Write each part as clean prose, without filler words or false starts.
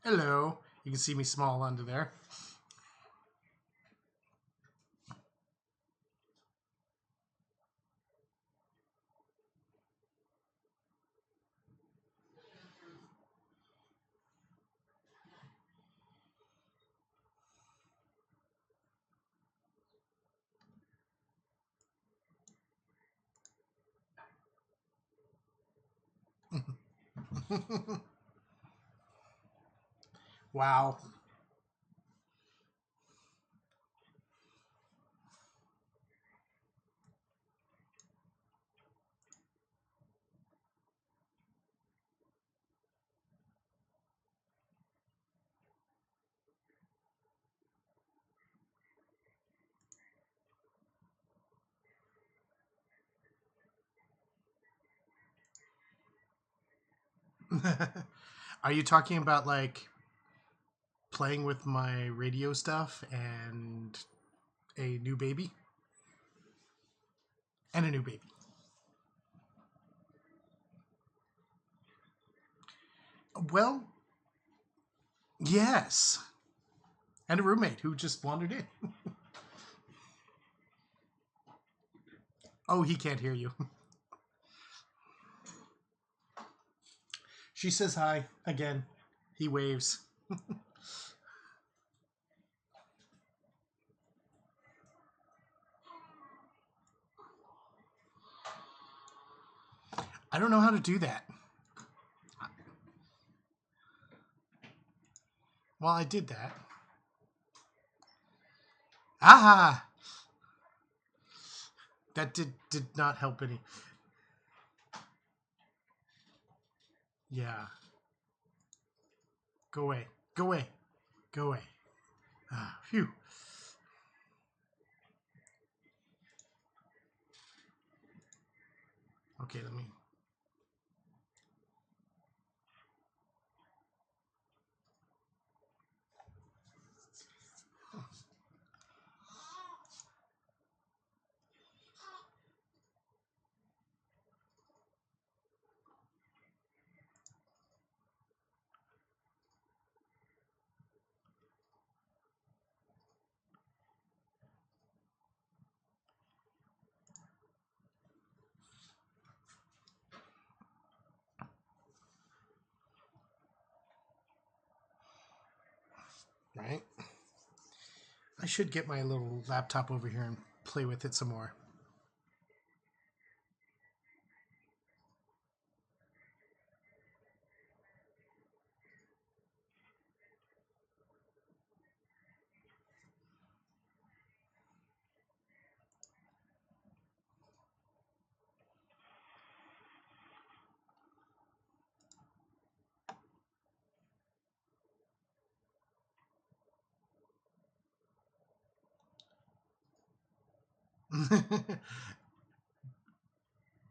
Hello. You can see me small under there. Wow. Are you talking about like playing with my radio stuff and a new baby? And a new baby. Well, yes. And a roommate who just wandered in. Oh, he can't hear you. She says hi again. He waves. I don't know how to do that. Well, I did that. Ah! That did not help any. Yeah. Go away. Go away. Go away. Ah, phew. Okay, let me. Right? I should get my little laptop over here and play with it some more.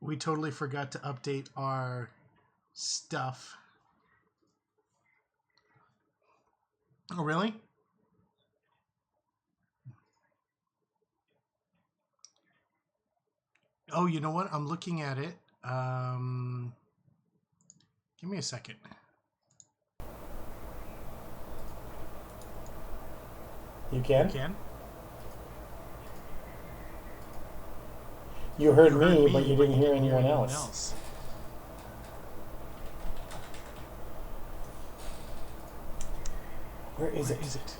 We totally forgot to update our stuff. Oh, really? Oh, you know what? I'm looking at it. Give me a second. You can? You can? You heard me, but you didn't hear anyone else. Where is it?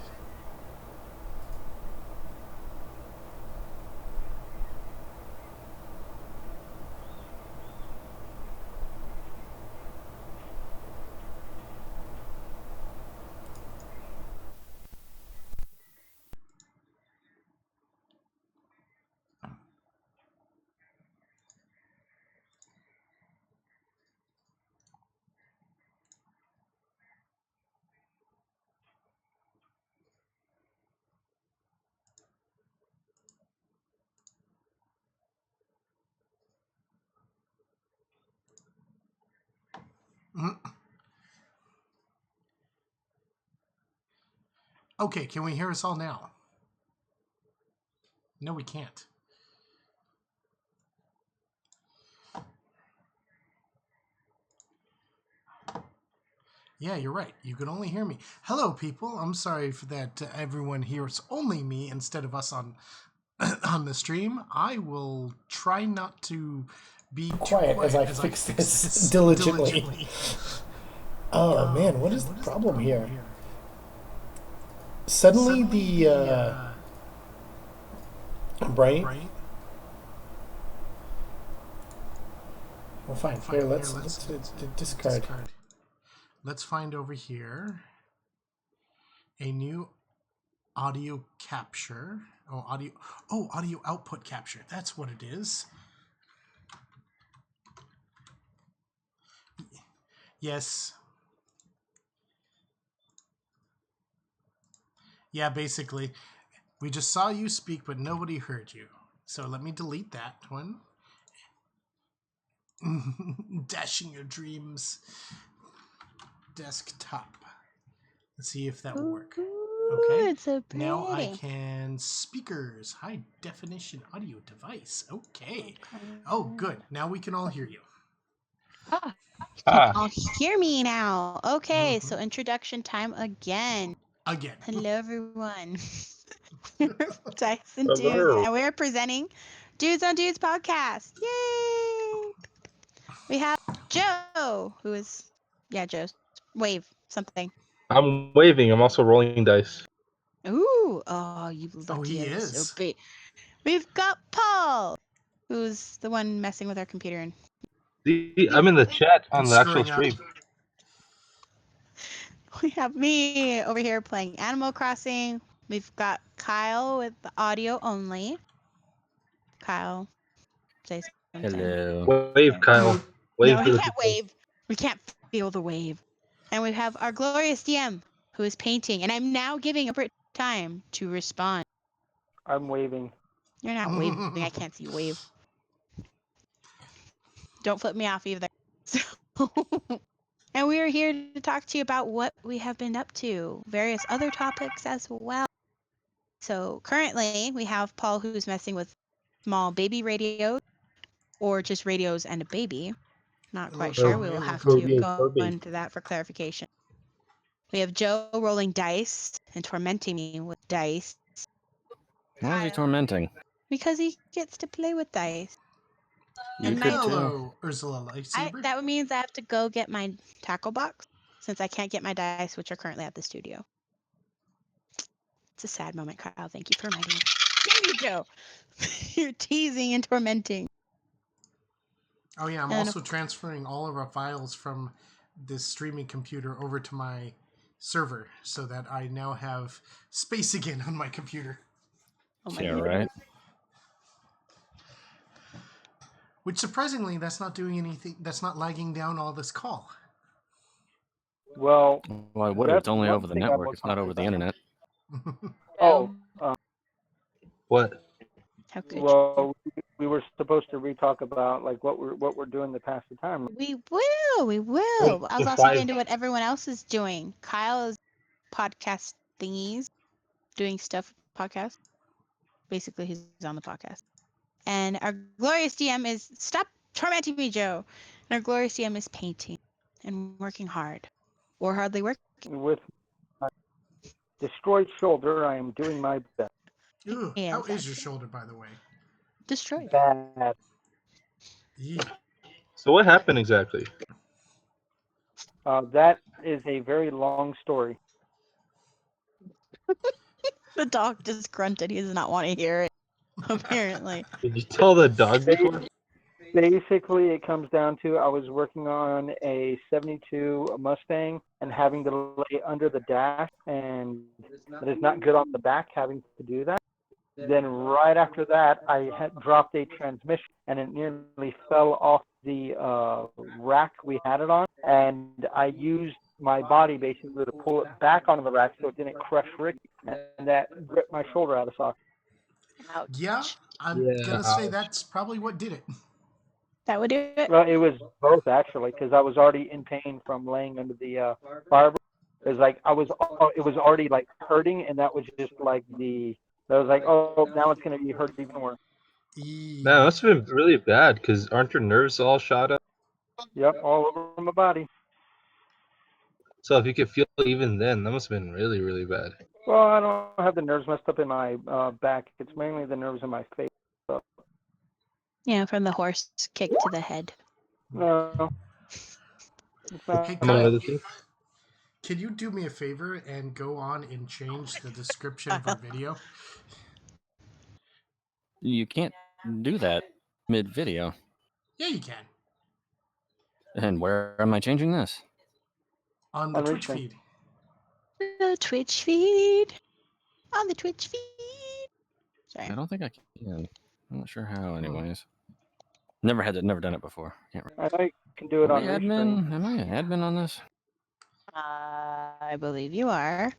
Okay, can we hear us all now? No, we can't. Yeah, you're right. You can only hear me. Hello, people. I'm sorry for that. Everyone hears only me instead of us on on the stream. I will try not to be too Quiet as I as I fix fix this diligently. diligently. Oh man, what is the problem here? Suddenly the Bright. Right? Well, fine. Here, let's discard. Let's find over here a new audio capture. Audio output capture. That's what it is. Yes. Yeah, basically. We just saw you speak, but nobody heard you. So let me delete that one. Dashing your dreams. Desktop. Let's see if that will work. Okay. It's so pretty. Now I can speakers. High definition audio device. Okay. Oh, good. Now we can all hear you. You can all hear me now. Okay, so introduction time again. Again. Hello, everyone. Tyson Dudes, and we're presenting Dudes on Dudes podcast. Yay! We have Joe, who is, Joe, wave something. I'm waving. I'm also rolling dice. Ooh, oh, you lucky. He is. So big. We've got Paul, who's the one messing with our computer. And I'm in the chat on the actual screwing up. stream. we have me over here playing Animal Crossing. We've got Kyle with the audio only. Kyle, say something. Hello. Wave, Kyle. Wave No, to he the can't people. wave. We can't feel the wave. And we have our glorious DM, who is painting. And I'm now giving a time to respond. I'm waving. You're not waving. I can't see you wave. Don't flip me off either. So, and we are here to talk to you about what we have been up to, various other topics as well. So currently we have Paul, who's messing with small baby radios, or just radios and a baby. Not quite sure. We will have to go into that for clarification. We have Joe rolling dice and tormenting me with dice. Why is he tormenting? Because he gets to play with dice. You could too. Ursula Lightsaber. That means I have to go get my tackle box, since I can't get my dice, which are currently at the studio. It's a sad moment, Kyle. Thank you for reminding me. Damn you, Joe. You're teasing and tormenting. Oh yeah, I'm also transferring all of our files from this streaming computer over to my server so that I now have space again on my computer. Oh my Yeah, God. right. Which surprisingly, that's not doing anything. That's not lagging down all this call. Well, I would have. It's only over the network. It's not over the internet. What? How could well, we were supposed to re-talk about like what we're doing to pass the time. We will. I was also getting to what everyone else is doing. Kyle is podcast thingies, doing stuff podcast. Basically, he's on the podcast. And our glorious DM is, stop tormenting me, Joe. And our glorious DM is painting and working hard. Or hardly working. With my destroyed shoulder, I am doing my best. Ew, how is your shoulder, by the way? Destroyed. Bad. Yeah. So what happened exactly? That is a very long story. The dog just grunted. He does not want to hear it, apparently. Did you tell the dog before? Basically, it comes down to I was working on a 72 Mustang and having to lay under the dash, and it is not good on the back having to do that. Then right after that, I had dropped a transmission, and it nearly fell off the rack we had it on, and I used my body basically to pull it back onto the rack so it didn't crush Ricky, and that ripped my shoulder out of socket. Ouch. Yeah, I'm gonna say that's probably what did it. That would do it? Well, it was both actually, because I was already in pain from laying under the firewood. It was like it was already like hurting, and that was just like I was like, oh, now it's gonna be hurt even worse. Man, that must have been really bad, because aren't your nerves all shot up? Yep, all over my body. So if you could feel it even then, that must have been really, really bad. Well, I don't have the nerves messed up in my back. It's mainly the nerves in my face. So. Yeah, from the horse kick to the head. No. Hey, Among Kyle, other things. can you do me a favor and go on and change the description of our video? You can't do that mid-video. Yeah, you can. And where am I changing this? On the Twitch feed. The Twitch feed. On the Twitch feed. Sorry. I don't think I can. I'm not sure how, anyways. Never done it before. Can't I know you can do it on admin. Am I an admin on this? I believe you are.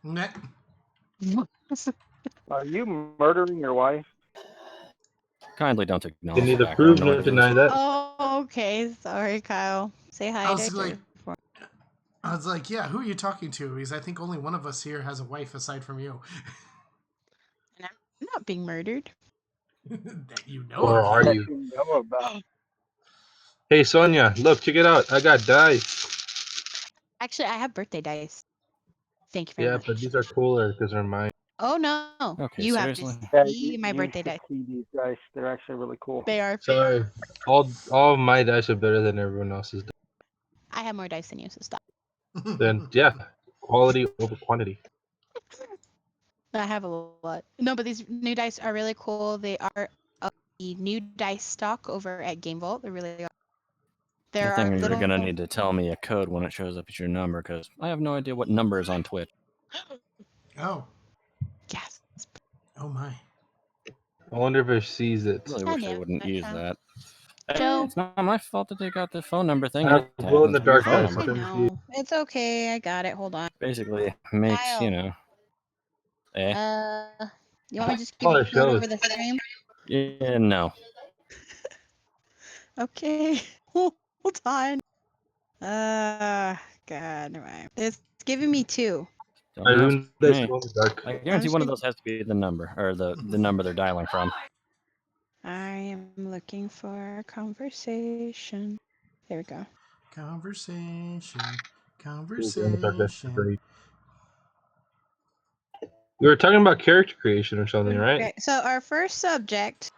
Net. Are you murdering your wife? Kindly don't acknowledge. You need to background prove nor noises. deny that. Oh, okay. Sorry, Kyle. Say hi I was to like, yeah, who are you talking to? Because I think only one of us here has a wife aside from you. And I'm not being murdered. That you know Or of. are That you? you know about. Hey, Sonia, look, check it out. I got dice. Actually, I have birthday dice. Thank you very Yeah, much. but these are cooler because they're mine. Oh no! Okay, You seriously? have to Yeah, see my birthday should dice. see these dice. They're actually really cool. They are. Sorry. All of my dice are better than everyone else's. I have more dice than you, so stop. Then, yeah, quality over quantity. I have a lot. No, but these new dice are really cool. They are the new dice stock over at Game Vault. They really are. There I are think you're little. gonna need to tell me a code when it shows up as your number, because I have no idea what number is on Twitch. Oh. Yes. Oh my. I wonder if it sees it. I really wish they wouldn't use that. Joe. Hey, it's not my fault that they got the phone number thing. I have It glow in the happens to be your dark phone dice. I number. know. It's okay. I got it. Hold on. Basically makes, Kyle. you know. You want me to just give Oh, you it a code shows. over the stream? Yeah, no. Okay. Hold on. God, never mind. It's giving me 2. Don't I ask ruined this me. glow in the dark. I guarantee one of those has to be the number, or the number they're dialing from. I am looking for a conversation. There we go. Glow Conversation. in the dark dice are great. We were talking about character creation or something, right? Okay, so our first subject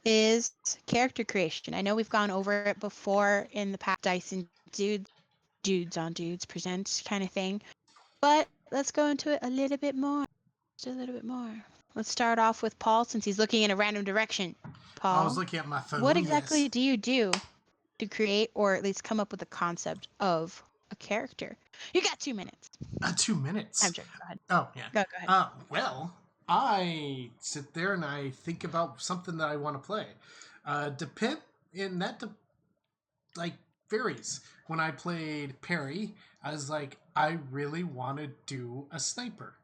is character creation. I know we've gone over it before in the past Dyson Dudes on Dudes presents kind of thing, but let's go into it a little bit more. Just a little bit more. Let's start off with Paul, since he's looking in a random direction. Paul, I was looking at my phone. what exactly do you do to create or at least come up with a concept of a character? You got 2 minutes. 2 minutes. I'm joking. Go ahead. Oh, yeah. Go ahead. Well, I sit there and I think about something that I want to play. Varies. When I played Perry, I was like, I really want to do a sniper.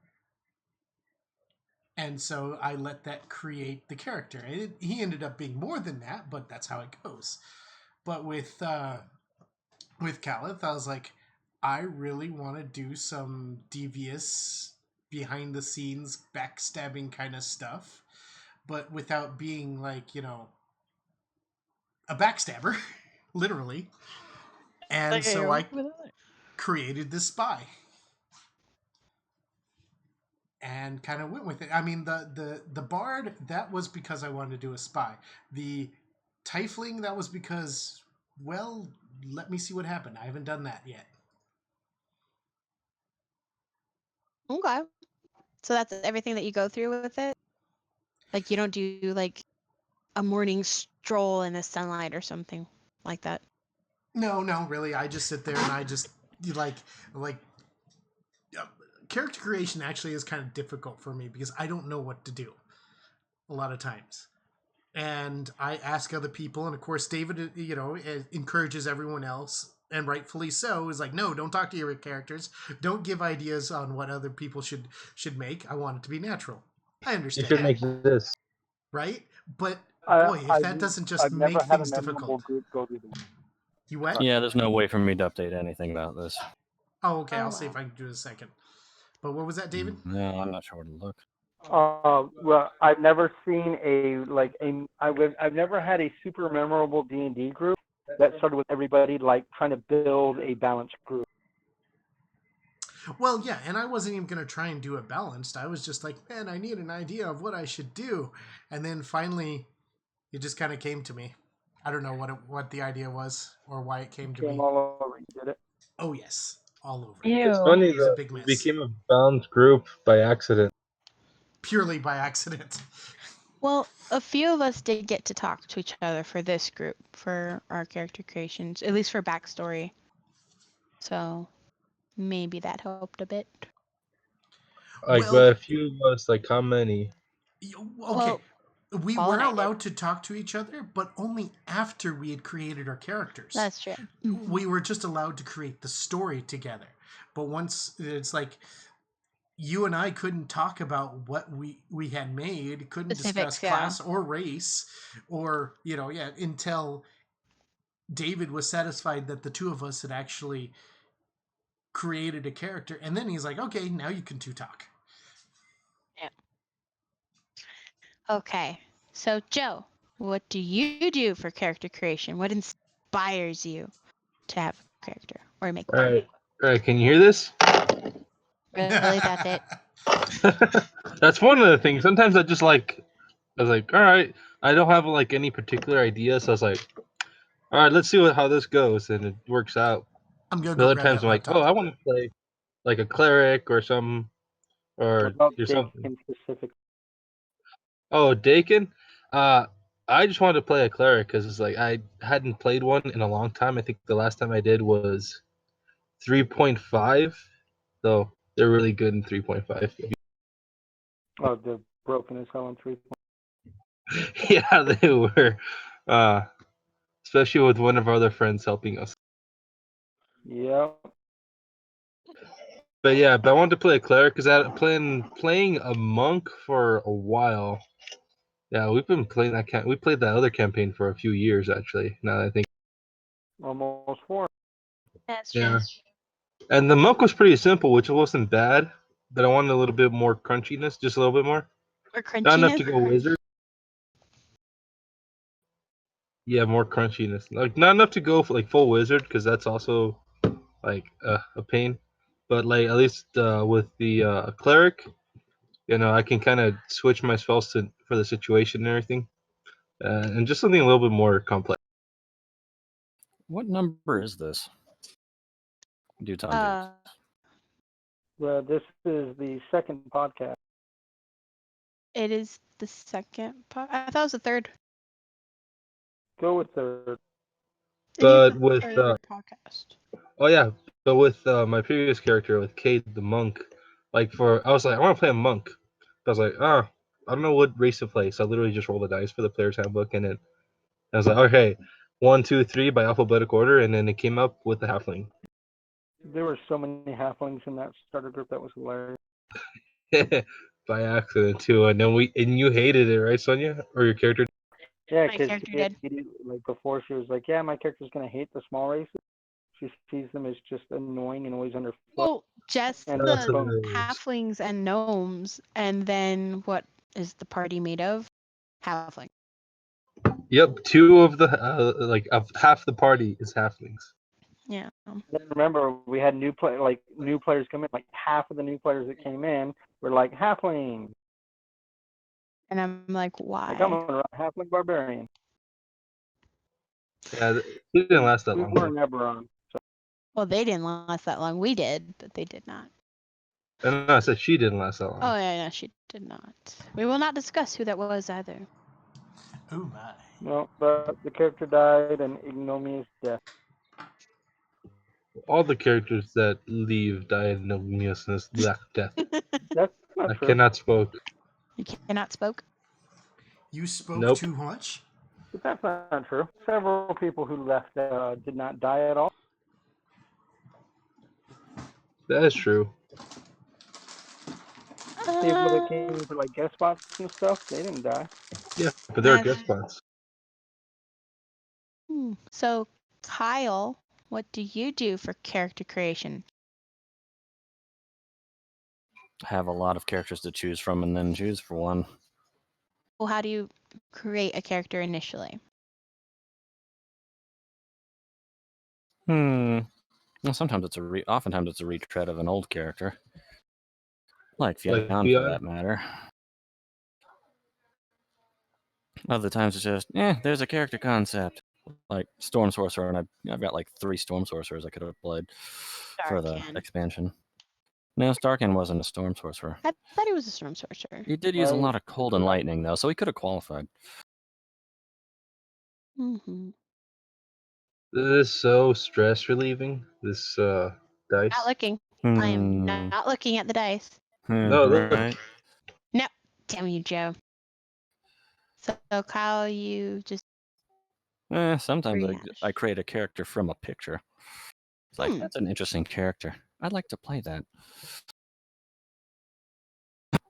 And so I let that create the character. He ended up being more than that, but that's how it goes. But with Caliph, I was like, I really want to do some devious, behind the scenes, backstabbing kind of stuff, but without being like, a backstabber, literally. And so I created this spy. And kind of went with it. I mean, the bard, that was because I wanted to do a spy. The tiefling, that was because, well, let me see what happened. I haven't done that yet. Okay. So that's everything that you go through with it? Like you don't do like a morning stroll in the sunlight or something like that? No, really. I just sit there and I just character creation actually is kind of difficult for me because I don't know what to do a lot of times. And I ask other people, and of course David, encourages everyone else, and rightfully so, is like, no, don't talk to your characters. Don't give ideas on what other people should make. I want it to be natural. I understand. You should make this. Right? But boy, if that doesn't just make things difficult. Group go through the... You what? Yeah, there's no way for me to update anything about this. Oh, okay. I'll see if I can do it in a second. But what was that, David? No, I'm not sure where to look. Well, I've never seen I've never had a super memorable D&D group that started with everybody like trying to build a balanced group. Well, yeah, and I wasn't even going to try and do it balanced. I was just like, man, I need an idea of what I should do. And then finally, it just kind of came to me. I don't know what the idea was or why it came to Came me. all over. You did it. Oh, yes, all over. It's Ew. funny It was a that big we mess. became a balanced group by accident. Purely by accident. Well, a few of us did get to talk to each other for this group, for our character creations, at least for backstory. So maybe that helped a bit. Like, but a few of us, like, how many? Okay. Well, We Paul were and I did. allowed to talk to each other, but only after we had created our characters. That's true. Mhm. We were just allowed to create the story together. But once it's like you and I couldn't talk about what we had made, couldn't Specifics, discuss class or race or, until David was satisfied that the two of us had actually created a character. And then he's like, okay, now you can two talk. Okay. So, Joe, what do you do for character creation? What inspires you to have a character or make All one? right, can you hear this? Really, that's it? That's one of the things. Sometimes I was like, all right, I don't have like any particular idea, so I was like, all right, let's see how this goes, and it works out. I'm going to The go other grab times that I'm like, laptop. oh, I want to play like a cleric or something, or What about something. Dakin specific? Oh, Dakin. I just wanted to play a cleric because it's like I hadn't played one in a long time. I think the last time I did was 3.5, so they're really good in 3.5. Oh, they're broken as hell in 3. Yeah, they were. Especially with one of our other friends helping us. Yep. But yeah, I wanted to play a cleric because I had playing a monk for a while. Yeah, we've been playing that. We played that other campaign for a few years actually. Now that I think. Almost 4. That's true. Yeah, and the monk was pretty simple, which wasn't bad. But I wanted a little bit more crunchiness, just a little bit more. Or Not enough crunchiness? to go wizard. Yeah, more crunchiness. Like not enough to go for like full wizard because that's also like a pain. But like at least with the cleric, I can kind of switch my spells for the situation and everything, and just something a little bit more complex. What number is this? Do tell me. Well, this is the second podcast. It is the second part. I thought it was the third. Go with third. It is But the with third podcast. oh yeah, but with my previous character with Cade the monk, I was like I want to play a monk. But I was like I don't know what race to play, so I literally just rolled the dice for the player's handbook, and then I was like okay, 1, 2, 3 by alphabetical order, and then it came up with the halfling. There were so many halflings in that starter group that was hilarious. By accident too, and then you hated it, right, Sonia, or your character? Yeah, My because character did. like before she was like, yeah, my character's gonna hate the small races. She sees them as just annoying and always underfoot. Well, just And That's the hilarious. halflings and gnomes, and then what is the party made of? Halfling. Yep, 2 of the of half the party is halflings. Yeah. then remember, we had new players come in. Like half of the new players that came in were like halfling. And I'm like, Like I'm why? a halfling barbarian. Yeah, it didn't last that We long. were never on. So Well, they didn't last that long. We did, but they did not. No, I said she didn't last that long. Oh, yeah, she did not. We will not discuss who that was either. Oh my. no, but the character died an ignominious death. All the characters that leave die in ignominiousness, death. That's not I true. cannot spoke. You cannot spoke. You spoke Nope. too much? But that's not true. Several people who left did not die at all. That is true. People that came for like guest spots and stuff, they didn't die. Yeah, but there are That's- guest spots. So, Kyle, what do you do for character creation? Have a lot of characters to choose from and then choose for one. Well, how do you create a character initially? Well, sometimes oftentimes it's a retread of an old character, like Fionn for Fionn? that matter. Other times it's just, there's a character concept, like Storm Sorcerer, and I've got like 3 Storm Sorcerers I could have played for the Darkin. expansion. No, Starkin wasn't a Storm Sorcerer. I thought he was a storm sorcerer. He did use a lot of cold and lightning, though, so he could have qualified. Mm-hmm. This is so stress relieving. This dice. Not looking. I am not looking at the dice. No, look. Right. No, damn you, Joe. So Kyle, you just Sometimes rehash. I create a character from a picture. It's like, that's an interesting character. I'd like to play that.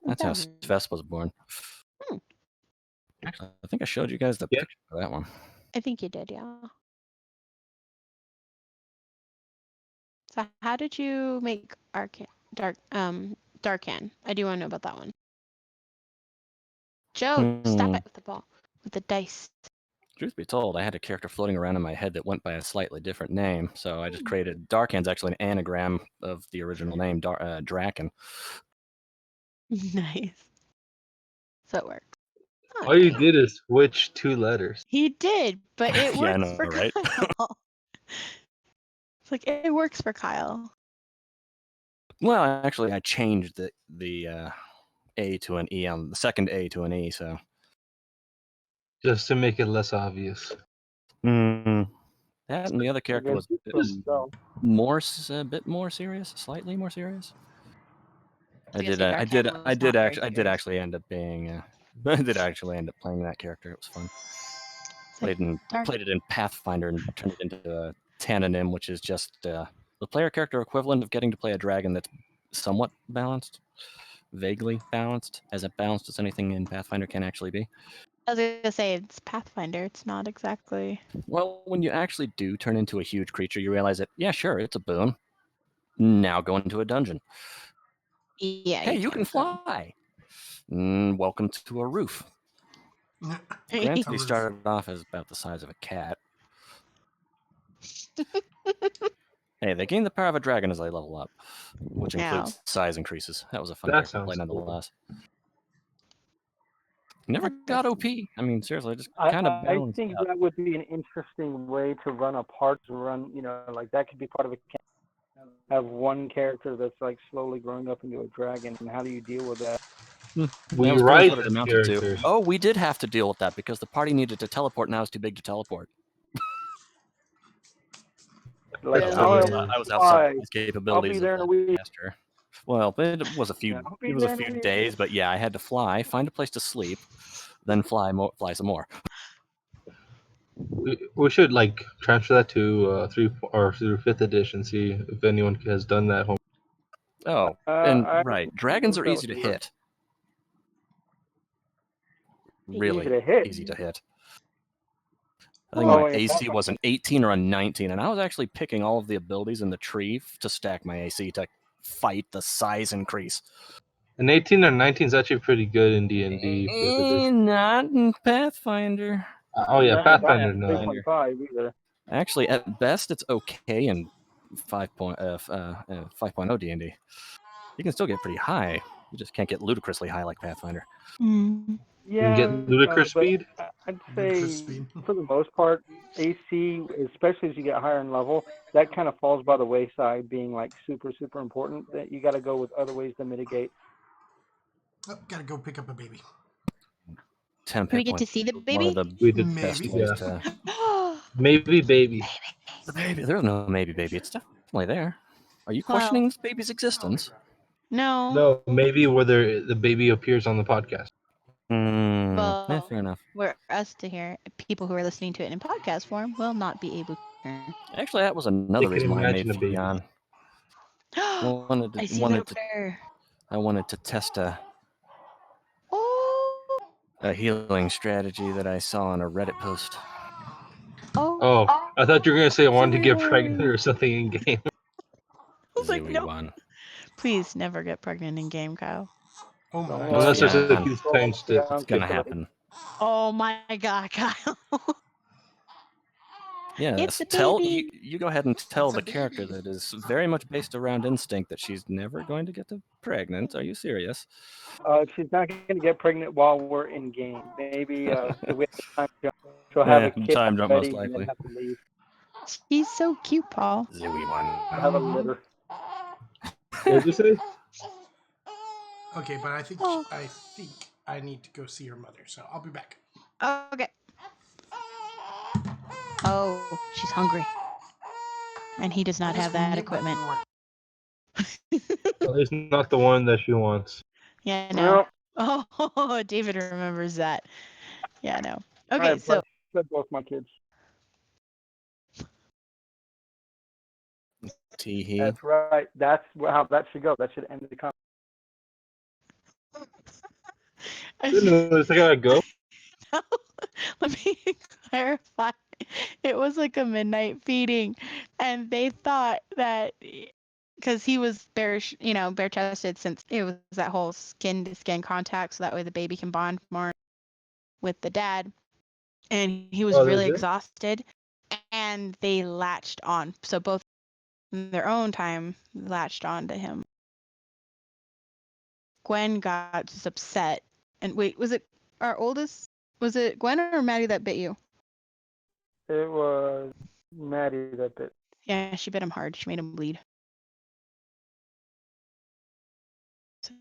That's how Sves was born. Actually, I think I showed you guys the picture for that one. I think you did, yeah. So how did you make Darkan? I do want to know about that one. Joe, stop it with the ball. With the dice. Truth be told, I had a character floating around in my head that went by a slightly different name, so I just created Darkan's actually an anagram of the original name, Draken. Nice. So it works. All you did is switch 2 letters. He did, but it works Yeah, I know, for right? Kyle. It's like it works for Kyle. Well, actually, I changed the A to an E on the second A to an E, so Just to make it less obvious. That and the other character was a bit more serious, slightly more serious. I did actually end up being. I did actually end up playing that character. It was fun. Played it in Pathfinder and turned it into a Tananim, which is just the player character equivalent of getting to play a dragon that's somewhat balanced, vaguely balanced, as balanced as anything in Pathfinder can actually be. I was gonna say it's Pathfinder. It's not exactly. Well, when you actually do turn into a huge creature, you realize that sure, it's a boon. Now go into a dungeon. Yeah. Hey, you can fly. Welcome to a roof. Granted, he started off as about the size of a cat. Hey, they gain the power of a dragon as they level up, which includes size increases. That was a fun character to play nonetheless. Never got OP. I mean, seriously, just kind of balanced. I think that would be an interesting way to run a part. Like that could be part of a camp. Have one character that's like slowly growing up into a dragon, and how do you deal with that? We write what it amounted to. Oh, we did have to deal with that because the party needed to teleport. Now it's too big to teleport. Like, I was outside his capabilities. I'll be there in a week. Well, it was a few days, but yeah, I had to fly, find a place to sleep, then fly some more. We should like transfer that to 5th edition. See if anyone has done that. Oh, and right, dragons are easy to hit. Really easy to hit. I think my AC was an 18 or a 19, and I was actually picking all of the abilities in the tree to stack my AC to fight the size increase. An 18 or 19 is actually pretty good in D&D. Not in Pathfinder. Oh yeah, Pathfinder no. Actually, at best, it's okay in 5.0 D&D. You can still get pretty high. You just can't get ludicrously high like Pathfinder. Yeah, you can get ludicrous speed. I'd say for the most part, AC, especially as you get higher in level, that kind of falls by the wayside, being like super, super important. That you got to go with other ways to mitigate. Oh, gotta go pick up a baby. 10 we get to see the baby? We did maybe. Maybe baby. The baby. There's no maybe baby. It's definitely there. Are you questioning this baby's existence? No. No, maybe whether the baby appears on the podcast. Well, fair enough. Where us to hear people who are listening to it in podcast form will not be able to hear. Actually, that was another reason why I made Fionn. I wanted to test a healing strategy that I saw on a Reddit post. Oh, I thought you were going to say I wanted to get pregnant or something in game. I was like, no. Please never get pregnant in game, Kyle. Oh my God. Unless there's a huge time skip. It's going to happen. Oh my God, Kyle. It's a tell baby. you go ahead and tell It's a the character baby. that is very much based around instinct that she's never going to get pregnant. Are you serious? She's not going to get pregnant while we're in game. Maybe if we have time jump, she'll have a kid time jump most already and then likely. have to leave. She's so cute, Paul. Zooey one. Have a litter. What did you say? Okay, but I think Oh. I need to go see her mother, so I'll be back. Okay. Oh, she's hungry. And he does not have that equipment. At least not the one that she wants. Yeah, no. Oh, David remembers that. Yeah, no. Okay, so Fed both my kids. Teehee. That's right. That's how that should go. That should end the conversation. Goodness, I gotta go. let me clarify. It was like a midnight feeding, and they thought that because he was bare chested, since it was that whole skin to skin contact, so that way the baby can bond more with the dad. And he was really exhausted, and they latched on. So both in their own time latched on to him. Gwen got just upset. And wait, was it our oldest? Was it Gwen or Maddie that bit you? It was Maddie that bit. Yeah, she bit him hard. She made him bleed. So,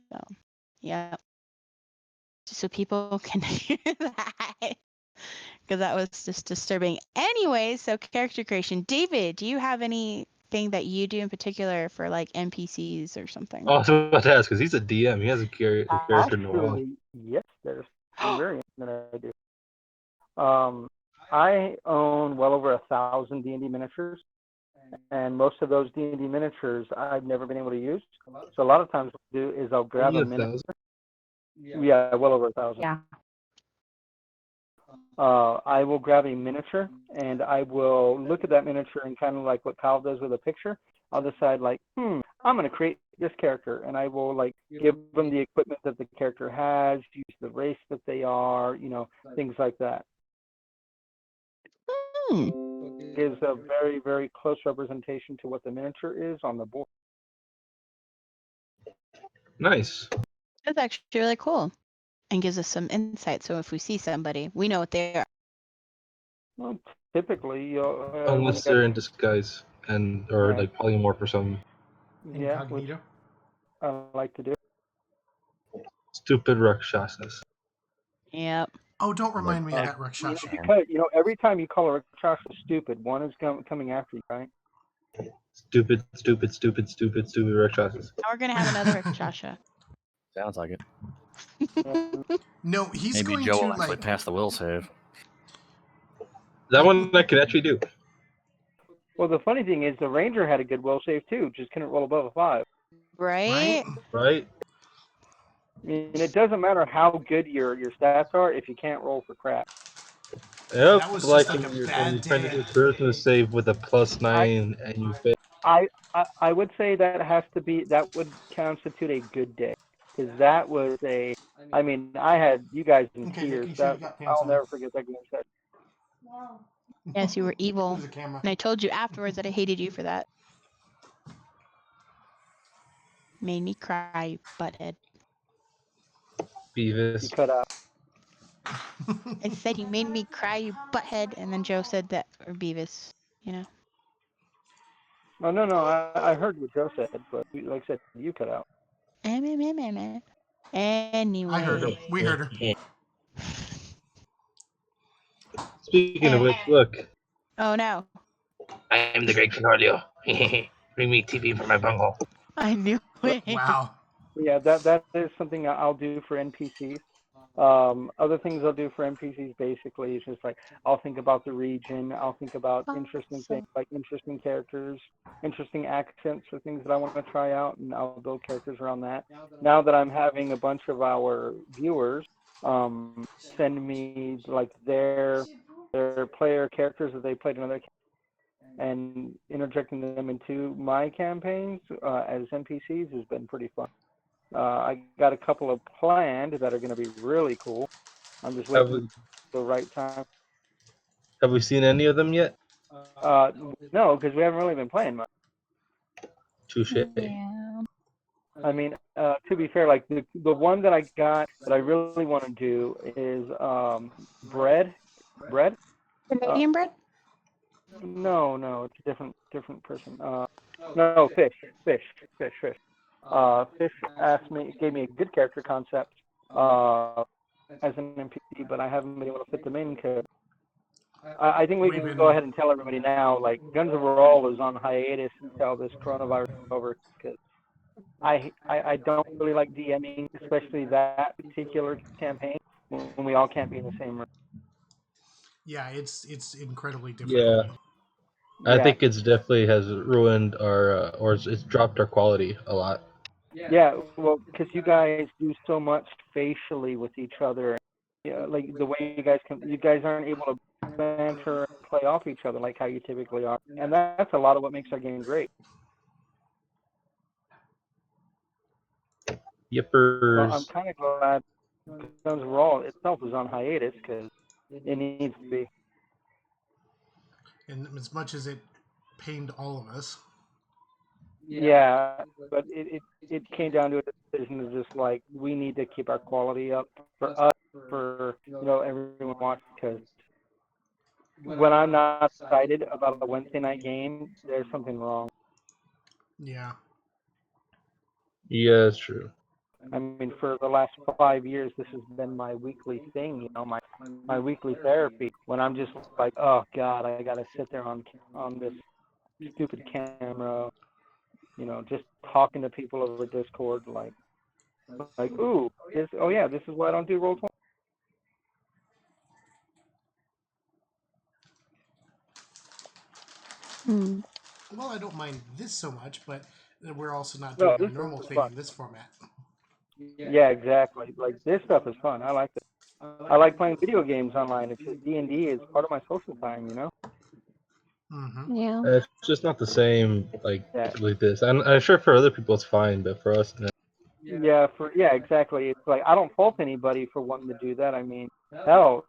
yeah. So people can hear that. Because that was just disturbing. Anyway, so character creation. David, do you have anything that you do in particular for like NPCs or something? Oh, I was about to ask, because he's a DM. He has a character in a while. Actually, yes, there's some variants that I do. I own well over 1,000 D&D miniatures, and most of those D&D miniatures I've never been able to use. So a lot of times what I do is I'll grab a miniature. Yeah, well over 1,000. Yeah. I will grab a miniature and I will look at that miniature and kind of like what Kyle does with a picture. I'll decide like, I'm going to create this character, and I will like give them the equipment that the character has, use the race that they are, things like that. It gives a very, very close representation to what the miniature is on the board. Nice. That's actually really cool, and gives us some insight. So if we see somebody, we know what they are. Well, typically, unless they're in disguise or Right. like polymorph or something. Yeah, which Incognito. I like to do. Stupid Rakshasas. Yep. Oh, don't remind me of that You know, Rakshasa. because every time you call a Rakshasa stupid, one is coming after you, right? Stupid Rakshasas. Now we're gonna have another Rakshasa. Sounds like it. No, he's Maybe going Joe to will actually like. pass the will save. That one I can actually do. Well, the funny thing is the Ranger had a good will save too, just couldn't roll above a 5. Right? Right? I mean, it doesn't matter how good your stats are if you can't roll for crap. Yep. That was Like just like when a you're bad trying to day. do a charisma save with a +9 and you fail. I would say that would constitute a good day, because that was I mean, I had you guys in Okay, tears. making sure you got pants I'll on. never forget that game session. Yes, you were evil. There's a camera. And I told you afterwards that I hated you for that. Made me cry, you butthead. You Beavis. cut out. I said you made me cry, you butthead, and then Joe said that, or Beavis, Oh, no, I heard what Joe said, but like I said, you cut out. Anyway. I heard him. We heard her. Speaking of which, look. Oh no. I am the Great Concordio. Bring me TP for my bunghole. I knew it. Wow. Yeah, that is something I'll do for NPCs. Other things I'll do for NPCs basically is just like I'll think about the region, I'll think about interesting things like interesting characters, interesting accents or things that I want to try out, and I'll build characters around that. Now that I'm having a bunch of our viewers send me like their player characters that they played in other and interjecting them into my campaigns as NPCs has been pretty fun. I got a couple of planned that are going to be really cool. I'm just waiting for the right time. Have we seen any of them yet? No, because we haven't really been playing much. Touche. Yeah. I mean, to be fair, like the one that I got that I really want to do is bread. Bread? Canadian bread? No, it's a different person. No, fish. Fish gave me a good character concept as an NPC, but I haven't been able to fit them in because I think we We've can been- go ahead and tell everybody now, like Guns of All is on hiatus until this coronavirus is over because I don't really like DMing, especially that particular campaign when we all can't be in the same room. Yeah, it's incredibly Yeah. difficult. I think it's definitely has ruined our, or it's dropped our quality a lot. Yeah, well, because you guys do so much facially with each other. Yeah, like the way you guys aren't able to banter and play off each other like how you typically are, and that's a lot of what makes our game great. So Yippers. I'm kind of glad Guns of All itself is on hiatus because it needs to be. And as much as it pained all of us, Yeah, but it came down to a decision of just like we need to keep our quality up for us, for everyone watching because when I'm not excited about a Wednesday night game, there's something wrong. yeah. Yeah, it's true. I mean, for the last 5 years, this has been my weekly thing. My weekly therapy. When I'm just like, oh God, I gotta sit there on this stupid camera. Just talking to people over Discord, like, ooh, this is why I don't do Roll20. Hmm. Well, I don't mind this so much, but we're also not No, doing our this normal is thing fun. in this format. Yeah, exactly. Like this stuff is fun. I like it. I like playing video games online. It's just D&D is part of my social time. Mm-hmm. Yeah. It's just not the same, Yeah. like this. I'm sure for other people it's fine, but for us, no. Yeah, exactly. It's like I don't fault anybody for wanting to do that. I mean, hell,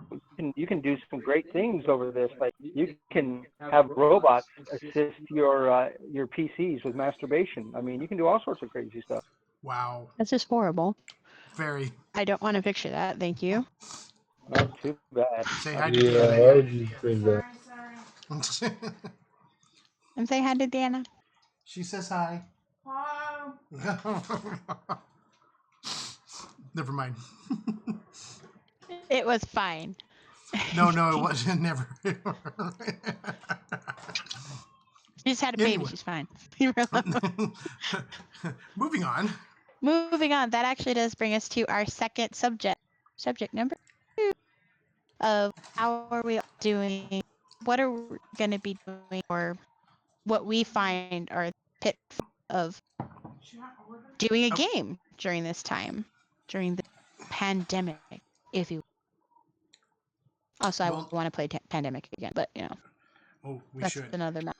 you can do some great things over this. Like you can have robots assist your PCs with masturbation. I mean, you can do all sorts of crazy stuff. Wow. That's just horrible. Very. I don't want to picture that. Thank you. Not too bad. Say Not hi too to Yeah, Deanna why would you bring that? again. And say hi to Dana. She says hi. Never mind. It was fine. No, it wasn't. Never. She just had a baby. Anyway. She's fine. Moving on. Moving on. That actually does bring us to our second subject. Subject number 2 of how are we doing? What are we going to be doing, or what we find are pitfalls of doing a game during this time, during the pandemic, if you. Also, I want to play Pandemic again, but Oh, we that's should. another matter.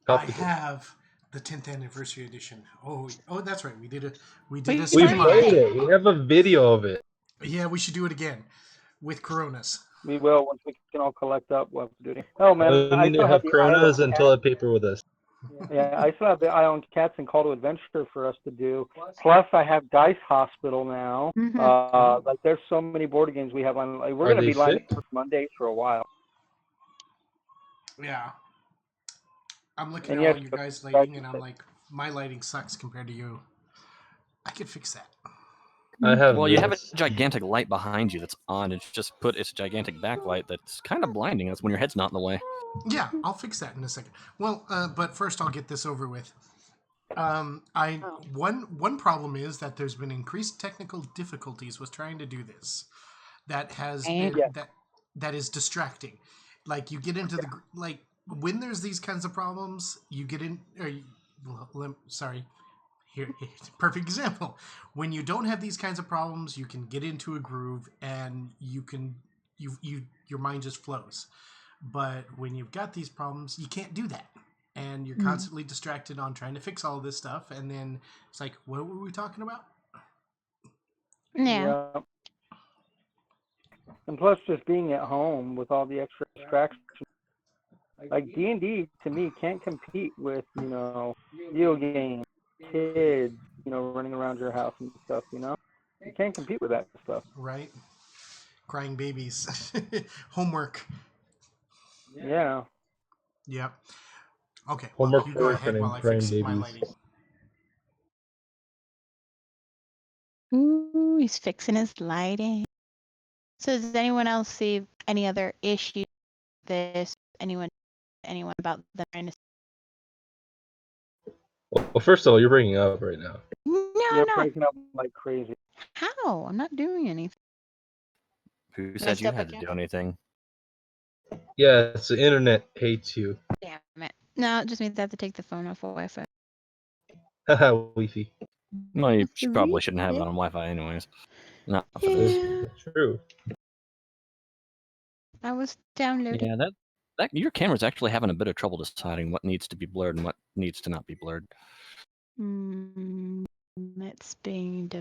I have the 10th anniversary edition. Oh, that's right. We did a We stream on played it. it. We have a video of it. Yeah, we should do it again with Coronas. We will once we can all collect up. We'll have to do it. Oh man, We I need to still have have the Coronas Island and Cat. toilet paper with us. Yeah, I still have the I Own Cats and Call to Adventure for us to do. Plus, I have Dice Hospital now. Mhm. Like, there's so many board games we have on. Like, we're Are going to they be lined sick? up for Mondays for a while. Yeah. I'm looking And at yes, all you guys' lighting, and I'm like, my lighting sucks compared to you. I could fix that. I have. Well, you have a this. gigantic light behind you that's on. It's just put its gigantic backlight that's kind of blinding us when your head's not in the way. Yeah, I'll fix that in a second. Well, but first I'll get this over with. One problem is that there's been increased technical difficulties with trying to do this. That has been that is distracting. Like you get into the like when there's these kinds of problems, you get in. Sorry, here perfect example. When you don't have these kinds of problems, you can get into a groove and you your mind just flows. But when you've got these problems, you can't do that. And you're constantly distracted on trying to fix all this stuff. And then it's like, what were we talking about? Yeah. And plus, just being at home with all the extra distractions Like D&D to me can't compete with video games, kids, running around your house and stuff. You can't compete with that stuff. Right? Crying babies. Homework. Yeah. Yep. Okay. Homework You for go ahead while and I crying fix my babies. lighting. Ooh, he's fixing his lighting. So does anyone else see any other issue with this? Anyone about them trying to? Well, first of all, you're breaking up right now. No, You're I'm not. breaking up like crazy. How? I'm not doing anything. Who said you had to do anything? Yeah, it's the internet hates you. Damn it. No, it just means I have to take the phone off of Wi-Fi. Haha, Wi-Fi. Well, you That's probably shouldn't have it it. on Wi-Fi anyways. Not for this. Yeah, It's true. I was downloading. Yeah, that your camera's actually having a bit of trouble deciding what needs to be blurred and what needs to not be blurred. It's being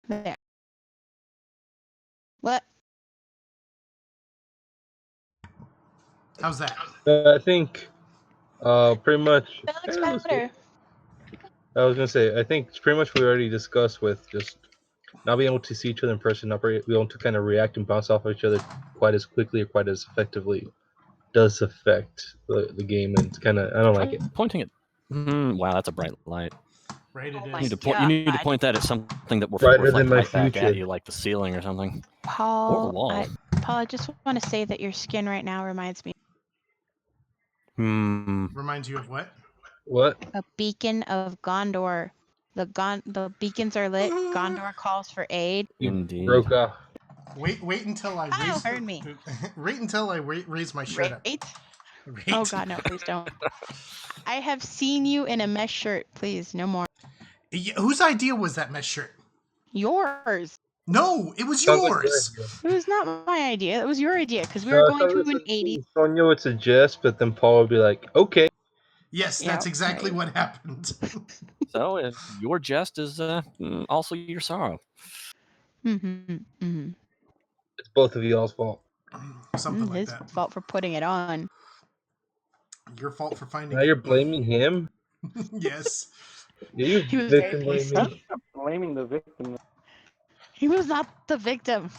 there. What? How's that? I think pretty much. That looks it looks good. better. I was gonna say, I think it's pretty much we already discussed with just not being able to see each other in person, not being able to kind of react and bounce off each other quite as quickly or quite as effectively does affect the game, and it's kind of I don't like it. Pointing at. Wow, that's a bright light. Right, it Oh is. my You need to point that at something that will Brighter reflect than my right back future. at you, like the ceiling or something, or the Paul, wall. Paul, I just want to say that your skin right now reminds me Reminds you of what? What? of a beacon of Gondor. The beacons are lit. Gondor calls for aid. Indeed. Broke off. Wait until I Kyle raise. heard me. Wait until I raise my shirt up. Right? Right. Oh God, no! Please don't. I have seen you in a mesh shirt. Please, no more. Whose idea was that mesh shirt? Yours. No, it was Sounds like yours. It was not my idea. It was your idea because we No, were I going thought to this an was 80s. Sonia would suggest, but then Paul would be like, "Okay." Yes, Yeah, that's exactly right. what happened. So your jest is also your sorrow. Mm-hmm. It's both of y'all's fault. Something like His that. fault for putting it on. Your fault for finding Now it. you're blaming him. Yes. You He was very victim pissed. blaming. I'm not blaming the victim. He was not the victim.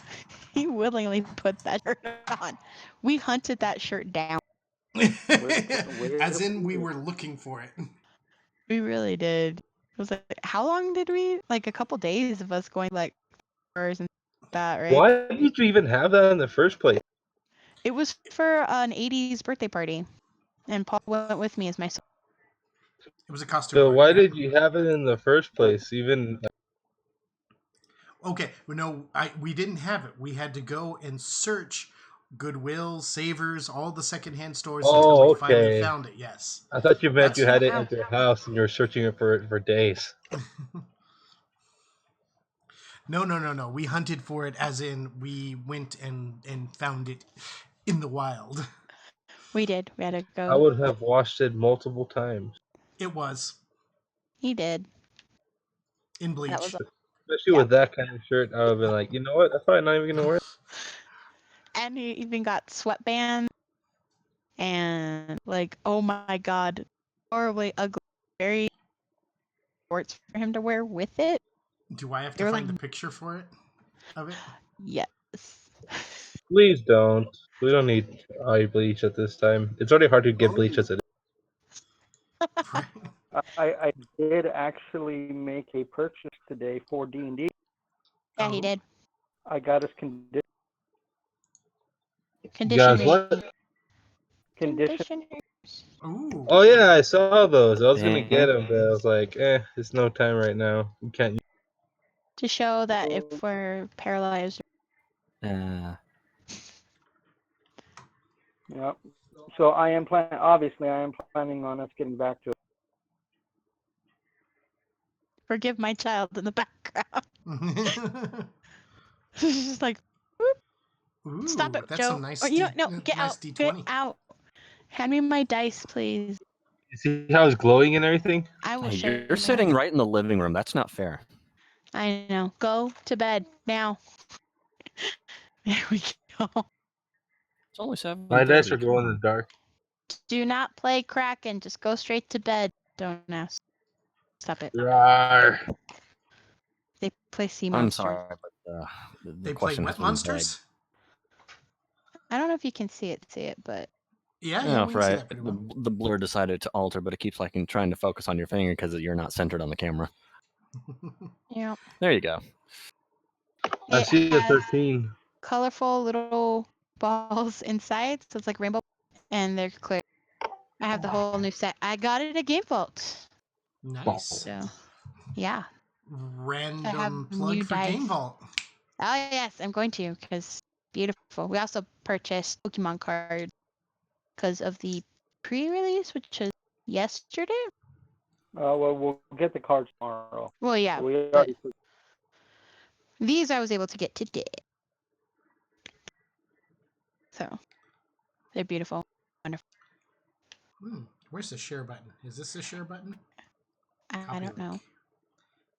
He willingly put that shirt on. We hunted that shirt down. As in, we were looking for it. We really did. It was like, how long did we? Like a couple days of us going like stores and that, right? Why did you even have that in the first place? It was for an 80s birthday party, and Paul went with me as my son. It was a costume. So party, why yeah. did you have it in the first place? Even Okay, well, no, we didn't have it. We had to go and search Goodwill, Savers, all the secondhand stores until we finally found it. Yes. I thought you meant That's you had it how- at your house and you were searching it for days. No. We hunted for it, as in we went and found it in the wild. We did. We had to go. I would have washed it multiple times, It was He did. in bleach. That was. especially Yeah. with that kind of shirt. I would have been like, you know what? That's probably not even gonna wear it. And he even got sweatbands and like, oh my God, horribly ugly, very shorts for him to wear with it. Do I have They to were find like, the picture for it? Of it? yes. Please don't. We don't need eye bleach at this time. It's already hard to get bleach as it is. Right. I did actually make a purchase today for D&D. Yeah, he did. I got his condition. Conditioning. Guys, what? Conditioners. Ooh. Oh yeah, I saw those. I was gonna Dang. get them, but I was like, it's no time right now. You can't. To show that if we're paralyzed. Yep. So I am planning on us getting back to it. Forgive my child in the background. She's just like, Ooh, stop it, that's Joe. some nice. Or, get nice out. D20. Get out. Hand me my dice, please. You see how it's glowing and everything? I will Hey, show you're sitting right in the living room. That's not fair. I know. Go to bed now. There we go. It's only 7:30. My dice are glow in the dark. Do not play Kraken. Just go straight to bed. Don't ask. Stop it. Rawr. They play sea I'm monsters. sorry, but the They play question wet has been monsters? I don't know if you can see it, but Yeah, begged. yeah, No, we can see right. that pretty well. The blur decided to alter, but it keeps like trying to focus on your finger because you're not centered on the camera. yeah. There you go. I It see a has 13. colorful little balls inside, so it's like rainbow, and they're clear. I have the whole new set. I got it at Game Vault. Nice. So, yeah. Random plug new for dice. Game Vault. Oh yes, I'm going to because beautiful. We also purchased Pokemon cards because of the pre-release, which was yesterday. Well, we'll get the cards tomorrow. Well, yeah, We but already these I was able to get today. So they're beautiful, wonderful. Where's the share button? Is this the share button? I Copy don't link. know.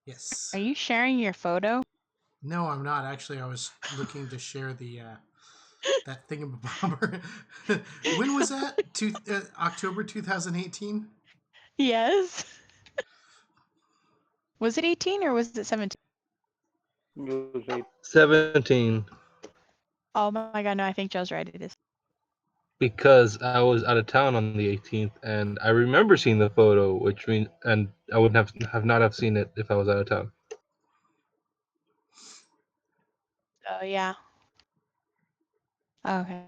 Yes. Are you sharing your photo? No, I'm not. Actually, I was looking to share the that thingamabobber. When was that? October 2018? Yes. Was it 18 or was it 17? it was a 17. Oh my god, no, I think Joe's right. It is. Because I was out of town on the 18th, and I remember seeing the photo, which means, and I wouldn't have not have seen it if I was out of town. Oh yeah. Okay.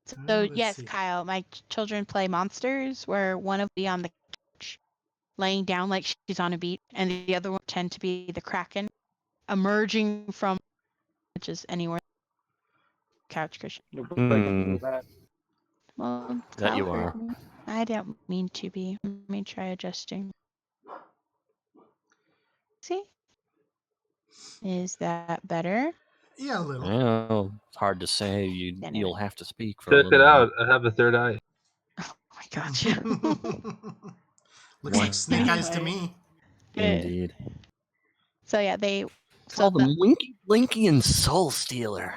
So let's yes, see. Kyle, my children play monsters where one will be on the couch laying down like she's on a beach, and the other one tend to be the Kraken emerging from, which is anywhere couch cushion. you're breaking that. Well, That you Kyle are. heard me. I don't mean to be. Let me try adjusting. See? Is that better? Yeah, a little. Well, it's hard to say. You'll have to speak for a Check little it while. out. I have a third eye. Oh my gosh. Looks like snake eyes to Anyway. me. Indeed. So yeah, they Call them Winky, Blinky, and Soul Stealer.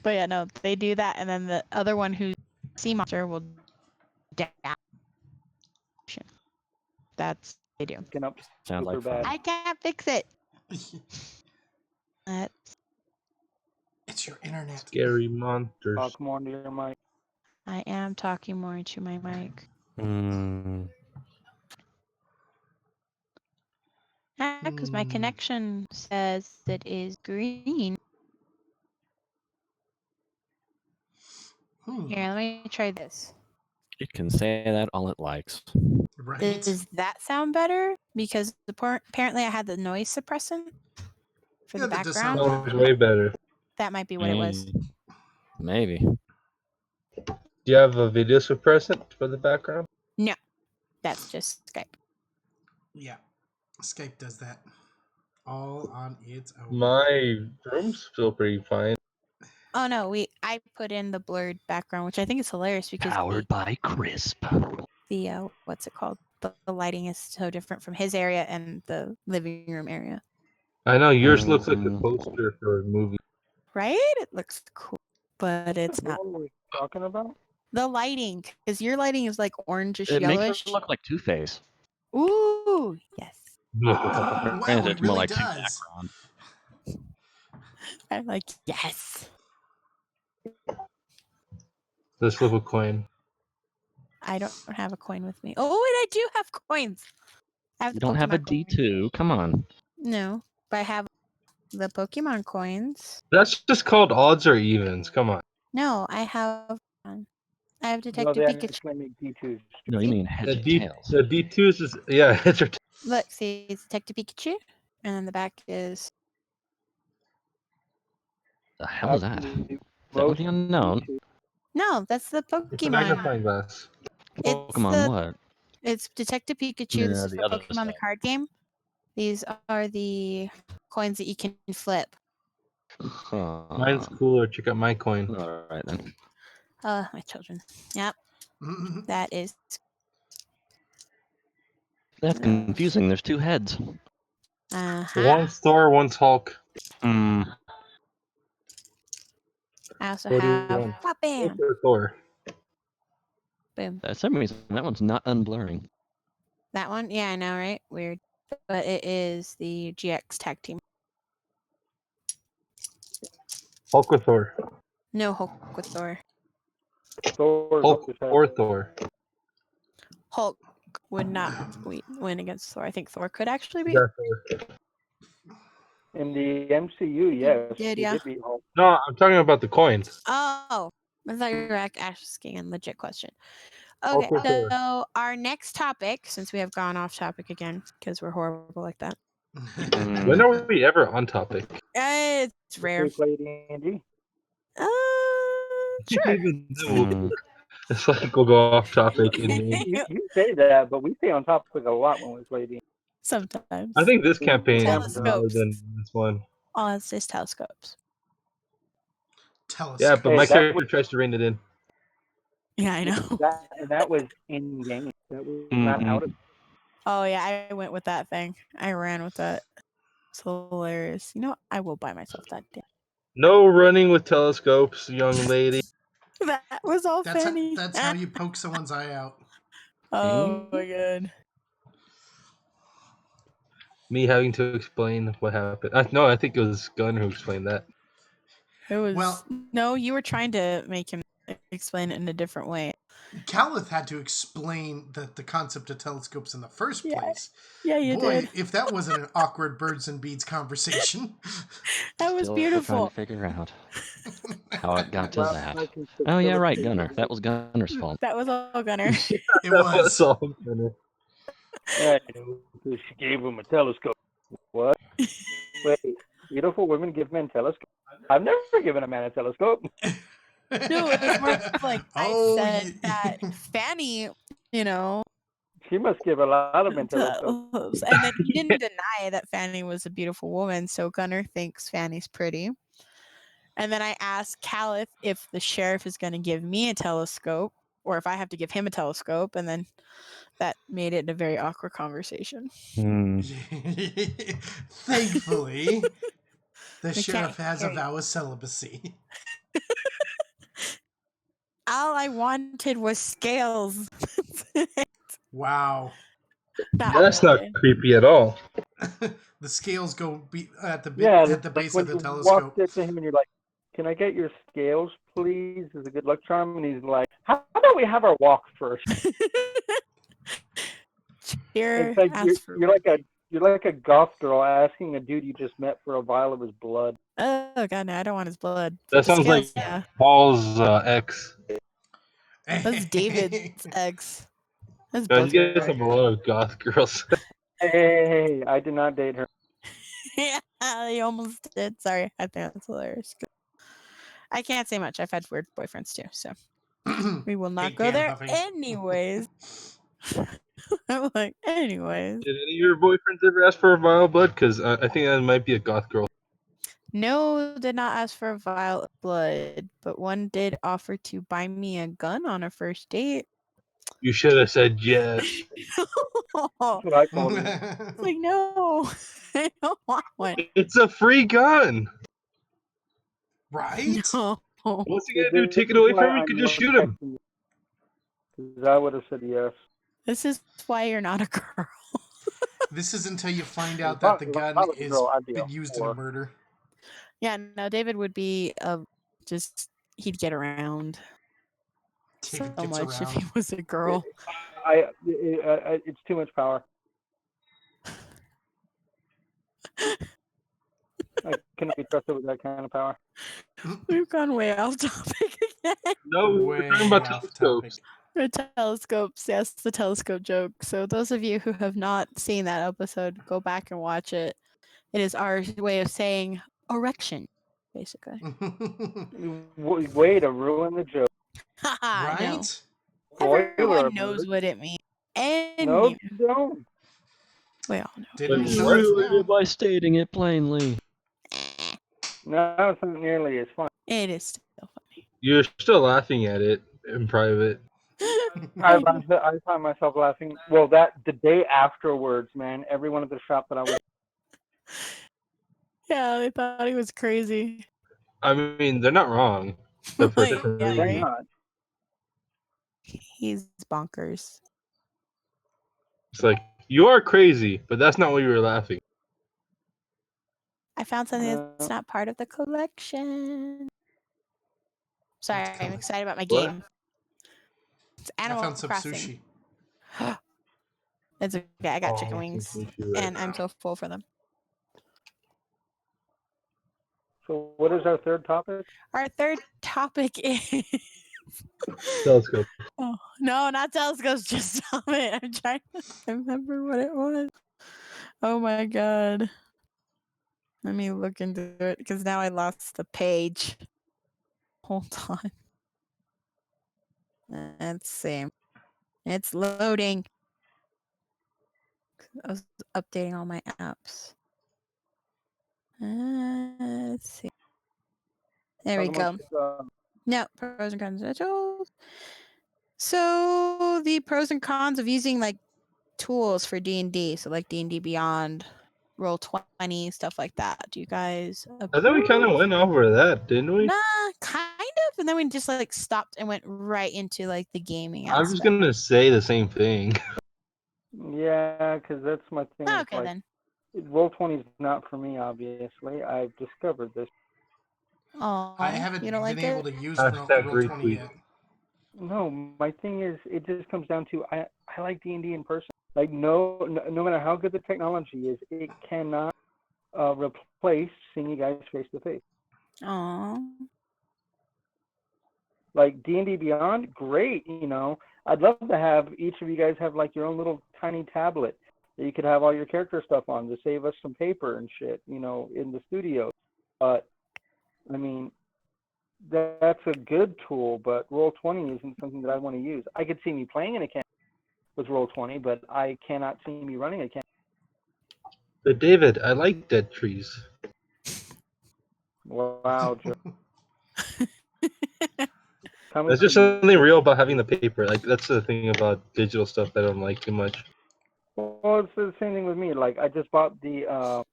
But yeah, no, they do that, and then the other one who's sea monster will dash. That's what they do. Picking up Sounds super like fun. bad. I can't fix it. It's your internet. Scary monsters. Talk more into your mic. I am talking more into my mic. Because my connection says it is green. Here, let me try this. It can say that all it likes. Right? Does that sound better? Because apparently I had the noise suppressant for the that does sound background. That was way better. That might be what it was. Maybe. Do you have a video suppressant for the background? No, that's just Skype. Yeah. Skype does that all on its own. My room's still pretty fine. Oh no, I put in the blurred background, which I think is hilarious because Powered by Crisp. the what's it called? The lighting is so different from his area and the living room area. I know yours looks like a poster for a movie. Right? It looks cool, but it's not. What were we talking about? The lighting, because your lighting is like orangish It yellowish. makes it look like Two-Face. Ooh, yes. Wow, Granted, it it's more really like Two does. background. I'm like, yes. Let's flip a coin. I don't have a coin with me. Oh, and I do have coins. I have You the don't have a Pokemon coin. D2. Come on. No, but I have the Pokemon coins. That's just called odds or evens. Come on. No, I have No, Detective they Pikachu. actually make D2s. No, you mean heads The or D tails. the D2s is heads or tails. Look, see, it's Detective Pikachu, and then the back is. The hell is that? Actually, Is that with the unknown? D2s. No, that's the It's a Pokemon. magnifying glass. Pokemon what? It's Detective Pikachu. Yeah, This is the for other Pokemon the stuff. card game. These are the coins that you can flip. Mine's cooler. Check out my coin. All right then. My children. Yep, that is. That's confusing. There's two heads. One's Thor, one's Hulk. I also What do you have want? Pop Bam. Hulk or Thor? Boom. For some reason, that one's not unblurring. That one? Yeah, I know, right? Weird. But it is the GX tag team. Hulk or Thor? No Hulk with Thor. Hulk or Thor? Hulk would not win against Thor. I think Thor could actually beat. Yeah, Thor. In the MCU, yes, did, he yeah. did beat Hulk. No, I'm talking about the coins. Oh, I thought you were asking a legit question. Okay, Hulk or Thor? so our next topic, since we have gone off topic again because we're horrible like that. When are we ever on topic? It's rare. We played D&D. Sure. Even then, it's like we'll go off topic. You say that, but we stay on topic a lot when we play D&D. Sometimes. I think this campaign is more Telescopes. than this one. Oh, it's just telescopes. Yeah, but Hey, my that character tries to rein it in. Yeah, I know. That was in game. That was not out of. Oh yeah, I went with that thing. I ran with that. It's hilarious. You know what? I will buy myself that damn. No running with telescopes, young lady. That was all Fanny. That's how you poke someone's eye out. Oh my god. Me having to explain what happened. No, I think it was Gunn who explained that. It was Well, no, you were trying to make him explain it in a different way. Calith had to explain the concept of telescopes in the first place. Yeah, you Boy, did. if that wasn't an awkward birds and beads conversation. That was Still beautiful. trying to figure out how it got to Well, that. I can Oh yeah, right, facilitate- Gunner. That was Gunner's fault. That was all Gunner. It That was. all Gunner. Yeah, she gave him a telescope. What? Wait, beautiful women give men telescopes? I've never given a man a telescope. No, it was more of like Oh, I said that Fanny, you know, She must give a lot of men telescopes. and then he didn't deny that Fanny was a beautiful woman, so Gunner thinks Fanny's pretty. And then I asked Calith if the sheriff is going to give me a telescope or if I have to give him a telescope, and then that made it a very awkward conversation. Thankfully, the can't sheriff has a hear you. vow of celibacy. All I wanted was scales. Wow. That's not creepy at all. The scales go at the base when of the you telescope. walked up to him and you're like, "Can I get your scales, please?" As a good luck charm, and he's like, "How about we have our walk first?" It's like you're like a goth girl asking a dude you just met for a vial of his blood. Oh god, no, I don't want his blood. That sounds scales, like Paul's ex. That's David's ex. That's You both guys right. have a lot of goth girls. Hey, I did not date her. Yeah, you almost did. Sorry, I think that's hilarious. I can't say much. I've had weird boyfriends too, so we will not go there. Anyways, I'm like, anyways. Did any of your boyfriends ever ask for a vial of blood? Because I think that might be a goth girl. No, did not ask for a vial of blood, but one did offer to buy me a gun on a first date. You should have said yes. That's what I called it. It's like, no, I don't want one. It's a free gun. Right? No. What's he gonna do? Take it away from him? You could just shoot him. I would have said yes. This is why you're not a girl. This is until you find out that the gun is been used in a murder. Yeah, no, David would be he'd get around David so gets much around. if he was a girl. It's too much power. I cannot be trusted with that kind of power. We've gone way off topic again. No, we're talking about telescopes. The telescopes, yes, the telescope joke. So those of you who have not seen that episode, go back and watch it. It is our way of saying erection, basically. Way to ruin the joke. Right? No. Everyone knows what it means. No, you don't. We all know. Didn't Ruin it by stating it plainly. No, it's not nearly as fun. It is still funny. You're still laughing at it in private. I find myself laughing. Well, the day afterwards, man, everyone at the shop that I was. Yeah, they thought he was crazy. I mean, they're not wrong. But for different Yeah, reasons. right? He's bonkers. It's like, you are crazy, but that's not why you were laughing. I found something that's not part of the collection. Sorry, I'm excited about my What? game. It's Animal I found some Crossing. sushi. It's okay. I got chicken some wings, sushi right and I'm now. so full for them. So what is our third topic? Our third topic is Telescope. Oh no, not telescopes. Just stop it. I'm trying to remember what it was. Oh my god. Let me look into it because now I lost the page. Hold on. Let's see. It's loading. I was updating all my apps. Let's see. There we go. No, pros and cons. So the pros and cons of using like tools for D&D, so like D&D Beyond, Roll20, stuff like that. Do you guys I thought we kind of went over that, didn't we? Nah, kind of. And then we just like stopped and went right into like the gaming aspect. I'm just gonna say the same thing. Yeah, because that's my thing. Oh, is, okay like, then. Roll20 is not for me, obviously. I've discovered this. Oh, I haven't you don't like been able it? to use Hashtag Roll20 retweet. yet. No, my thing is, it just comes down to I like D&D in person. Like, no matter how good the technology is, it cannot replace seeing you guys face to face. Oh. Like D&D Beyond, great. I'd love to have each of you guys have like your own little tiny tablet that you could have all your character stuff on to save us some paper and shit, in the studio. But I mean, that's a good tool, but Roll20 isn't something that I want to use. I could see me playing in a campaign with Roll20, but I cannot see me running a campaign. But David, I like dead trees. Wow, Joe. There's just something real about having the paper. Like, that's the thing about digital stuff that I don't like too much. Well, it's the same thing with me. Like, I just bought the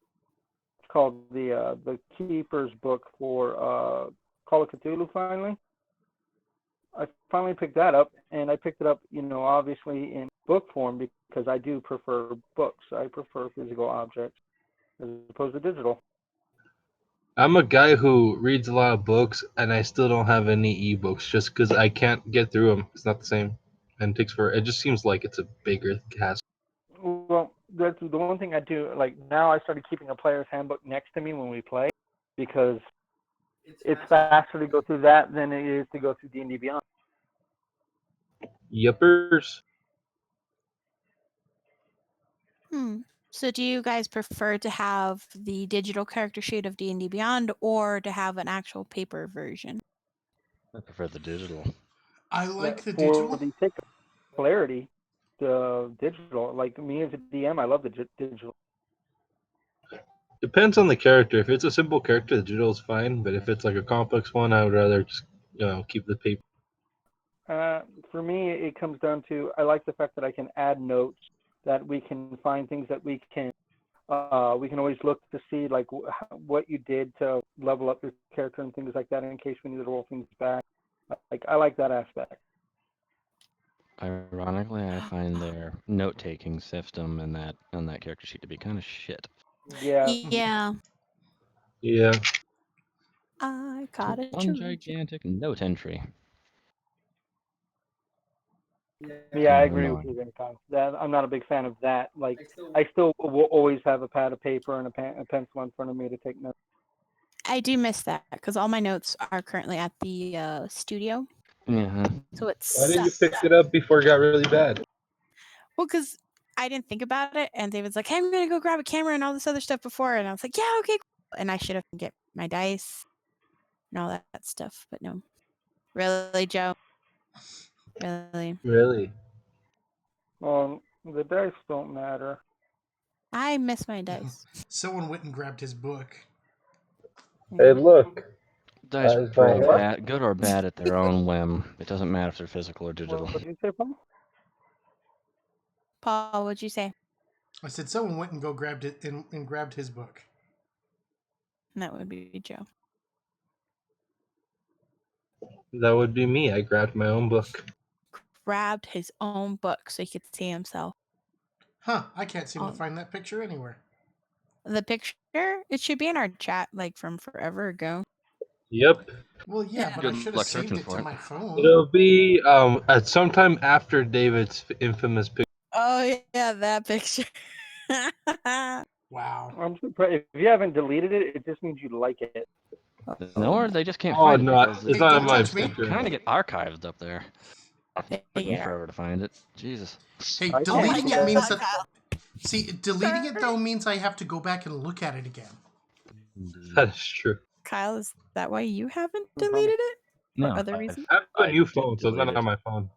it's called the Keeper's book for Call of Cthulhu. Finally, I finally picked that up, and I picked it up, obviously in book form because I do prefer books. I prefer physical objects as opposed to digital. I'm a guy who reads a lot of books, and I still don't have any ebooks just because I can't get through them. It's not the same, and it just seems like it's a bigger hassle. Well, that's the one thing I do. Like, now I started keeping a player's handbook next to me when we play because it's faster to go through that than it is to go through D&D Beyond. Yuppers. So do you guys prefer to have the digital character sheet of D&D Beyond or to have an actual paper version? I prefer the digital. I like the For digital. the sake of clarity, the digital, like me as a DM, I love the digital. Depends on the character. If it's a simple character, the digital is fine. But if it's like a complex one, I would rather just keep the paper. For me, it comes down to I like the fact that I can add notes, that we can find things that we can always look to see like what you did to level up your character and things like that in case we need to roll things back. Like, I like that aspect. Ironically, I find their note-taking system on that character sheet to be kind of shit. Yeah. Yeah. Yeah. I got a One gigantic note entry. Yeah, I agree with you there, Kyle. That I'm not a big fan of that. Like, I still will always have a pad of paper and a pencil in front of me to take notes. I do miss that because all my notes are currently at the studio. Yeah. So it's Why didn't you pick it up before it got really bad? Well, because I didn't think about it, and David's like, "Hey, I'm gonna go grab a camera and all this other stuff before," and I was like, "Yeah, okay." Cool. And I should have get my dice and all that stuff, but no. Really, Joe? Really? Really? Well, the dice don't matter. I miss my dice. Someone went and grabbed his book. Hey, look. Dice are pretty bad, good or bad at their own whim. It doesn't matter if they're physical or digital. What did you say, Paul? Paul, what'd you say? I said someone went and grabbed it and grabbed his book. That would be Joe. That would be me. I grabbed my own book. grabbed his own book so he could see himself. Huh, I can't seem to find that picture anywhere. The picture? It should be in our chat, like from forever ago. Yep. Well, yeah, but Good I should have luck saved searching it for to it. my phone. It'll be at some time after David's infamous picture. Oh yeah, that picture. Wow. I'm surprised. If you haven't deleted it, it just means you like it. No, or they just can't Oh find it no, because it's Hey, not don't in my touch me. picture. kind of get archived up there. It took me Yeah. forever to find it. Jesus. Hey, I deleting can't it means God, that. Kyle. See, deleting it though means I have to go back and look at it again. That's true. Kyle, is that why you haven't deleted it? For No, other reasons? I have a I new did phone, so it's not delete on it. my phone.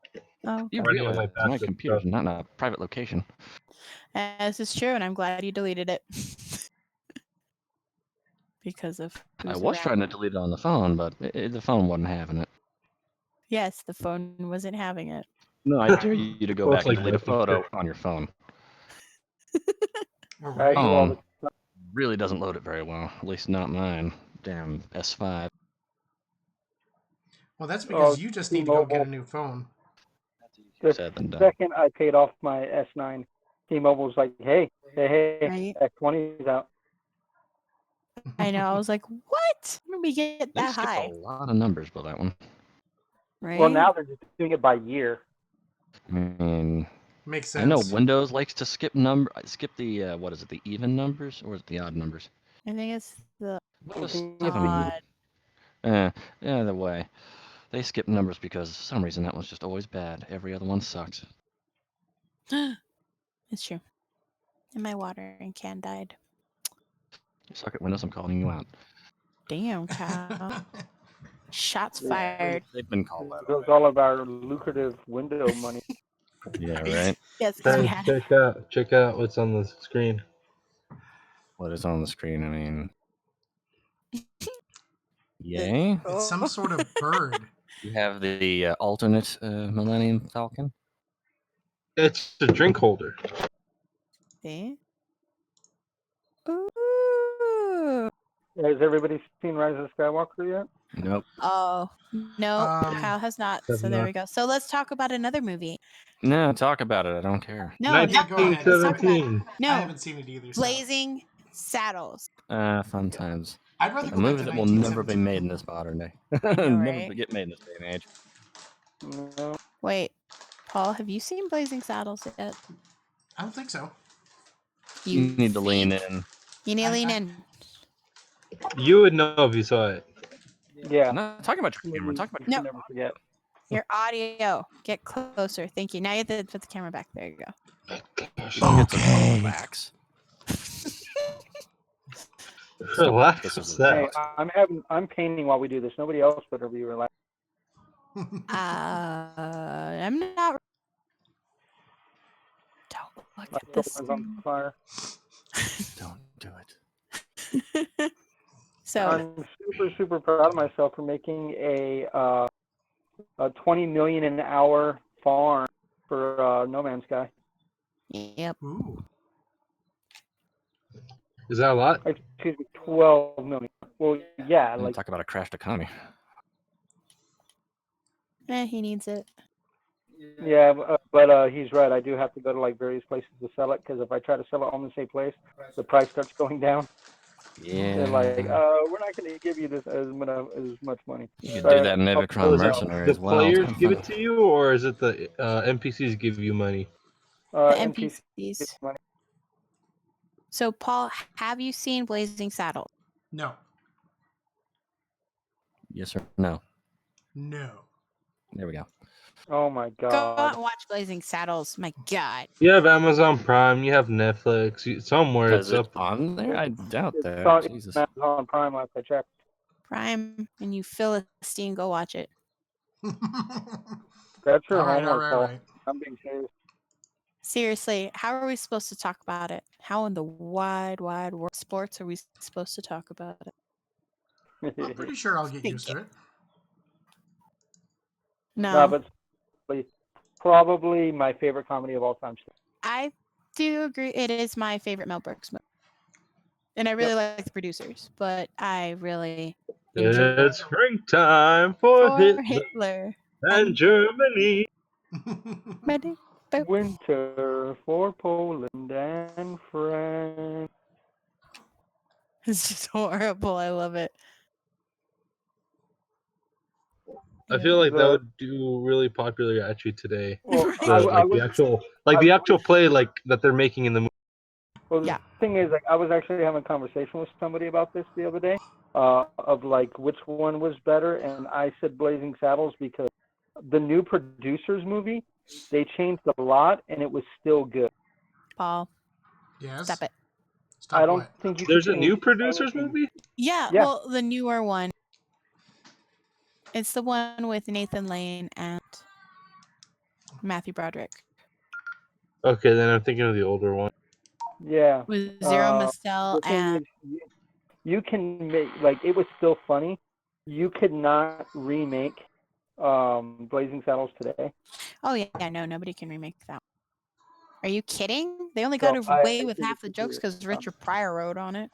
Oh, You okay. Already on realize my it's my password, computer, so- not in a private location. This is true, and I'm glad you deleted it. Because of I who's was around. trying to delete it on the phone, but the phone wasn't having it. Yes, the phone wasn't having it. No, I dare you to go Well, back it's and like delete a nothing photo fit. on your phone. All I right. do all the Phone really doesn't load it very well. At least not mine. Damn S5. Well, that's because Oh, you just need to go get a T-Mobile. new phone. The Said than done. second I paid off my S9, T-Mobile was like, hey, Right. X20 is out. I know. I was like, what? When did we get They that skipped high? a lot of numbers with that one. Right? Well, now they're just doing it by year. I mean, Makes I know sense. Windows likes to skip the what is it, the even numbers or is it the odd numbers? I think it's the Windows Mhm. skip 'em. odd. Either way, they skip numbers because for some reason that one's just always bad. Every other one sucks. It's true. And my watering can died. Suck it, Windows. I'm calling you out. Damn, Kyle. Shots fired. They've been called out. Goes all of our lucrative window money. Yeah, Right? right. Yes, because we Then had. check out what's on the screen. What is on the screen? I mean, yay! It's some sort of bird. You have the alternate Millennium Falcon. It's a drink holder. See? Ooh. Has everybody seen Rise of Skywalker yet? Nope. Oh, no. Kyle has not. have So there not. we go. So let's talk about another movie. No, talk about it. I don't care. No, Yeah, go ahead. let's talk about it. 1917. I No, haven't seen it either. So. Blazing Saddles. Fun times. I'd rather A go back movie to that will never be 1917. made in this modern day. know, Never right? get made in this day and age. No. Wait, Paul, have you seen Blazing Saddles yet? I don't think so. You need to lean think? in. You need to I- lean I- in. You would know if you saw it. Yeah. I'm not talking about your camera. Maybe Talk about you No. can never forget. Your audio. Get closer. Thank you. Now you have to put the camera back. There you go. okay. Relax. Relax. This What's is Hey, that? I'm painting while we do this. Nobody else better be relaxed. I'm not. Don't look My at this. soul is on fire. Don't do it. So I'm super proud of myself for making a 20 million an hour farm for No Man's Sky. yep. Ooh. Is that a lot? Excuse me, 12 million. Well, yeah, like Talk about a crashed economy. He needs it. yeah, but he's right. I do have to go to like various places to sell it because if I try to sell it on the same place, the price starts going down. Yeah. They're like, we're not going to give you this as much money. You could do that in I'll Evicron close out. Mercenary The as well. players give it to you, or is it the NPCs give you money? The NPCs NPCs. money. So Paul, have you seen Blazing Saddles? No. Yes or no? No. There we go. Oh my Go out god. and watch Blazing Saddles. My God. You have Amazon Prime, you have Netflix, somewhere Is it's it up. on there? I doubt It's that. on Jesus. Amazon Prime last I checked. Prime and you Philistine, go watch it. That's your all right, homework, all Paul. right. I'm being serious. Seriously, how are we supposed to talk about it? How in the wide world of sports are we supposed to talk about it? I'm pretty sure I'll get Thank used you. to it. No, but probably my favorite comedy of all time. I do agree. It is my favorite Mel Brooks movie. And I really like the producers, but I really enjoy It's springtime for for Hitler Hitler. and Germany. Ready? Boop. Winter for Poland and France. It's just horrible. I love it. I feel like that would do really popular actually today. Well, The actual play like that they're making in the movie. Well, the thing is, like, I was actually having a conversation with somebody about this the other day, of like which one was better, and I said Blazing Saddles because the new producers movie, they changed a lot, and it was still good. Paul. Yes. Stop it. Stop I don't what? think you. There's a can new change producers anything. movie? Yeah, Yeah. well, the newer one. It's the one with Nathan Lane and Matthew Broderick. Okay, then I'm thinking of the older one. Yeah. With Zero Mostel The thing and is, you can make, like, it was still funny. You could not remake Blazing Saddles today. oh yeah, no, nobody can remake that. Are you kidding? They only So got away with half the jokes because Richard Pryor wrote on it.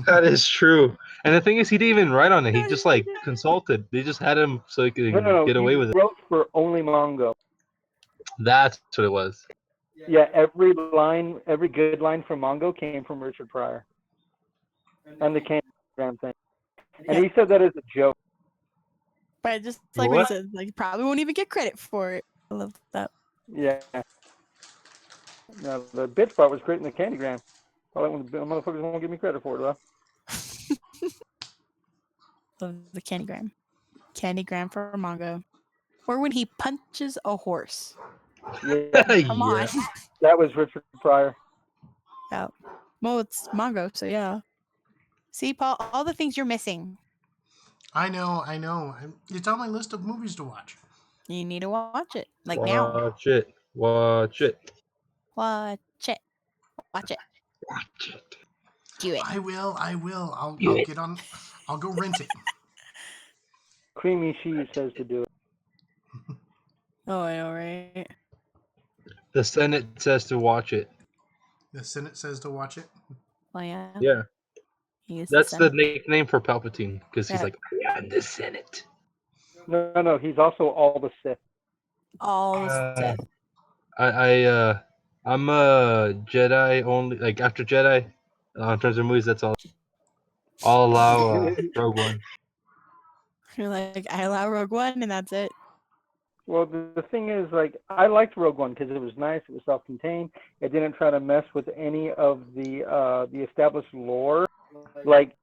That is true. And the thing is, he didn't even write on it. He just like consulted. They just had him so he could No, get away he with it. wrote for only Mongo. That's what it was. Yeah, every good line from Mongo came from Richard Pryor. And the Candy Graham thing. And he said that as a joke. But just like what he said, like, probably won't even get credit for it. I love that. Yeah. No, the bitch part was great in the Candy Graham. Probably when the motherfuckers won't give me credit for it, though. Love the Candygram. Candygram for Mongo. Or when he punches a horse. Yeah. Come on. That was Richard Pryor. Yeah. Well, it's Mongo, so yeah. See, Paul, all the things you're missing. I know. It's on my list of movies to watch. You need to watch it. Like Watch now. it. Watch it. Watch it. Watch it. Watch it. Do it. I will. I'll get on. I'll go rent it. Creamy Cheese says to do it. Oh, I know, right? The Senate says to watch it. The Senate says to watch it. Well, yeah. Yeah. That's the Senate. nickname for Palpatine because he's like, I'm the Senate. No, he's also all the Sith. All the Sith. I'm a Jedi only. Like after Jedi, in terms of movies, that's all. I'll allow Rogue One. You're like, I allow Rogue One, and that's it. Well, the thing is, like, I liked Rogue One because it was nice. It was self-contained. It didn't try to mess with any of the established lore. Like,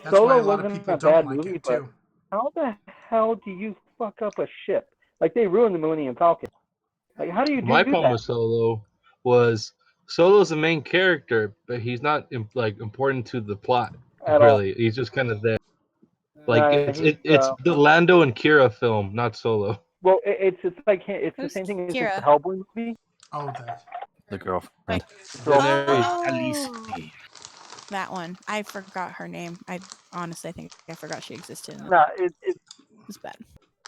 That's Solo why a lot of wasn't people a don't bad like movie, it but too. how the hell do you fuck up a ship? Like, they ruined the Millennium Falcon. Like, how do you do My that? problem with Solo was Solo's the main character, but he's not important to the plot. At Really, he's just kind of there. Like it's he's, the Lando and Kira film, not Solo. Well, it's like it's Who's the same thing as Kira? the Hellboy movie. Oh, that. The girlfriend. Oh, that one. I forgot her name. I honestly think I forgot she existed. No, It's bad.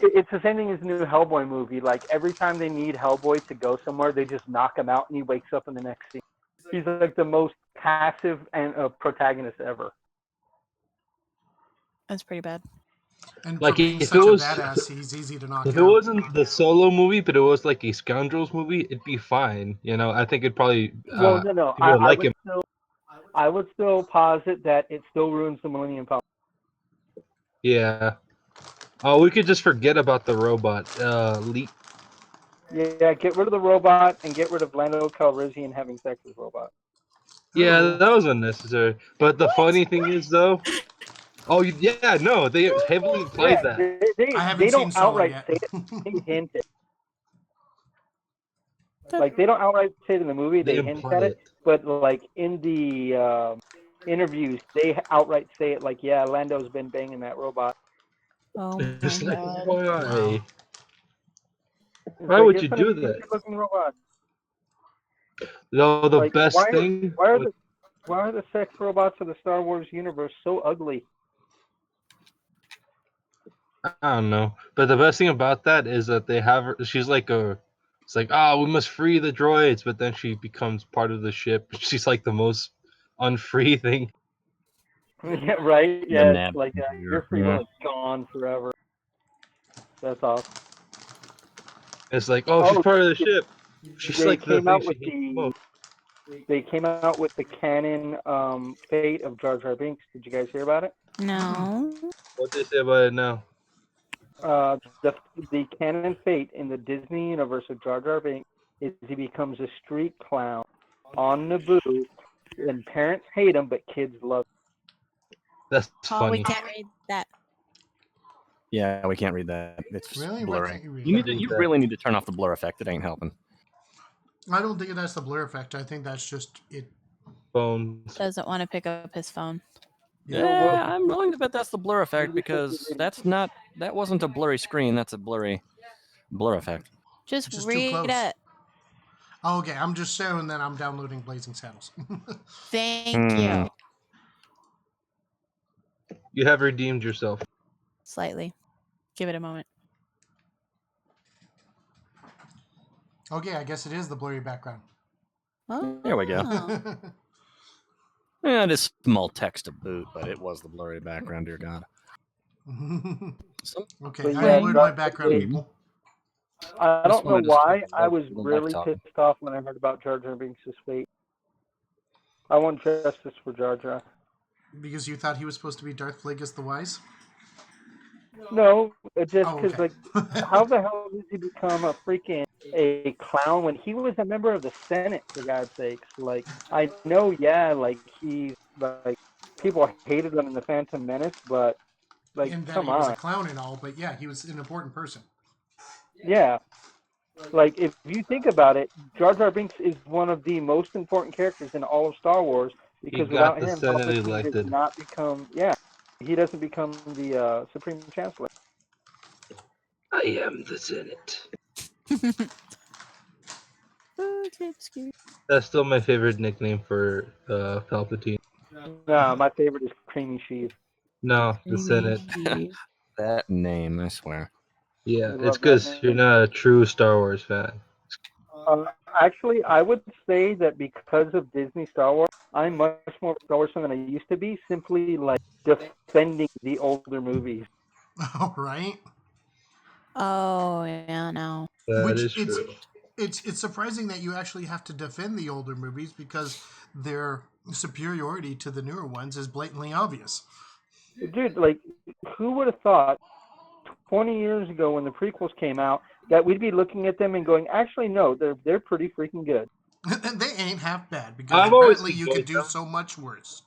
It's the same thing as the new Hellboy movie. Like, every time they need Hellboy to go somewhere, they just knock him out and he wakes up in the next scene. He's like the most passive and protagonist ever. That's pretty bad. And Like, for being if such it was- a badass, he's easy to knock If out. it wasn't the Solo movie, but it was like a Scoundrels movie, it'd be fine. You know, I think it'd probably. Well, no. People would like him. I would still posit that it still ruins the Millennium Falcon. Yeah. Oh, we could just forget about the robot. Leap. Yeah, get rid of the robot and get rid of Lando Calrissian having sex with robot. Yeah, that was unnecessary. But the funny thing is, though. Oh, yeah, no, they heavily implied that. I haven't They seen don't Solo outright yet. say it. They hint it. Like, they don't outright say it in the movie. They hint imply at it. But, like, in the interviews, they outright say it. Like, yeah, Lando's been banging that robot. Oh my It's like, god. why? Wow. Why would you do that? Looking robot. No, the Like, best why thing. are the sex robots of the Star Wars universe so ugly? I don't know, but the best thing about that is that they have her. She's like it's like, we must free the droids, but then she becomes part of the ship. She's like the most unfree thing. Yeah, right. The Yeah, nap it's like your free will is gone forever. That's awesome. It's like, oh, she's part of the ship. She's they like the came thing out she with hates the most. they came out with the canon fate of Jar Jar Binks. Did you guys hear about it? No. What they say about it now? The canon fate in the Disney universe of Jar Jar Binks is he becomes a street clown on Naboo, and parents hate him, but kids love him. That's Paul, we funny. can't read that. Yeah, we can't read that. It's Really? Why blurry. can't you read You that? really need to turn off the blur effect. It ain't helping. I don't think that's the blur effect. I think that's just it. Phones. Doesn't want to pick up his phone. Yeah, I'm willing to bet that's the blur effect because that wasn't a blurry screen. That's a blur effect. Just Just too read close. it. Oh, okay, I'm just showing that I'm downloading Blazing Saddles. Thank you. You have redeemed yourself. Slightly. Give it a moment. Okay, I guess it is the blurry background. Oh. There we go. Yeah, it is small text to boot, but it was the blurry background, dear God. Okay, But I yeah, unmuted my background, Jar- people. I don't know one I just why. heard I was the really laptop. pissed off when I heard about Jar Jar Binks' fate. I want justice for Jar Jar. Because you thought he was supposed to be Darth Plagueis the Wise? No, just Oh, because, okay. how the hell did he become a clown when he was a member of the Senate, for God's sakes? Like, I know, yeah, like, he's, like, people hated him in The Phantom Menace, but, like, In that come he was a on. clown and all, but yeah, he was an important person. Yeah. Like, if you think about it, Jar Jar Binks is one of the most important characters in all of Star Wars, because got without the him, Senate Palpatine elected. does not become, he doesn't become the Supreme Chancellor. I am the Senate. That's still my favorite nickname for Palpatine. No, my favorite is Creamy Sheev. No, the Senate. That name, I swear. Yeah, I it's love that because name. you're not a true Star Wars fan. Actually, I would say that because of Disney Star Wars, I'm much more Star Wars fan than I used to be, simply like defending the older movies. All right. Oh, yeah, no. That is it's true. it's surprising that you actually have to defend the older movies because their superiority to the newer ones is blatantly obvious. Dude, like, who would have thought 20 years ago when the prequels came out that we'd be looking at them and going, actually, no, they're pretty freaking good. They ain't half bad because I've always apparently you could do so much worse.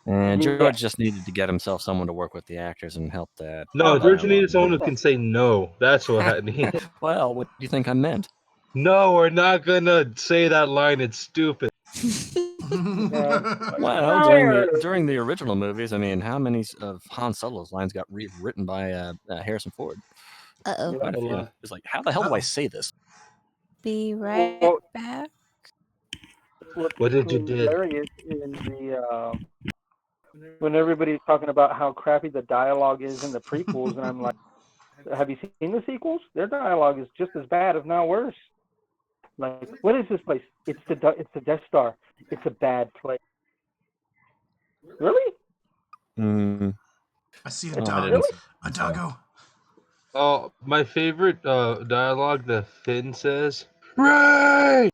And Yeah. George just needed to get himself someone to work with the actors and help that. No, George dialogue. needed someone who can say no. That's what I need. Well, what do you think I meant? No, we're not gonna say that line. It's stupid. Well, during the original movies, I mean, how many of Han Solo's lines got rewritten by Harrison Ford? Uh-oh. Quite a few. It's like, how the hell do I say this? Be right back. What did you do? Hilarious in the when everybody's talking about how crappy the dialogue is in the prequels, and I'm like, have you seen the sequels? Their dialogue is just as bad, if not worse. Like, what is this place? It's the Death Star. It's a bad place. Really? I see a Oh, dog. Really? A doggo. Oh, my favorite dialogue that Finn says. Ray!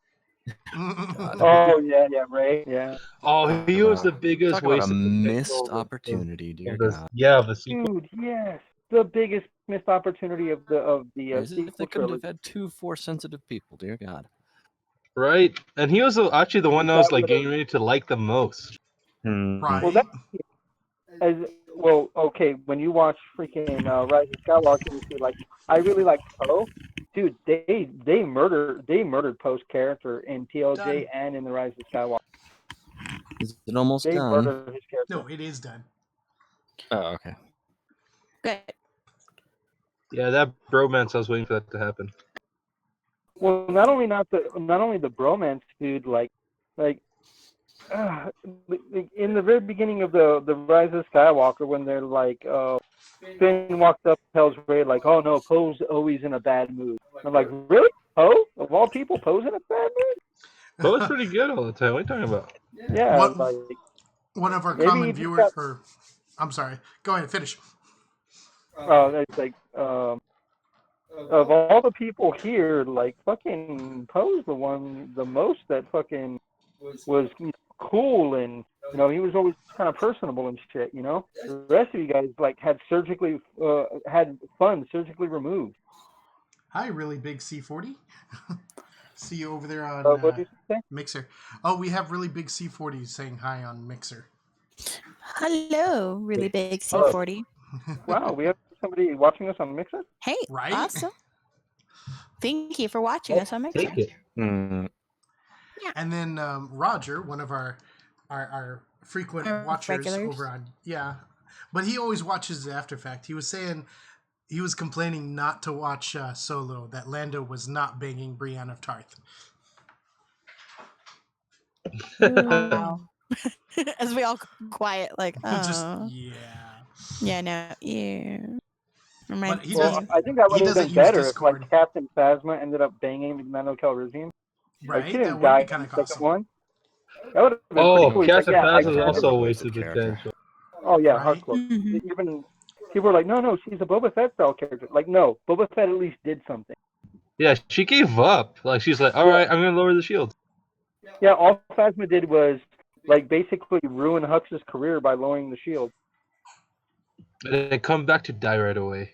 Oh yeah, Ray, yeah. Oh, he was the biggest Talk about waste a of missed potential opportunity, dear of the, God. yeah, of the sequel. Dude, yes. The biggest missed opportunity of the As if sequel they couldn't have trilogy. had two Force-sensitive people, dear God. Right? And he was actually the one that was like getting ready to like the most. Right. Well, okay. When you watch freaking Rise of Skywalker, you see, like, I really like Poe. Dude, they murdered Poe's character in TLJ Done. and in the Rise of Skywalker. Is it almost They done? murdered his character. No, it is done. Oh, okay. Good. Yeah, that bromance, I was waiting for that to happen. Well, not only the bromance, dude. Like in the very beginning of the Rise of Skywalker, when they're like, Finn walks up, tells Rey like, "Oh no, Poe's always in a bad mood." I'm like, really? Poe? Of all people, Poe's in a bad mood? Poe's pretty good all the time. What are you talking about? Yeah, One of our maybe common he just viewers, got- I'm sorry. Go ahead, finish. it's like of all the people here, like fucking Poe's the most that fucking was cool, and he was always kind of personable and shit. The rest of you guys like had fun surgically removed. Hi, really big C40. See you over there on What did you say? Mixer. Oh, we have really big C40 saying hi on Mixer. Hello, really big C40. Wow, we have somebody watching us on Mixer. Hey, Right? awesome. Thank you for watching us on Mixer. Take it. And then Roger, one of our frequent Our watchers regulars. over on but he always watches the after fact. He was saying he was complaining not to watch Solo, that Lando was not banging Brienne of Tarth. Wow. As we all quiet, like, Just oh. yeah. Yeah, no, yeah. But he Well, doesn't. I think that would He have doesn't been use better Discord. if like Captain Phasma ended up banging Mando Calrissian. Right? Like, he That didn't would die be kind in of the second awesome. one. That would have been pretty Oh, cool. He's like, Captain yeah, I Phasma is can't. also a Waste waste of of character. potential. Oh yeah, Right? hardcore. Mhm. Even people are like, no, she's a Boba Fett style character. Like, no, Boba Fett at least did something. Yeah, she gave up. Like she's like, all right, I'm gonna lower the shield. Yeah, all Phasma did was like basically ruin Hux's career by lowering the shield. And then come back to die right away.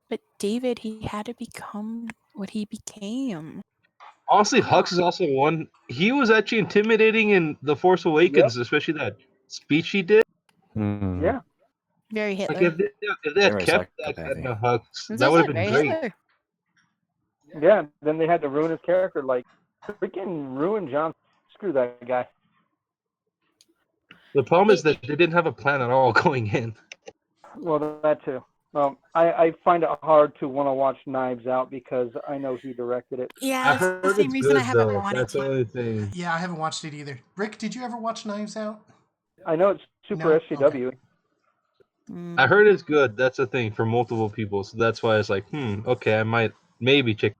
But David, he had to become what he became. Honestly, Hux is also one. He was actually intimidating in The Force Awakens, especially that speech he did. Yeah. Very Like Hitler. if they had Very kept that psychopathy. kind of Hux, That's that what I would have said, been very great. Hitler. Yeah, then they had to ruin his character. Like, freaking ruin John. Screw that guy. The problem is that they didn't have a plan at all going in. Well, that too. I find it hard to want to watch Knives Out because I know he directed it. Yeah, I that's the heard same it's reason I good haven't though. wanted That's the to. only thing. Yeah, I haven't watched it either. Rick, did you ever watch Knives Out? I know it's super No? SJW. I heard it's good. That's the thing for multiple people. So that's why it's like, okay, I might maybe check.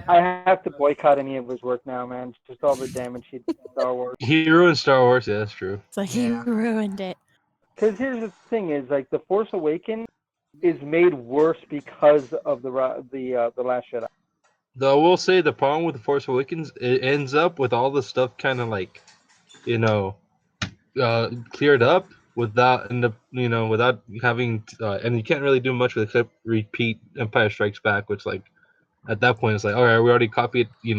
I have to boycott any of his work now, man. Just all the damage he did to Star Wars. He ruined Star Wars. Yeah, that's true. It's like Yeah. he ruined it. Because here's the thing: is like the Force Awakens is made worse because of the Last Jedi. Though I will say the problem with the Force Awakens, it ends up with all the stuff kind of like, cleared up without without having, and you can't really do much with except repeat Empire Strikes Back, which like at that point it's like, all right, we already copied A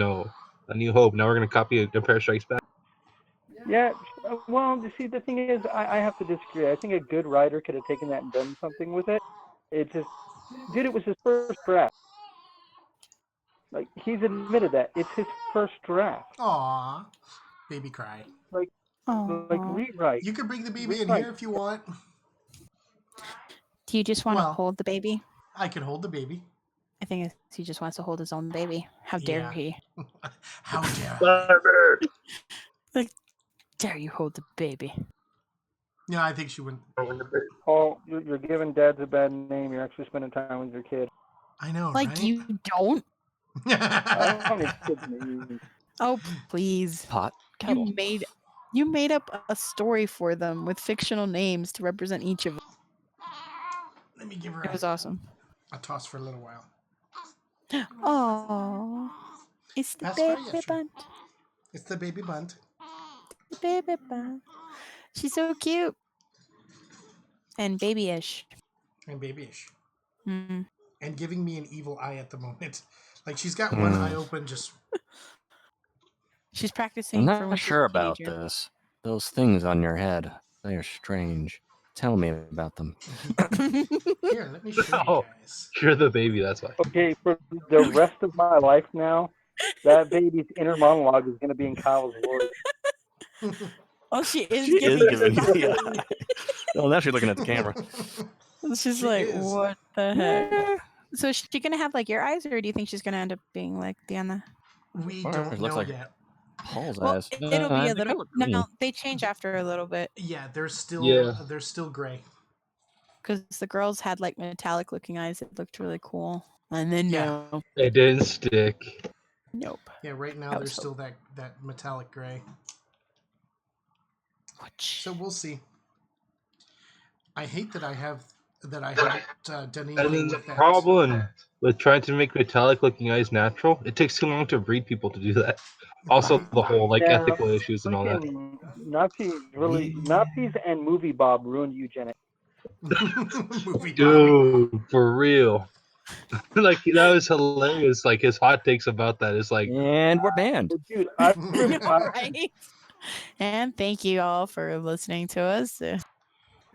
New Hope. Now we're gonna copy Empire Strikes Back. Yeah, well, you see, the thing is, I have to disagree. I think a good writer could have taken that and done something with it. It just, dude, it was his first draft. Like, he's admitted that. It's his first draft. Aw. Baby cry. Like Aww. rewrite. You can bring the baby in Right. here if you want. Do you just want to Well- hold the baby? I could hold the baby. I think he just wants to hold his own baby. How dare Yeah. he? How dare I? Dare you hold the baby? Yeah, I think she wouldn't. Paul, you're giving dads a bad name. You're actually spending time with your kid. I know, Like right? you don't? I don't need kids names. Oh please! Pot kettle. You made up a story for them with fictional names to represent each of them. Let me give her It was awesome. a toss for a little while. Oh, it's the That's right, baby yeah, sure. bunt. It's the baby bunt. The baby bunt. She's so cute and babyish. And babyish. Mm. And giving me an evil eye at the moment. Like, she's got one eye open, just... She's practicing I'm for when not she's sure a about teenager. this. Those things on your head, they are strange. Tell me about them. Here, let me show you Oh. guys. You're the baby. That's why. Okay, for the rest of my life now, that baby's inner monologue is going to be in Kyle's voice. Oh, she is She giving is giving you the eye. Oh, now she's looking at the camera. She's She like, is. what the heck? So is she gonna have like your eyes, or do you think she's gonna end up being like Diana? We Or don't it looks know like- yet. Paul's Well, eyes. it'll be a They little. look green. No, they change after a little bit Yeah, they're still gray. because the girls had like metallic looking eyes. It looked really cool. And then Yeah. no, It didn't stick. nope. Yeah, right now That they're was still that metallic gray. So we'll see. I hate that I have that I haven't done anything And then the with that. problem with trying to make metallic looking eyes natural, it takes too long to breed people to do that. Also, Right. the whole like Yeah, ethical issues and all that. freaking Nazis and movie Bob ruined eugenics. Movie Bob. Dude, for real. Like that was hilarious. Like his hot takes about that is like, And we're banned. Dude, Right. And thank you all for listening to us.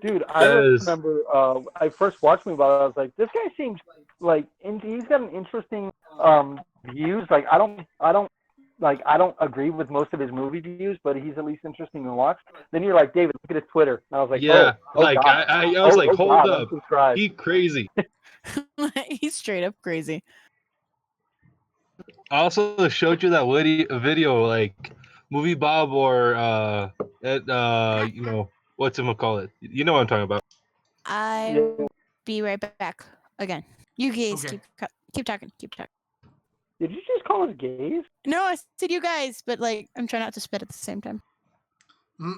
Dude, I Yes. remember I first watched Movie Bob. I was like, this guy seems like he's got an interesting views. Like I don't agree with most of his movie views, but he's at least interesting to watch. Then you're like, David, look at his Twitter. And I was like, yeah, oh like God. I was like, hold God, up, unsubscribe. he crazy. He's straight up crazy. I also showed you that video, like Movie Bob or you know, whatchamacallit. You know what I'm talking about. I will be right back again. You guys Okay. keep talking. Keep talking. Did you just call us gays? No, I said you guys, but like I'm trying not to spit at the same time.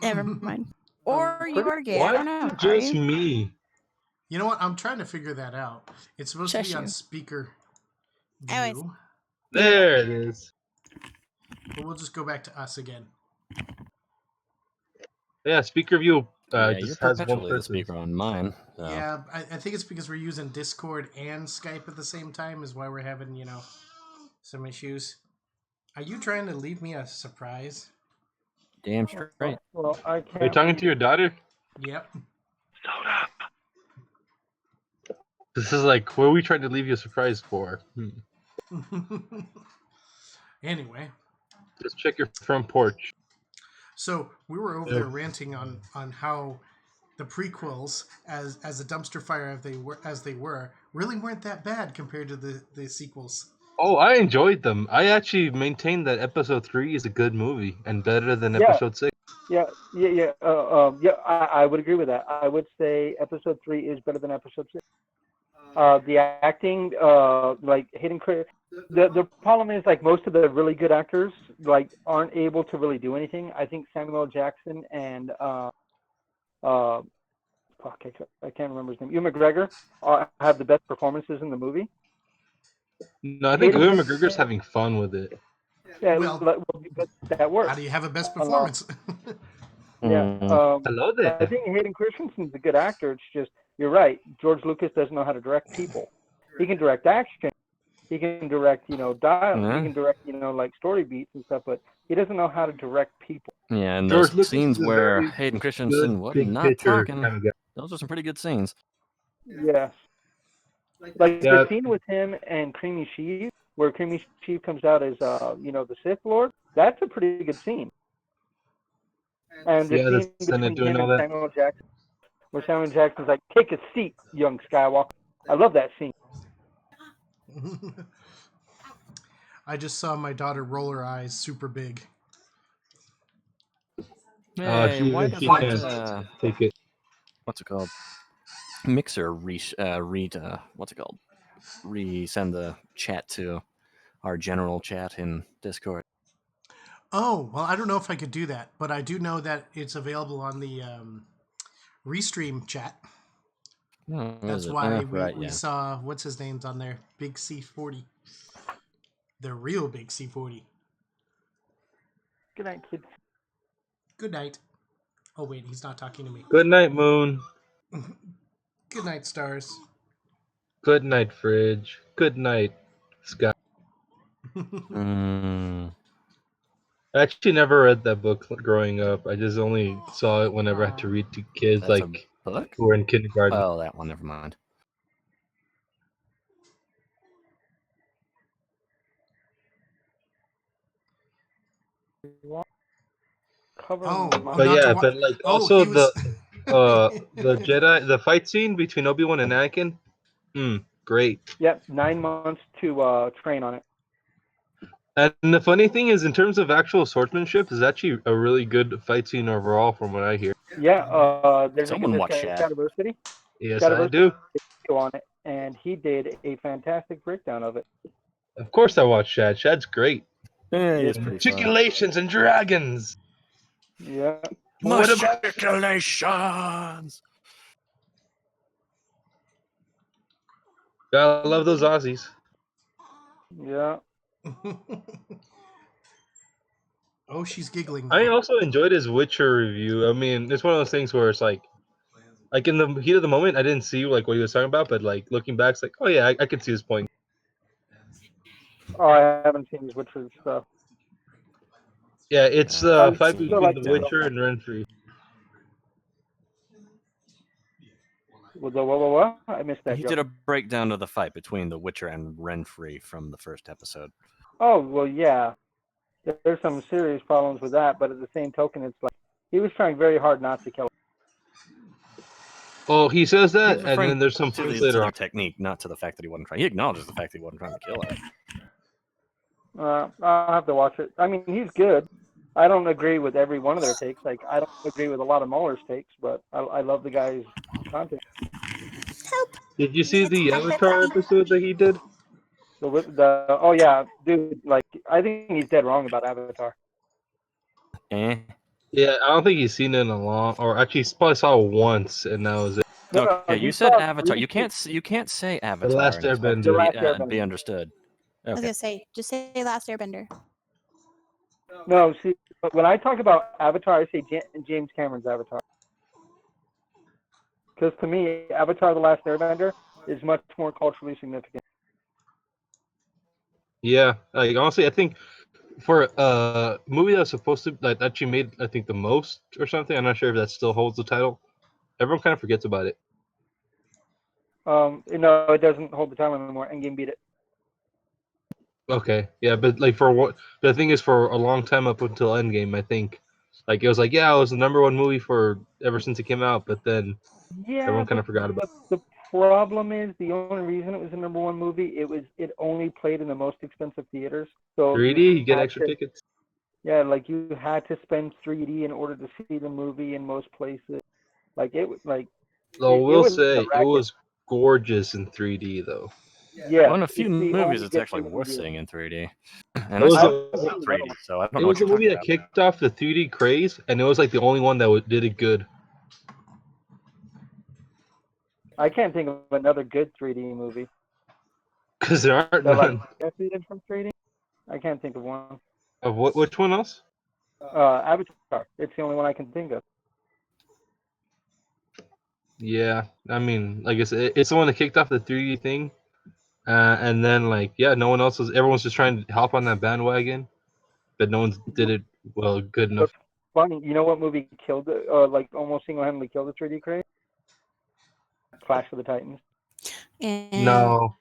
Never mind. Or you are gay. I don't know. Why just Are you? me? You know what? I'm trying to figure that out. It's supposed to be Shush on you. speaker Anyways. view, There it is. but we'll just go back to us again. Yeah, speaker view Yeah, you're just has one perpetually the person. speaker on mine. So. Yeah, I think it's because we're using Discord and Skype at the same time is why we're having, some issues. Are you trying to leave me a surprise? Damn straight. Well, I Are you can't. talking to your daughter? Yep. This is like, what are we trying to leave you a surprise for? Anyway, Just check your front porch. so we were over there ranting on how the prequels, as a dumpster fire as they were, really weren't that bad compared to the sequels. Oh, I enjoyed them. I actually maintain that Episode 3 is a good movie and better than Episode 6. Yeah. I would agree with that. I would say Episode 3 is better than Episode 6. The acting, like Hayden Christensen. The problem is like most of the really good actors like aren't able to really do anything. I think Samuel L. Jackson and I can't remember his name. Ewan McGregor have the best performances in the movie. No, I think Ewan McGregor's having fun with it. Yeah, Well, that works. How do you have a best performance? Yeah. Hello there. I think Hayden Christensen's a good actor. It's just, you're right. George Lucas doesn't know how to direct people. He can direct action. He can direct, dialogue. He can direct, like story beats and stuff, but he doesn't know how to direct people. Yeah, and George those Lucas scenes is a where very Hayden Christensen was big not picture talking, kind of guy. those are some pretty good scenes. Yes. Like the scene with him and Creamy Sheep, where Creamy Sheep comes out as, the Sith Lord, that's a pretty good scene. And the scene between him and Samuel Jackson, where Samuel Jackson's like, take a seat, young Skywalker. I love that scene. I just saw my daughter roll her eyes super big. Hey, why she doesn't can't take it. What's it called? Mixer what's it called? Resend the chat to our general chat in Discord. Oh, well, I don't know if I could do that, but I do know that it's available on the Restream chat. Oh, That's why we saw, what's his name's on there? Big C40. The real Big C40. Good night, kids. Good night. Oh, wait, he's not talking to me. Good night, Moon. Good night, stars. Good night, Fridge. Good night, Sky. Mm. I actually never read that book growing up. I just only saw it whenever I had to read to kids That's like a book? who were in kindergarten. Oh, that one. Never mind. But yeah, but like also the Jedi, the fight scene between Obi-Wan and Anakin, great. Yep, 9 months to train on it. And the funny thing is, in terms of actual swordsmanship, is actually a really good fight scene overall, from what I hear. Yeah, there's Someone watch Shad. Shadiversity. Yes, I do. On it, and he did a fantastic breakdown of it. Of course, I watched Shad. Shad's great. Yeah, it's pretty Articulations and dragons. Yeah. Articulations. Gotta love those Aussies. Yeah. Oh, she's giggling. I Now. also enjoyed his Witcher review. I mean, it's one of those things where it's like in the heat of the moment, I didn't see like what he was talking about, but like looking back, it's like, oh yeah, I could see his point. Oh, I haven't seen his Witcher stuff. Yeah, it's I fight still between like The the Witcher and Renfrey. What? I missed that. He Joke. did a breakdown of the fight between The Witcher and Renfrey from the first episode. Oh well, yeah. There's some serious problems with that, but at the same token, it's like he was trying very hard not to kill her. Oh, he says He's that, and referring then there's some to points the later on. technique, not to the fact that he wasn't trying. He acknowledges the fact that he wasn't trying to kill her. I'll have to watch it. I mean, he's good. I don't agree with every one of their takes. Like, I don't agree with a lot of Muller's takes, but I love the guy's content. Help. Did you see the Avatar episode that he did? Oh yeah, dude. Like, I think he's dead wrong about Avatar. Eh? Yeah, I don't think he's seen it in a long, or actually, he probably saw it once, and that was it. Okay, he you said saw Avatar. three- You can't say Avatar Last and expect Airbender. it The Last to be Airbender. understood. I was Okay. gonna say, just say Last Airbender. No, see, but when I talk about Avatar, I say James Cameron's Avatar. Because to me, Avatar: The Last Airbender is much more culturally significant. Yeah, like honestly, I think for a movie that's supposed to like actually made I think the most or something. I'm not sure if that still holds the title. Everyone kind of forgets about it. No, it doesn't hold the title anymore. Endgame beat it. Okay, yeah, but like for what the thing is, for a long time up until Endgame, I think, like it was like, yeah, it was the #1 movie for ever since it came out, but then Yeah, everyone kind of forgot about it. the problem is the only reason it was the #1 movie, it only played in the most expensive theaters. So 3D, you get had extra to- tickets. Yeah, like you had to spend 3D in order to see the movie in most places. Like it was like Though it we'll was say it racket. was gorgeous in 3D though. Yeah, Well, in a few it's the movies, only it's good actually thing worth to do. seeing in 3D. And It was I I've saw seen it in the 3D, other one. so I don't It know was what a you're movie talking that about. kicked off the 3D craze, and it was like the only one that did it good. I can't think of another good 3D movie Because there aren't that like none. benefited from 3D. I can't think of one. Of what? Which one else? Avatar. It's the only one I can think of. Yeah, I mean, like I said, it's the one that kicked off the 3D thing, and then like yeah, no one else was. Everyone's just trying to hop on that bandwagon, but no one did it well, good enough. What's funny, you know what movie killed it, or like almost single-handedly killed the 3D craze? Clash of the Titans. And No,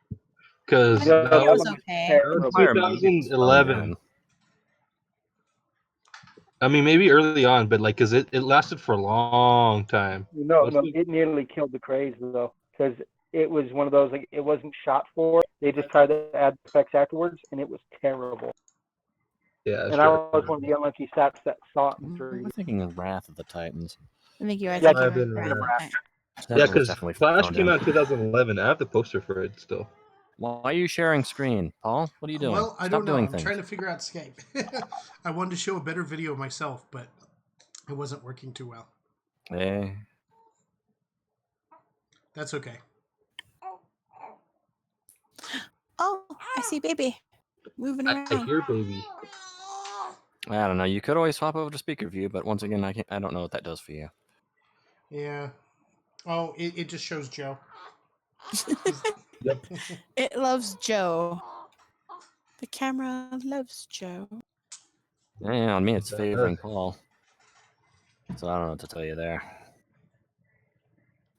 because Yeah, that it was was okay. that was Entire movie was fun, 2011. man. I mean, maybe early on, but like, cause it lasted for a long time. No, Mostly- it nearly killed the craze though, because it was one of those like it wasn't shot for. They just tried to add effects afterwards, and it was terrible. Yeah, And I was one of the unlucky stats that saw it in 3D. I'm thinking of Wrath of the Titans. I think you are Yeah, thinking I've been of around. Right. That Yeah, was because definitely Flash phoned came in. out in 2011. I have the poster for it still. Why are you sharing screen, Paul? What are you doing? Well, I Stop don't know. doing I'm things. trying to figure out Skype. I wanted to show a better video myself, but it wasn't working too well. Eh. That's okay. Oh, I see baby moving I around. hear baby. I don't know. You could always swap over to speaker view, but once again, I don't know what that does for you. Yeah. Oh, it just shows Joe. Yep. It loves Joe. The camera loves Joe. Yeah, on me, it's favoring Paul. So I don't know what to tell you there.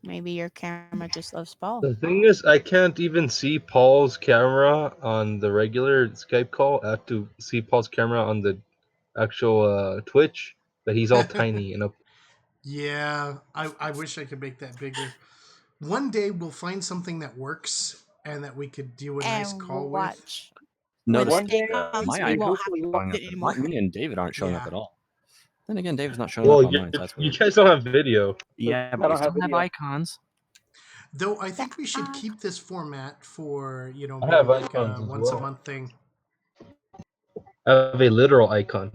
Maybe your camera just loves Paul. The thing is, I can't even see Paul's camera on the regular Skype call. I have to see Paul's camera on the actual Twitch, but he's all tiny and up. Yeah, I wish I could make that bigger. One day we'll find something that works and that we could do a nice And call with. watch. Notice One day, comes, my we icon won't hopefully have showing it up. anymore. Me and David aren't showing up Yeah. at all. Then again, David's not showing Well, up on mine, so that's you weird. guys don't have video. Yeah, I but we don't still have have video. icons. Though I think we should keep this format for, I maybe have like icons a as once a well. month thing. I have a literal icon.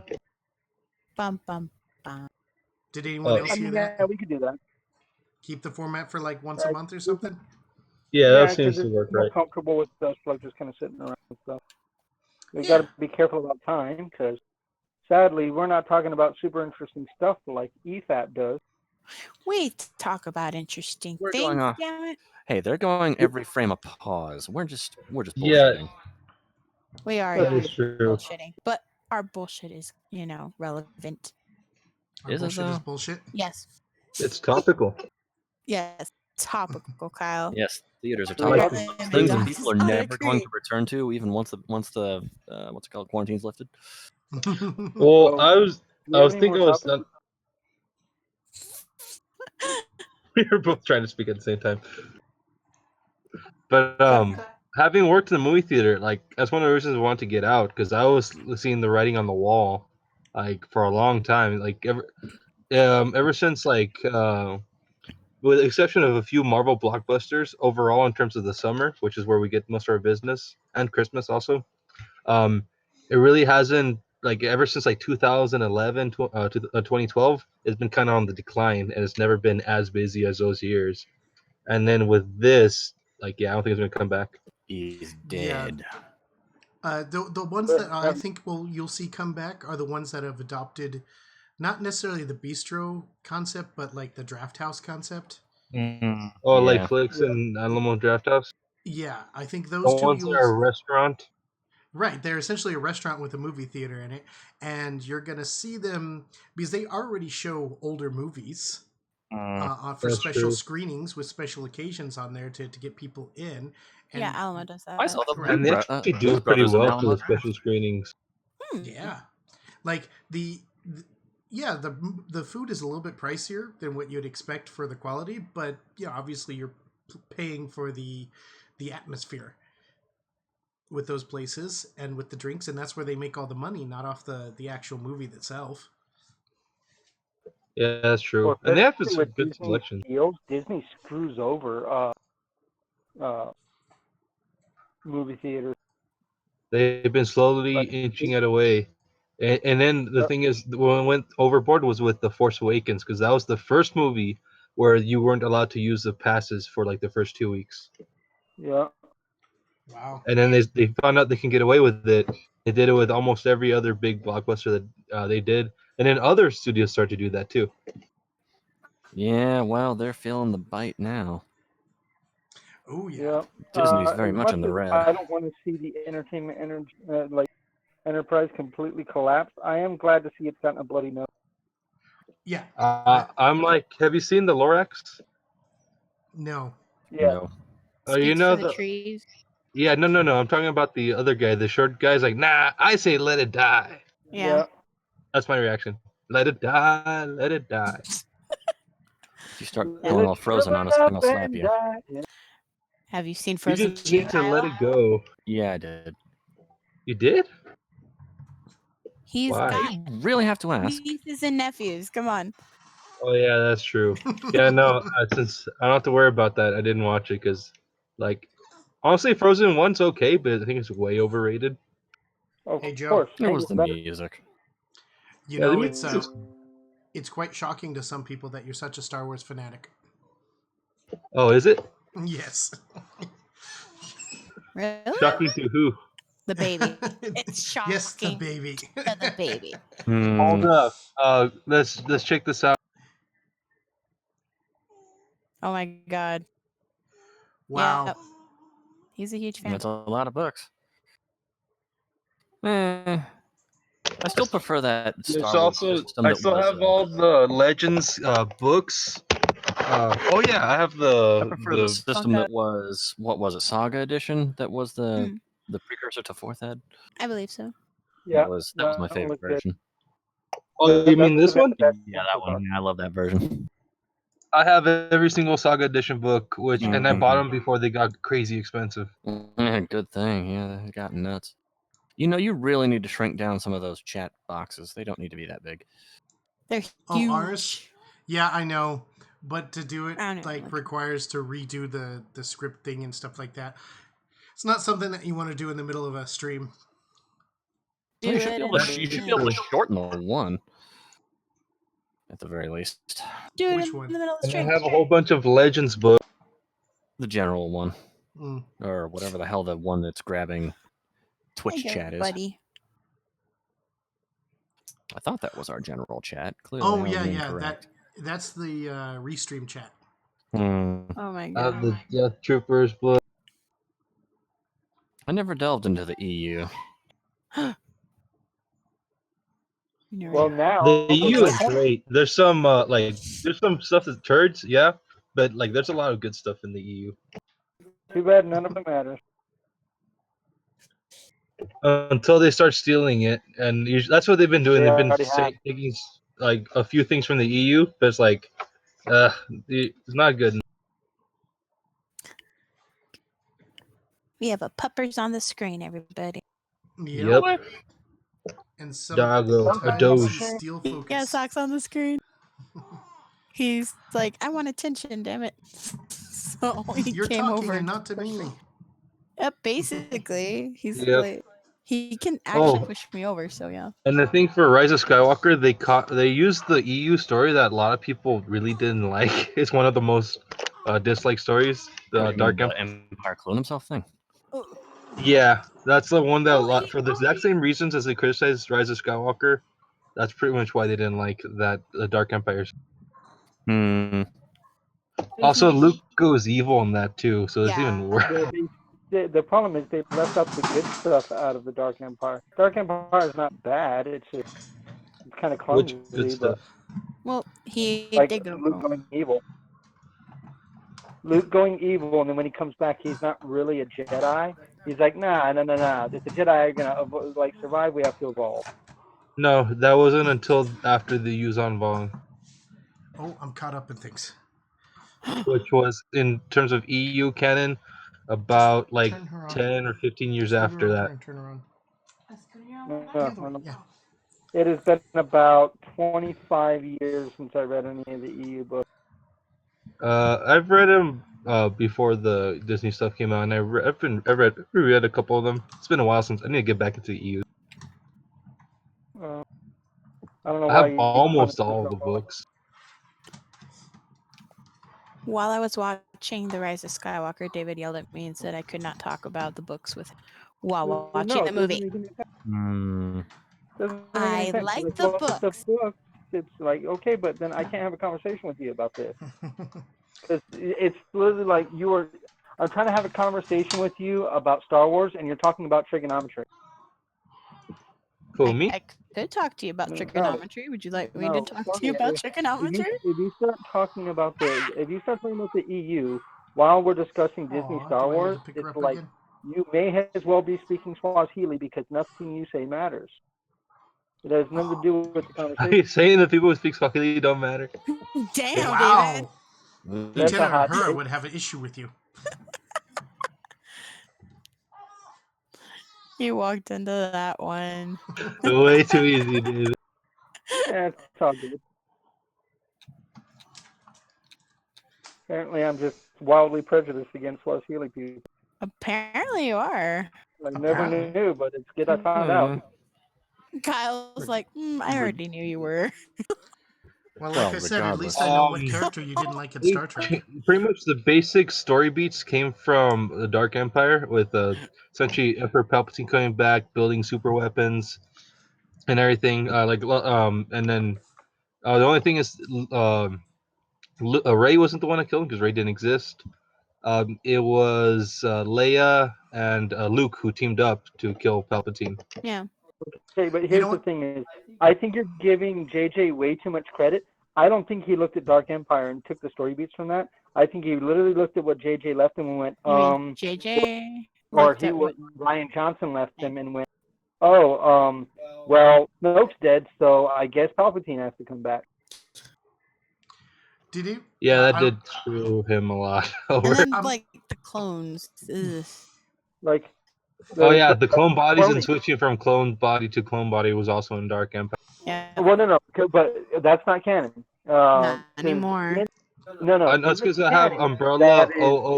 Bum bum bum. Did anyone else I hear mean, that? yeah, we could do that. Keep the format for like once a month or something? Yeah, that 'cause seems to it's work more right. comfortable with dust plugs just kind of sitting around and stuff. We Yeah. got to be careful about time because sadly we're not talking about super interesting stuff like EFAP does. We talk about interesting We're things. going off. Damn it. Hey, they're going every frame a pause. We're just Yeah. bullshitting. We are That is true. bullshitting, but our bullshit is, relevant. Our Is it bullshit is though? bullshit. Yes. It's topical. Yes. Topical, Kyle. Yes, theaters are Like topical. the Things that McDonald's people are is not never going to great. return to, even once the what's it called, quarantine's lifted. Well, I do was you have any thinking more it was topics? we were both trying to speak at the same time. But Okay. having worked in the movie theater, like that's one of the reasons I wanted to get out, because I was seeing the writing on the wall, like for a long time, like ever since like with the exception of a few Marvel blockbusters, overall in terms of the summer, which is where we get most of our business, and Christmas also, it really hasn't, like ever since like 2011 to 2012, it's been kind of on the decline, and it's never been as busy as those years. And then with this, like, yeah, I don't think it's gonna come back. He's Yeah. dead. The ones that I think you'll see come back are the ones that have adopted not necessarily the bistro concept, but like the draft house concept. Oh, like Yeah. Flix and Alamo Draft House. Yeah, I think The those two ones that are a restaurant. right. They're essentially a restaurant with a movie theater in it, and you're gonna see them because they already show older movies for That's special true. screenings with special occasions on there to get people in. And Yeah, Alamo does that. I saw the Right. And they actually do Blues pretty Brothers and well for Alamo the Draft. special screenings. Yeah, like yeah, the food is a little bit pricier than what you'd expect for the quality, but yeah, obviously you're paying for the atmosphere with those places and with the drinks, and that's where they make all the money, not off the actual movie itself. Yeah, that's true. Well, And they have especially some with good Disney selections. deals, Disney screws over movie theaters. They've been slowly Like, inching it away. And then the thing is, when it went overboard was with The Force Awakens, because that was the first movie where you weren't allowed to use the passes for like the first 2 weeks. yeah. Wow. And then they found out they can get away with it. They did it with almost every other big blockbuster that they did. And then other studios started to do that too. Yeah, well, they're feeling the bite now. Oh yeah. Yeah. Disney's very As much in the as red. I don't want to see the enterprise completely collapse. I am glad to see it's gotten a bloody nose. Yeah. I'm like, have you seen the Lorax? No. Yeah. No. You Speaks know for the trees. Yeah, no. I'm talking about the other guy. The short guy's like, nah, I say let it die. Yeah. That's my reaction. Let it die, let it die. If you start Let going it all frozen on us, shrivel I'm up gonna slap and you. die. Yeah. Have you seen You Frozen just 2, need to let Kyle? it go. Yeah, I did. You did? He's Why? got You really have to ask. nieces and nephews. Come on. Oh yeah, that's true. Yeah, no. Since I don't have to worry about that, I didn't watch it because, like, honestly, Frozen 1's okay, but I think it's way overrated. Of Hey, Joe. course. It was the Better. music. You Yeah, the know, music's- it's quite shocking to some people that you're such a Star Wars fanatic. Oh, is it? Yes. Really? Shocking to who? The baby. It's shocking Yes, the baby. to the baby. Hold up. Let's check this out. Oh my god. Wow. Yep. He's a huge fan. That's a lot of books. I still prefer that There's Star Wars also system I that still was. have all the Legends books. Oh yeah, I have I prefer the system Funko. that was, what was it, Saga Edition? That was the Mm. precursor to Fourth Ed. I believe so. Yeah. That was my that favorite was good. version. Oh, you mean That's this the one? best Yeah, that one. Yeah, I love that version. I have every single Saga Edition book, and I Mhm. bought them before they got crazy expensive. Yeah, good thing. Yeah, they got nuts. You know, you really need to shrink down some of those chat boxes. They don't need to be that big. They're Oh, huge. ours? Yeah, I know. But to do it I don't know, like like- requires to redo the script thing and stuff like that. It's not something that you want to do in the middle of a stream. Do You should it be in able a to, you should be minute. able to shorten the one, at the very least. Do it Which in one? the middle of the And I stream. have a whole bunch of Legends books. The general one. Mm. Or whatever the hell the one that's grabbing Twitch chat is. Buddy. I thought that was our general chat. Clearly, I was Yeah. incorrect. That's the restream chat. Hmm. Oh my god. The Death Troopers blood. I never delved into the EU. Well, now The EU is point. great. There's some there's some stuff that's turds, yeah, but like there's a lot of good stuff in the EU. Too bad none of it matters. Until they start stealing it, and that's what they've been doing. They They've been already have. taking like a few things from the EU, but it's like, it's not good. We have a puppers on the screen, everybody. Yep. And Doggo, a sometimes doge. you steal focus. Yeah, socks on the screen. He's like, I want attention, damn it. So he You're came talking over. and not to me. Yep, basically. He's Yep. like, he can actually push me over, so yeah. And the thing for Rise of Skywalker, they used the EU story that a lot of people really didn't like. It's one of the most disliked stories, the Dark Empire clone himself thing. Yeah, that's the one that for the exact same reasons as they criticized Rise of Skywalker. That's pretty much why they didn't like that the Dark Empire. Also, Luke goes evil in that too, so it's even worse. The problem is they left out the good stuff out of the Dark Empire. Dark Empire is not bad. It's kind of clumsy. Which good stuff? Well, he Like did go Luke going evil. Luke going evil, and then when he comes back, he's not really a Jedi. He's like, nah. If the Jedi are gonna survive, we have to evolve. No, that wasn't until after the Yuzan Vong. Oh, I'm caught up in things. Which was, in terms of EU canon, about like 10 or 15 years after that. Turn around. Yeah. It has been about 25 years since I read any of the EU books. I've read them before the Disney stuff came out, and I've reread a couple of them. It's been a while since I need to get back into the EU. I don't know I why have almost all the books. While I was watching The Rise of Skywalker, David yelled at me and said I could not talk about the books with him while watching the movie. I like the books. It's like, okay, but then I can't have a conversation with you about this. Because it's literally like I'm trying to have a conversation with you about Star Wars, and you're talking about trigonometry. Cool, me? I could talk to you about trigonometry. Would you like me to talk to you about trigonometry? If you start talking about the EU while we're discussing Disney Star Wars, it's like you may as well be speaking Swahili because nothing you say matters. It has nothing to do with the conversation. Are you saying that people who speak Swahili don't matter? Damn, wow. David. Lieutenant Uhura would have an issue with you. You walked into that one. Way too easy, David. Yeah, it's all good. Apparently, I'm just wildly prejudiced against Swahili people. Apparently you are. I never knew, but it's good I found out. Kyle's like, I already knew you were. Well, like I said, at least I know what character you didn't like in Star Trek. Pretty much the basic story beats came from the Dark Empire, with essentially Emperor Palpatine coming back, building super weapons, and everything. And then the only thing is, Rey wasn't the one that killed him because Rey didn't exist. It was Leia and Luke who teamed up to kill Palpatine. Yeah. Okay, but here's the thing is, I think you're giving JJ way too much credit. I don't think he looked at Dark Empire and took the story beats from that. I think he literally looked at what JJ left him and went, JJ? Or Ryan Johnson left him and went, well, Snoke's dead, so I guess Palpatine has to come back. Did he? Yeah, that did screw him a lot. And then, the clones. Ugh. The clone bodies and switching from clone body to clone body was also in Dark Empire. Yeah. Well, no, but that's not canon. Not anymore. No. That's because I have Umbrella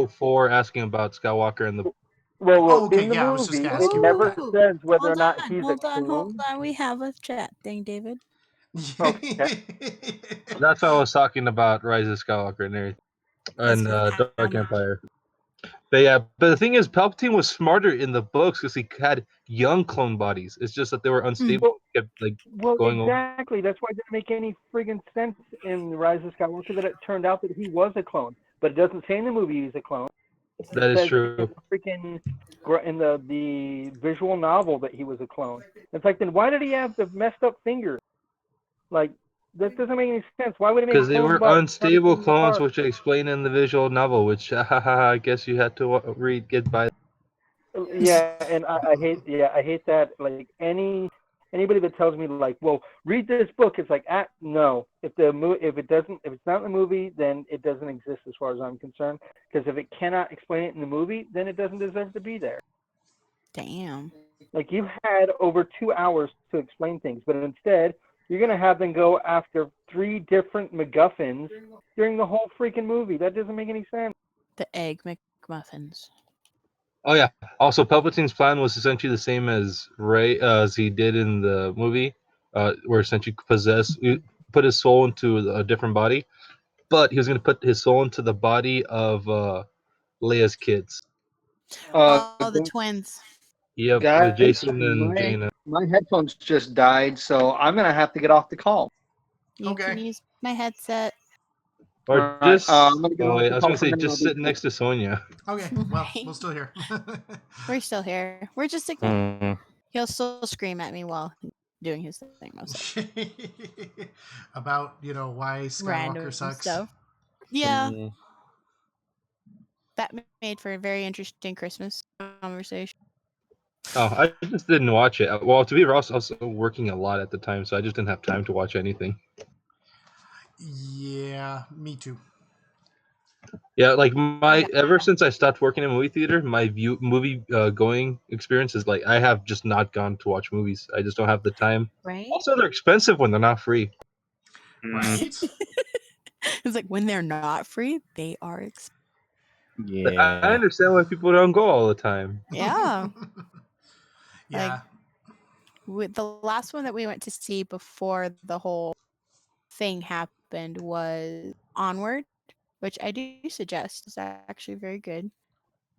004 asking about Skywalker and the. Well, in the movie, it never says whether or not he's a clone. Hold on. We have a chat thing, David. Okay. That's what I was talking about, Rise of Skywalker and everything, and Dark Empire. But the thing is, Palpatine was smarter in the books because he had young clone bodies. It's just that they were unstable. Kept going exactly. That's why it didn't make any friggin' sense in Rise of Skywalker that it turned out that he was a clone. But it doesn't say in the movie he's a clone. That is true. In the visual novel that he was a clone. It's like, then why did he have the messed up finger? Like, that doesn't make any sense. Why would it make because they were unstable clones, which I explain in the visual novel, which I guess you had to read get by. Yeah, and I hate that. Like anybody that tells me like, well, read this book, it's like, no. If it's not in the movie, then it doesn't exist as far as I'm concerned. Because if it cannot explain it in the movie, then it doesn't deserve to be there. Damn. Like, you've had over 2 hours to explain things, but instead you're gonna have them go after 3 different MacGuffins during the whole freaking movie. That doesn't make any sense. The egg McMuffins. Oh yeah. Also, Palpatine's plan was essentially the same as Rey, as he did in the movie, where essentially put his soul into a different body, but he was going to put his soul into the body of Leia's kids. The twins. Yep, Guys, Jason and Jaina. My headphones just died, so I'm gonna have to get off the call. You can use my headset. Or Right, just, I'm gonna get oh off wait, the I was call going to say, for now, just sit because- next to Sonia. Okay, well, we're still here. We're still here. We're just ignoring. He'll still scream at me while doing his thing most of the time. About, why Skywalker Random sucks. stuff. Yeah. That made for a very interesting Christmas conversation. Oh, I just didn't watch it. Well, to be honest, I was also working a lot at the time, so I just didn't have time to watch anything. Yeah, me too. Yeah, like ever since I stopped working in a movie theater, my movie going experience is like I have just not gone to watch movies. I just don't have the time. Right. Also, they're expensive when they're not free. Right? It's like when they're not free, they are expensive. Yeah, I understand why people don't go all the time. Yeah. Yeah. With the last one that we went to see before the whole thing happened was Onward, which I do suggest is actually very good.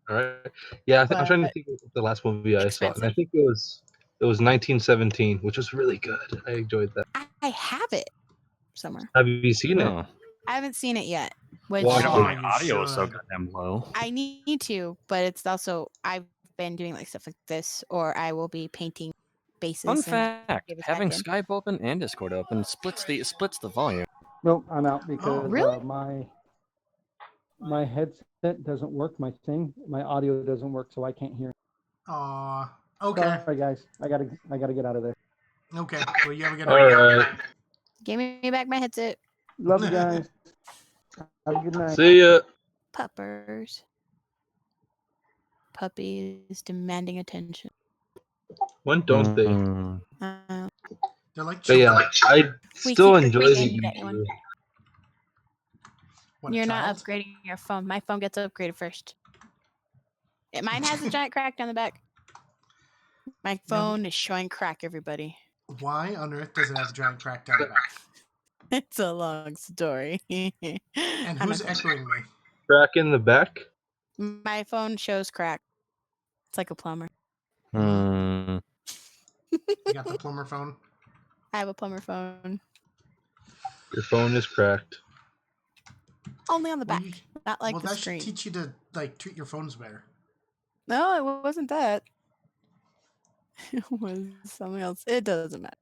All right. Yeah, I'm trying to think of the last movie I saw, and I think it was 1917, which was really good. I enjoyed that. I have it somewhere. Have you seen it? I haven't seen it yet. Which my audio is so goddamn low. I need to, but it's also I've been doing like stuff like this, or I will be painting bases. Fun fact: having Skype open and Discord open splits the volume. Nope, I'm out because really? My headset doesn't work. My audio doesn't work, so I can't hear. Aw. Okay. Sorry, guys. I gotta get out of there. Okay. Well, you have a good All night. right. Give me back my headset. Love you guys. Have a good night. See ya. Puppers. Puppies demanding attention. When don't they? They're like But yeah, I still enjoy the You're not upgrading your phone. My phone gets upgraded first. Mine has a giant crack down the back. My phone is showing crack, everybody. Why on earth does it have a giant crack down the back? It's a long story. And who's echoing me? Crack in the back? My phone shows crack. It's like a plumber. You got the plumber phone? I have a plumber phone. Your phone is cracked. Only on the back, not like well, the that screen. should teach you to treat your phones better. No, it wasn't that. It was something else. It doesn't matter.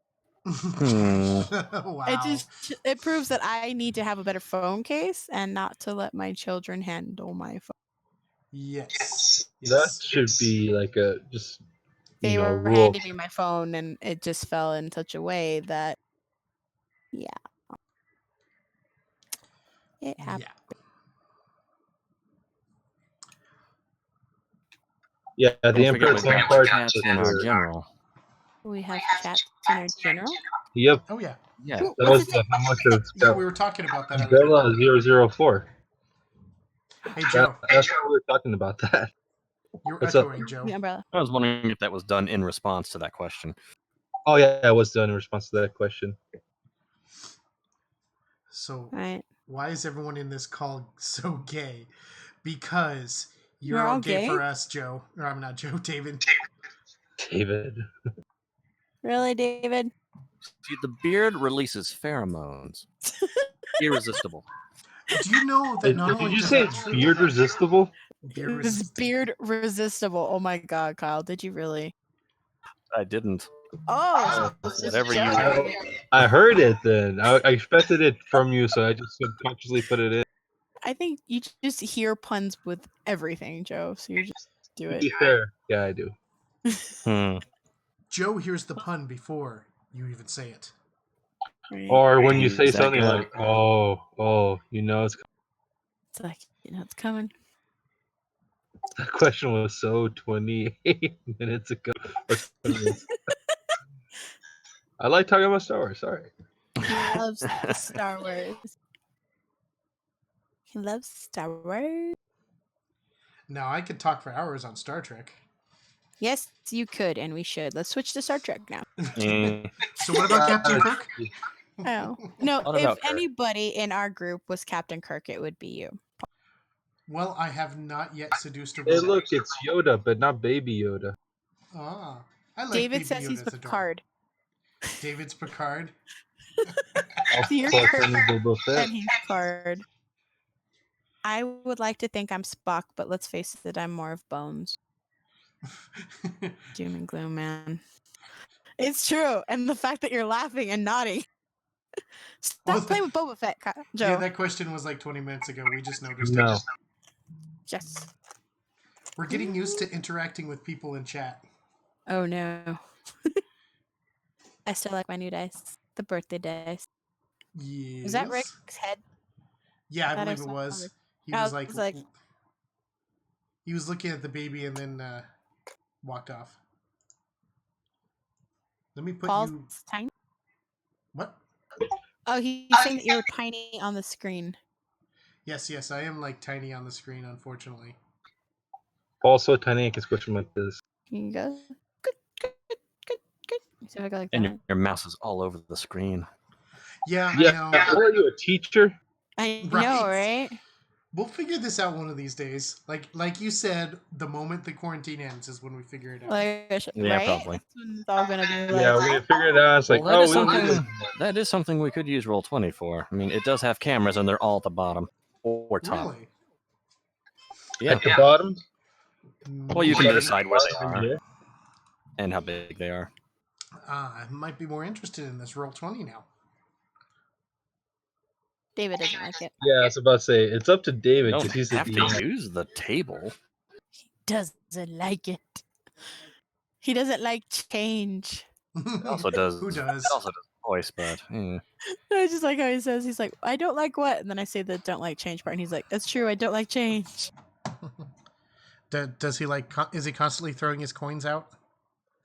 Wow. It proves that I need to have a better phone case and not to let my children handle my phone. Yes. That should be like a just they were rule. handing me my phone and it just fell in such a way that it happened. Yeah, the Emperor's part in our general. We have chats in our general. Yep. Oh yeah. Yeah. That was how much of yeah, we were talking about that. Bella 004. Hey Joe. That's why we were talking about that. You're What's echoing, up? Joe. The umbrella. I was wondering if that was done in response to that question. Oh yeah, it was done in response to that question. So why is everyone in this call so gay? Because You're We're all all gay gay? for us, Joe. Or I'm not Joe, David. David. Really, David? See, the beard releases pheromones. Irresistible. Do you know that not Did only you does say that it's true, beard resistible? beard It was resistant. beard resistible. Oh my god, Kyle, did you really? I didn't. Oh, this is Whatever you Joe. heard. I heard it then. I expected it from you, so I just subconsciously put it in. I think you just hear puns with everything, Joe. So you just do To it. be fair, yeah, I do. Joe hears the pun before you even say it. Right? Or when you He's say that something good. like, "Oh, you know," it's It's like, it's coming. that question was so 28 minutes ago. Or 20 minutes. I like talking about Star Wars. Sorry. He loves Star Wars. He loves Star Wars. Now I could talk for hours on Star Trek. Yes, you could, and we should. Let's switch to Star Trek now. So what about Captain Kirk? Oh no! What If about Kirk? anybody in our group was Captain Kirk, it would be you. Well, I have not yet seduced a Hey, robot. look, it's Yoda, but not Baby Yoda. Ah, I like David Baby says he's Yoda's adorable. Picard. David's Picard. You're Plus, Kirk, any Boba Fett. and he's Picard. I would like to think I'm Spock, but let's face it, I'm more of Bones. Doom and gloom, man. It's true, and the fact that you're laughing and nodding. Stop Well, playing with Boba Fett, Joe. Yeah, that question was like 20 minutes ago. We just noticed No. it. Yes. We're getting used to interacting with people in chat. Oh no. I still like my new dice. The birthday dice. Yes. Was that Rick's head? Yeah, I Thought I believe it saw was. Rick. He I was like, was like- he was looking at the baby and then walked off. Let me put Paul's you. tiny. What? Oh, he's saying that you're tiny on the screen. Yes, I am like tiny on the screen, unfortunately. Also, tiny I can squish him like this. Here you go. Good. So I go like And that. your mouse is all over the screen. Yeah, Yeah, I know. are you a teacher? I Right. know, right? We'll figure this out one of these days. Like you said, the moment the quarantine ends is when we figure it out. Like, Yeah, right? probably. That's when it's all gonna be like. Yeah, we're gonna figure it out. It's like, Well, that is we don't need something. it. That is something we could use Roll20 for. I mean, it does have cameras, and they're all at the bottom or top. Really? Yeah. At the bottom. Well, you can Maybe. decide where they are Yeah. and how big they are. I might be more interested in this Roll20 now. David doesn't like it. Yeah, I was about to say it's up to You David don't because he's the have to DM. use the table. Doesn't like it. He doesn't like change. It also does. Who does? It also does voice, but I just like how he says, he's like, I don't like what? And then I say the don't like change part, and he's like, that's true, I don't like change. Does he like? Is he constantly throwing his coins out?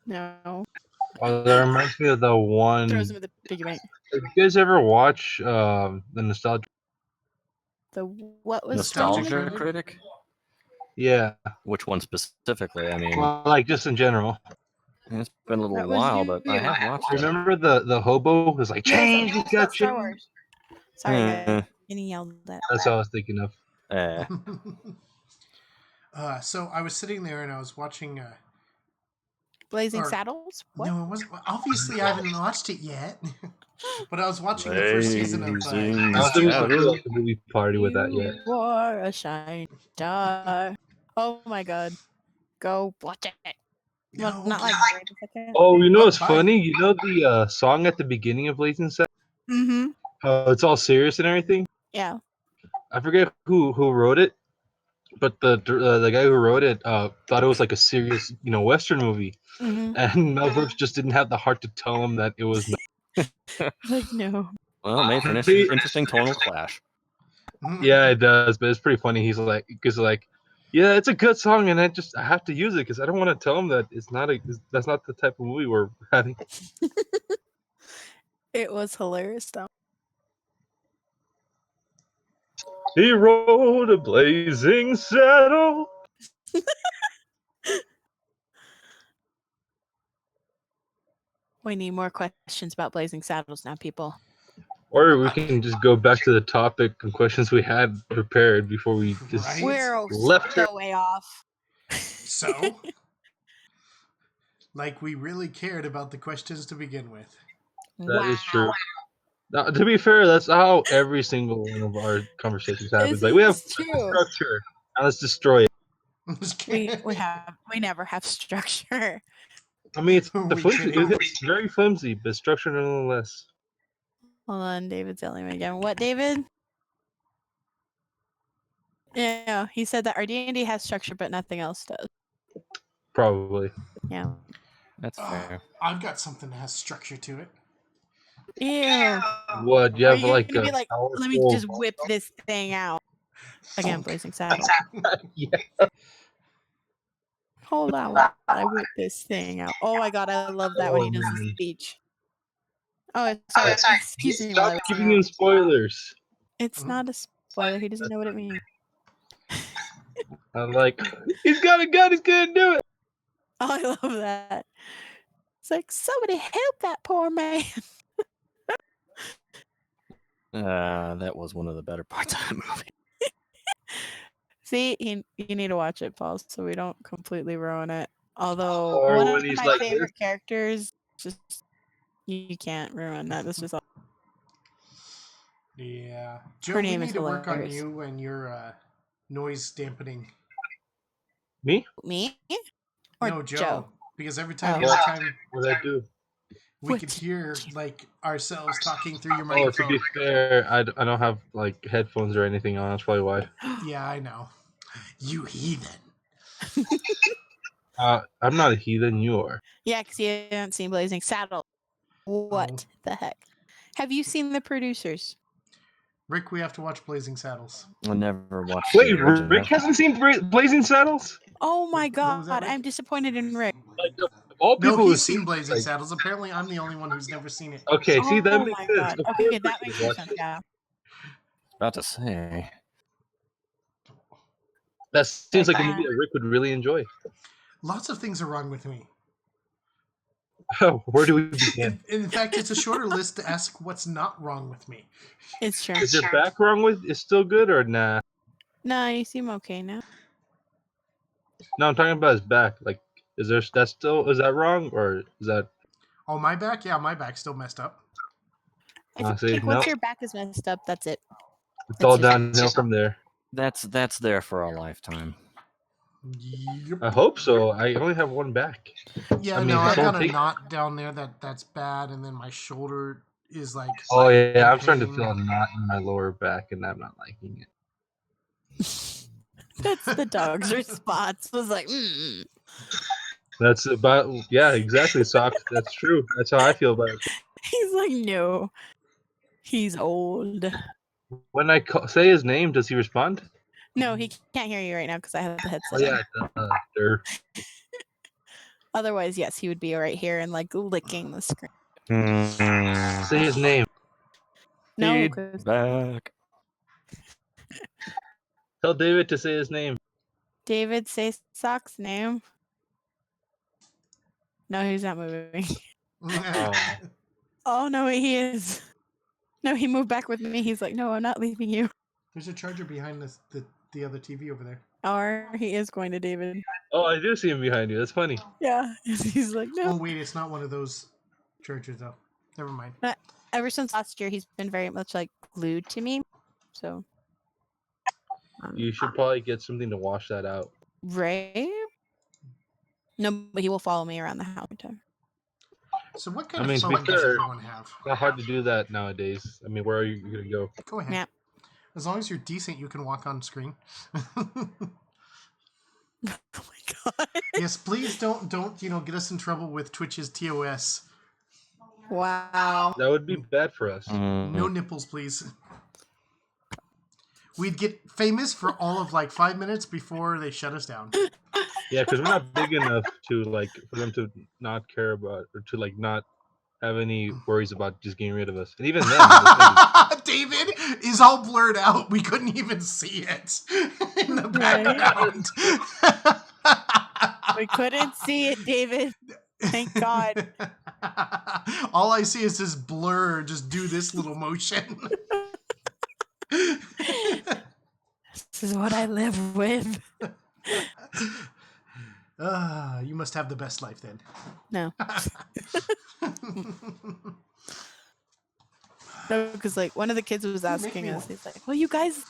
No. Oh, that reminds me of the one. Throws him with the piggy bank. Did you guys ever watch the Nostalgia? The what was Nostalgia Critic? critic. Yeah, Which one specifically? I mean, well, like just in general. it's been a little That was while, you. but I have watched it. Remember the hobo was like, change, you got Star change. Wars. Sorry, Eh. guys. Getting yelled at. That's what I was thinking of. So I was sitting there and I was watching. Blazing or- Saddles? What? No, it wasn't. Obviously, I haven't watched it yet. But I was watching the first season of. Blazing I don't think we should do like a movie party with that You yet. are a shining star. Oh my god. Go watch it. Well, No, not like please. right this second. Oh, you know what's Bye. funny? You know the song at the beginning of Blazing Saddles? Mm-hmm. How it's all serious and everything? Yeah. I forget who wrote it, but the guy who wrote it thought it was like a serious, Western movie. Mm-hmm. And Mel Brooks just didn't have the heart to tell him that it was not. Like, no. Well, made for an interesting tonal clash. Yeah, it does, but it's pretty funny. He's like, yeah, it's a good song, and I have to use it because I don't want to tell him that that's not the type of movie we're having. It was hilarious, though. He rode a blazing saddle. We need more questions about Blazing Saddles now, people. Or we can just go back to the topic and questions we had prepared before we just Right? We're left so way off. So, like we really cared about the questions to begin with. That is true. Now, to be fair, that's how every single one of our conversations happens. Like we have true. structure, now let's destroy it. We never have structure. I mean, it's We kidding? it's very flimsy, but structured nonetheless. Hold on, David's yelling at me again. What, David? Yeah, he said that our D&D has structure, but nothing else does. Probably. Yeah. That's fair. I've got something that has structure to it. Ew. What you Are have you like gonna a be like, let me powerful- just whip this thing out? Again, Thunk. Blazing Saddles. Yeah. Hold on, while I whip this thing out. Oh my god, I love that when he does the man. speech. Oh, sorry. Excuse me while I Stop whip giving it him out. spoilers. It's not a spoiler. He doesn't know what it means. I'm like, he's got a gun. He's gonna do it. Oh, I love that. It's like, somebody help that poor man. That was one of the better parts of the movie. See, you need to watch it, Paul, so we don't completely ruin it. Although Or one when of he's my like favorite characters, just you can't ruin that. That's just Yeah. Joe, Her we name need is to work on hilarious. you and your noise dampening. Me? me or No, Joe. Joe. Because every time Oh. What did I do? we What could did hear like ourselves talking through your Oh, to microphone. be fair, I don't have like headphones or anything on. That's probably why. Yeah, I know. You heathen. I'm not a heathen. You are. Yeah, because you haven't seen Blazing Saddles. What the heck? Have you seen The Producers? Rick, we have to watch Blazing Saddles. I never watched Wait, the original. Rick hasn't seen Blazing Saddles? Oh my No, was that god, Rick? I'm disappointed in Rick. Like of all No, people who've he's seen Blazing like, Saddles. Apparently, I'm the only one who's never seen it. Okay, see that Oh makes my sense. god. Of Okay, course that Rick makes would more watch sense. it. Yeah. About to say. That seems like a Like movie that Rick would really enjoy. Lots of things are wrong with me. Where do we begin? In fact, it's a shorter list to ask what's not wrong with me. It's true. Is your back wrong with? Is still good or nah? No, you seem okay now. No, I'm talking about his back. Like, is that wrong or is that? Oh, my back? Yeah, my back's still messed up. I See, think once no. your back is messed up, that's it. It's all That's just- downhill from there. That's there for a lifetime. Yep. I hope so. I only have one back. Yeah, I mean, no, I've don't got a take- knot down there that's bad, and then my shoulder is like. Oh yeah, I'm starting to pain. feel a knot in my lower back, and I'm not liking it. That's the dog's response. Was like, mm. That's about exactly, Sock. That's true. That's how I feel about it. He's like, no. He's old. When I say his name, does he respond? No, he can't hear you right now because I have the headset. Oh on. yeah. Sure. Otherwise, yes, he would be right here and like licking the screen. Say his name. No, 'cause- Feedback. Tell David to say his name. David, say Sock's name. No, he's not moving. Oh. Oh no, he is. No, he moved back with me. He's like, no, I'm not leaving you. There's a charger behind the other TV over there. Or he is going to David. Oh, I do see him behind you. That's funny. Yeah, he's like, no. Oh wait, it's not one of those chargers though. Never mind. Ever since last year, he's been very much like glued to me. So, You should probably get something to wash that out. right? No, but he will follow me around the house every time. So what kind I mean, of to be phone does fair, everyone have? It's not hard to do that nowadays. I mean, where are you gonna go? Go ahead. Yeah. As long as you're decent, you can walk on screen. Oh my god! Yes, please don't get us in trouble with Twitch's TOS. Wow. That would be bad for us. No nipples, please. We'd get famous for all of like 5 minutes before they shut us down. Yeah, because we're not big enough to like for them to not care about or to like not have any worries about just getting rid of us. And even then, David is all blurred out. We couldn't even see it in the background. We couldn't see it, David. Thank God. All I see is this blur just do this little motion. This is what I live with. You must have the best life then. No. No, because like one of the kids was asking us, he's like, "Well, you guys,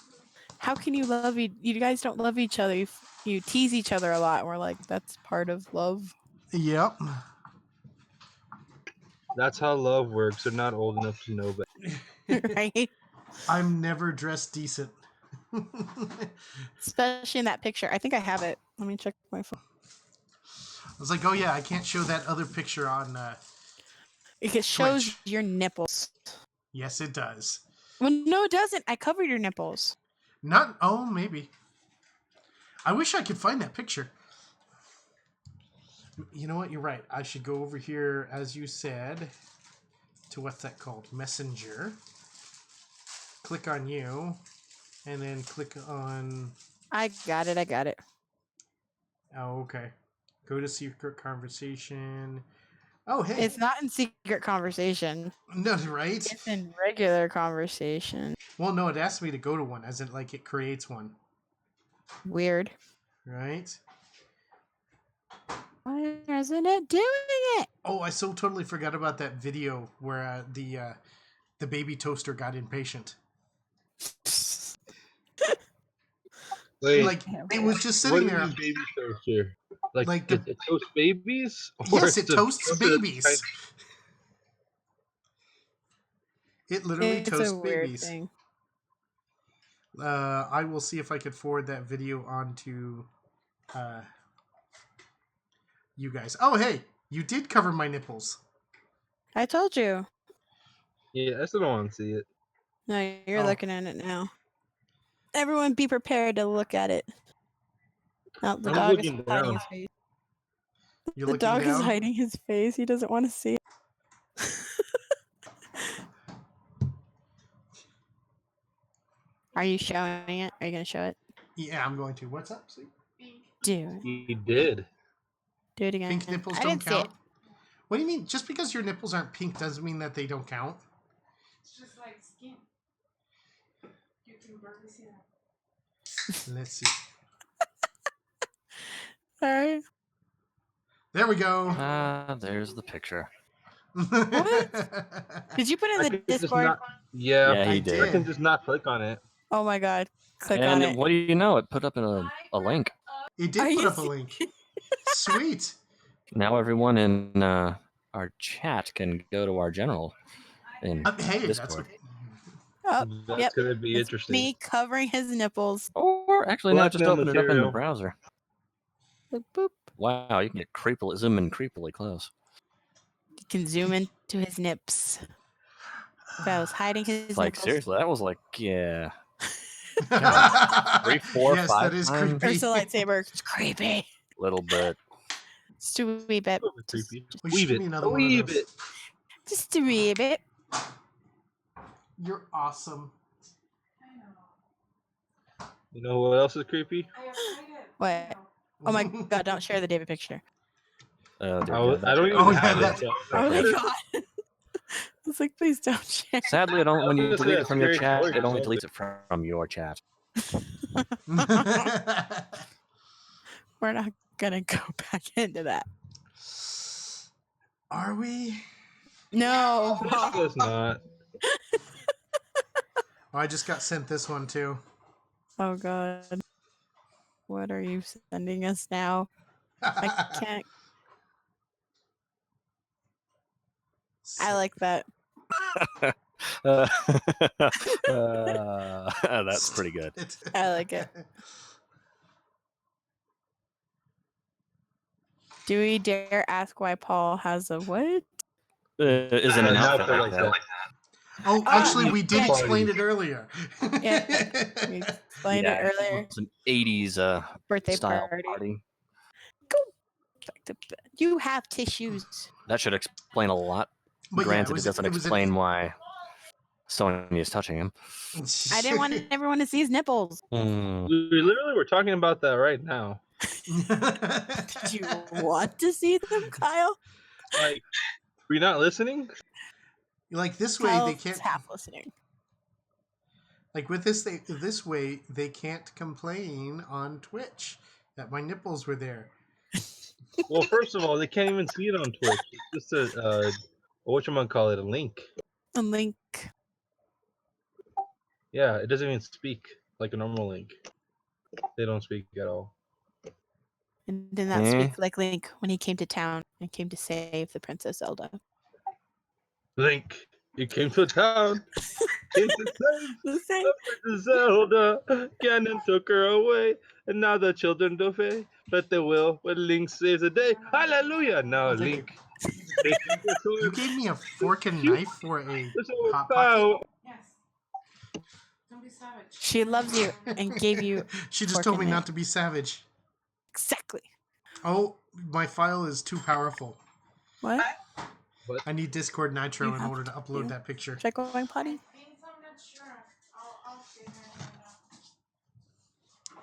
how can you love you guys don't love each other? You tease each other a lot." And we're like, "That's part of love." Yep. That's how love works. They're not old enough to know better. Right? I'm never dressed decent. Especially in that picture. I think I have it. Let me check my phone. I was like, oh yeah, I can't show that other picture on. It shows Twitch. your nipples. Yes, it does. Well, no, it doesn't. I covered your nipples. Not. Oh, maybe. I wish I could find that picture. You know what? You're right. I should go over here, as you said, to what's that called? Messenger. Click on you, and then click on... I got it. Oh, okay. Go to secret conversation. Oh, hey. It's not in secret conversation. No, right? It's in regular conversation. Well, no, it asks me to go to one, as in, like, it creates one. Weird. Right? Why isn't it doing it? Oh, I so totally forgot about that video where the baby toaster got impatient. Wait, Like, it was just sitting there. What is baby toaster? Like it toasts babies? Yes, it toasts babies. It literally toasts a weird babies. Thing. I will see if I could forward that video on to you guys. Oh, hey, you did cover my nipples. I told you. Yeah, I still don't want to see it. No, you're looking at it now. Everyone be prepared to look at it. Now, the dog is hiding his face. The dog is hiding his face. He doesn't want to see it. Are you showing it? Are you going to show it? Yeah, I'm going to. What's up, Sleep? Do it. He did. Do it again. Pink nipples don't count? What do you mean? Just because your nipples aren't pink doesn't mean that they don't count? It's just like skin. You can barely see that. Let's see. All right. There we go. There's the picture. Did you put it in the Discord? Yeah, he did. I can just not click on it. Oh my god. Click on it. What do you know? It put up a link. It did put up a link. Sweet. Now everyone in our chat can go to our general in Discord. That's going to be it's interesting. Me covering his nipples. Or actually, no, just open it up in the material. browser. Boop, boop. Wow, you can get zoom in creepily close. You can zoom into his nips. That was hiding his Like nipples. seriously, that was like 3, 4, yes, 5 that is times. creepy. There's a lightsaber. It's creepy. Little bit. Just a wee bit. Creepy. We Weave should it. be another one of Weave those. it. Just a wee bit. You're awesome. You know what else is creepy? What? Oh my god, don't share the David picture. I don't even Oh, have yeah, it. Oh my god. I was like, please don't share. Sadly, when you delete it from your chat, Scary it only story. deletes it from your chat. We're not gonna go back into that. Are we? No. It's not. Oh, I just got sent this one too. Oh god. What are you sending us now? I can't. I like that. That's pretty good. I like it. Do we dare ask why Paul has a what? Isn't an outfit like that. Oh, actually, we did yeah. explain it earlier. Yeah, we explained it earlier. It's an 80s Birthday style party. Go back to bed. You have tissues. That should explain a lot. But Granted, yeah, it doesn't explain why Sonya's touching him. I didn't want everyone to see his nipples. We literally were talking about that right now. Did you want to see them, Kyle? Like, Were you not listening? Like this way, they Kyle's can't. half listening. Like with this way, they can't complain on Twitch that my nipples were there. Well, first of all, they can't even see it on Twitch. It's just a whatchamacallit, a link. A link. Yeah, it doesn't even speak like a normal link. They don't speak at all. And did not speak like Link when he came to town and came to save the Princess Zelda. Link, you came to town. Came to save the Princess Zelda. Ganon took her away, and now the children do faith, but they will when Link saves the day. Hallelujah! Now Link. You gave me a fork and knife for a hot Pocket. pocket? Yes. Don't be savage. She loves you and gave you. She just told me not to be savage. Exactly. Oh, my file is too powerful. What? I need Discord Nitro in order to upload that picture. Should I go going potty? I think so, I'm not sure. I'll see her.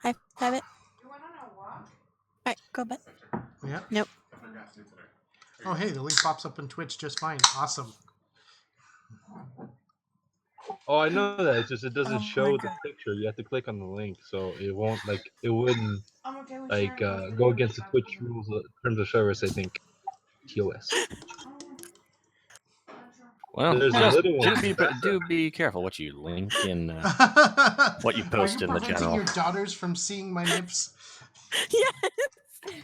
I have it. You went on a walk? Alright, go bed. Yeah? Nope. Oh, hey, the link pops up on Twitch just fine. Awesome. Oh, I know that. It's just it doesn't show the picture. You have to click on the link, so it won't it wouldn't go against the Twitch rules in terms of service. I think TOS. Well, There's a little one. do be careful what you link in, what you post in the preventing general. your daughters from seeing my nips? Yes. Why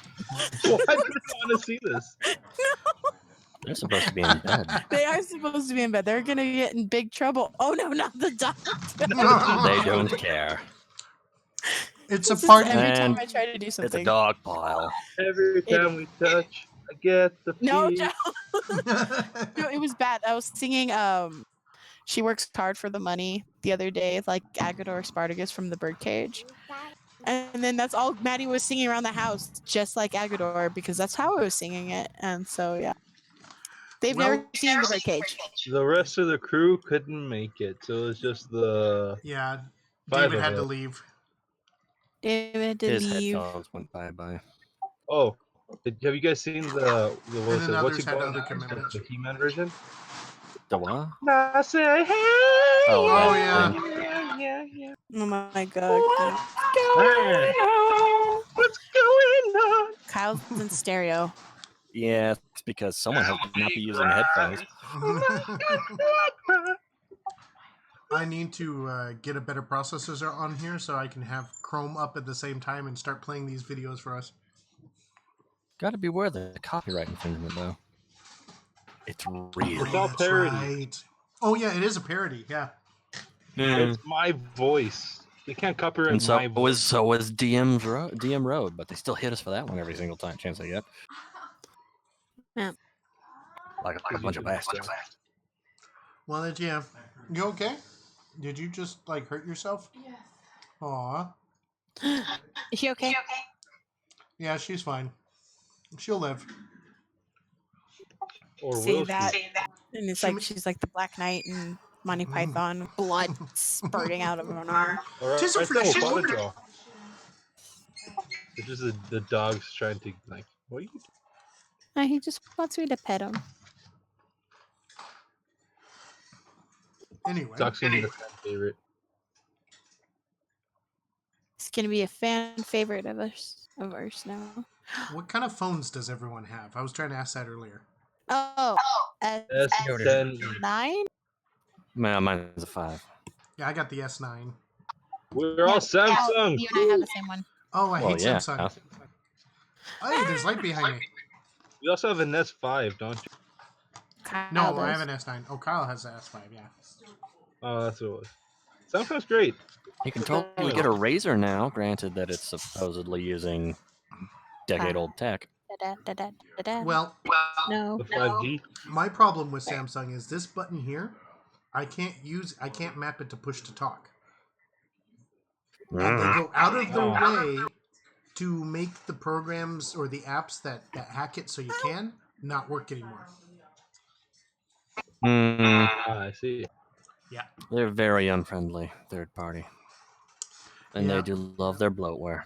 do you want to see this? No. They're supposed to be in bed. They are supposed to be in bed. They're gonna get in big trouble. Oh no, not the dog. They don't care. It's a party. Every time I try to do something. It's a dog pile. Every time we touch, I get the No, feed. no, it was bad. I was singing She Works Hard for the Money the other day, like Agador Spartacus from the Birdcage. And then that's all Maddie was singing around the house, just like Agador, because that's how I was singing it. And so, yeah. They've never seen the Birdcage. The rest of the crew couldn't make it, so it was just the David had to leave. David had to His leave. headphones went bye-bye. Oh, have you guys seen the what's it called? The He-Man version? The what? I say, hey! Oh, yeah. Oh my god. What's going on? Kyle's in stereo. Yeah, it's because someone has to not be using headphones. I need to get a better processor on here so I can have Chrome up at the same time and start playing these videos for us. Gotta beware of the copyright infringement, though. It's real. It's all parody. Right. Oh, yeah, it is a parody, yeah. It's my voice. They can't copyright And my voice. so was DM Road, but they still hit us for that one every single chance they get. Yeah. Like a bunch of bastards. Well, yeah. You okay? Did you just, hurt yourself? Yes. Aw. Is she okay? Yeah, she's fine. She'll live. Or Say will that. she? And it's like she's like the Black Knight and Monty Python, blood spurting out of her arm. Tis a flesh and wound. It's just the dog's trying to, what are you doing? He just wants me to pet him. Anyway. Dog's gonna be the fan favorite. It's gonna be a fan favorite of ours now. What kind of phones does everyone have? I was trying to ask that earlier. Oh, S9? Mine's a 5. Yeah, I got the S9. We're all Samsung. You and I have the same one. Oh, I hate Samsung. Yeah. Hey, there's light behind me. We also have an S5, don't you? Kyle No, does. I have an S9. Oh, Kyle has the S5, yeah. Oh, that's what it was. Samsung's great. You can totally get a Razor now, granted that it's supposedly using decade-old tech. Well, no. The 5G. My problem with Samsung is this button here. I can't map it to push to talk. And they go out of their way to make the programs or the apps that hack it so you can not work anymore. I see. Yeah. They're very unfriendly, third party. And they do love their bloatware.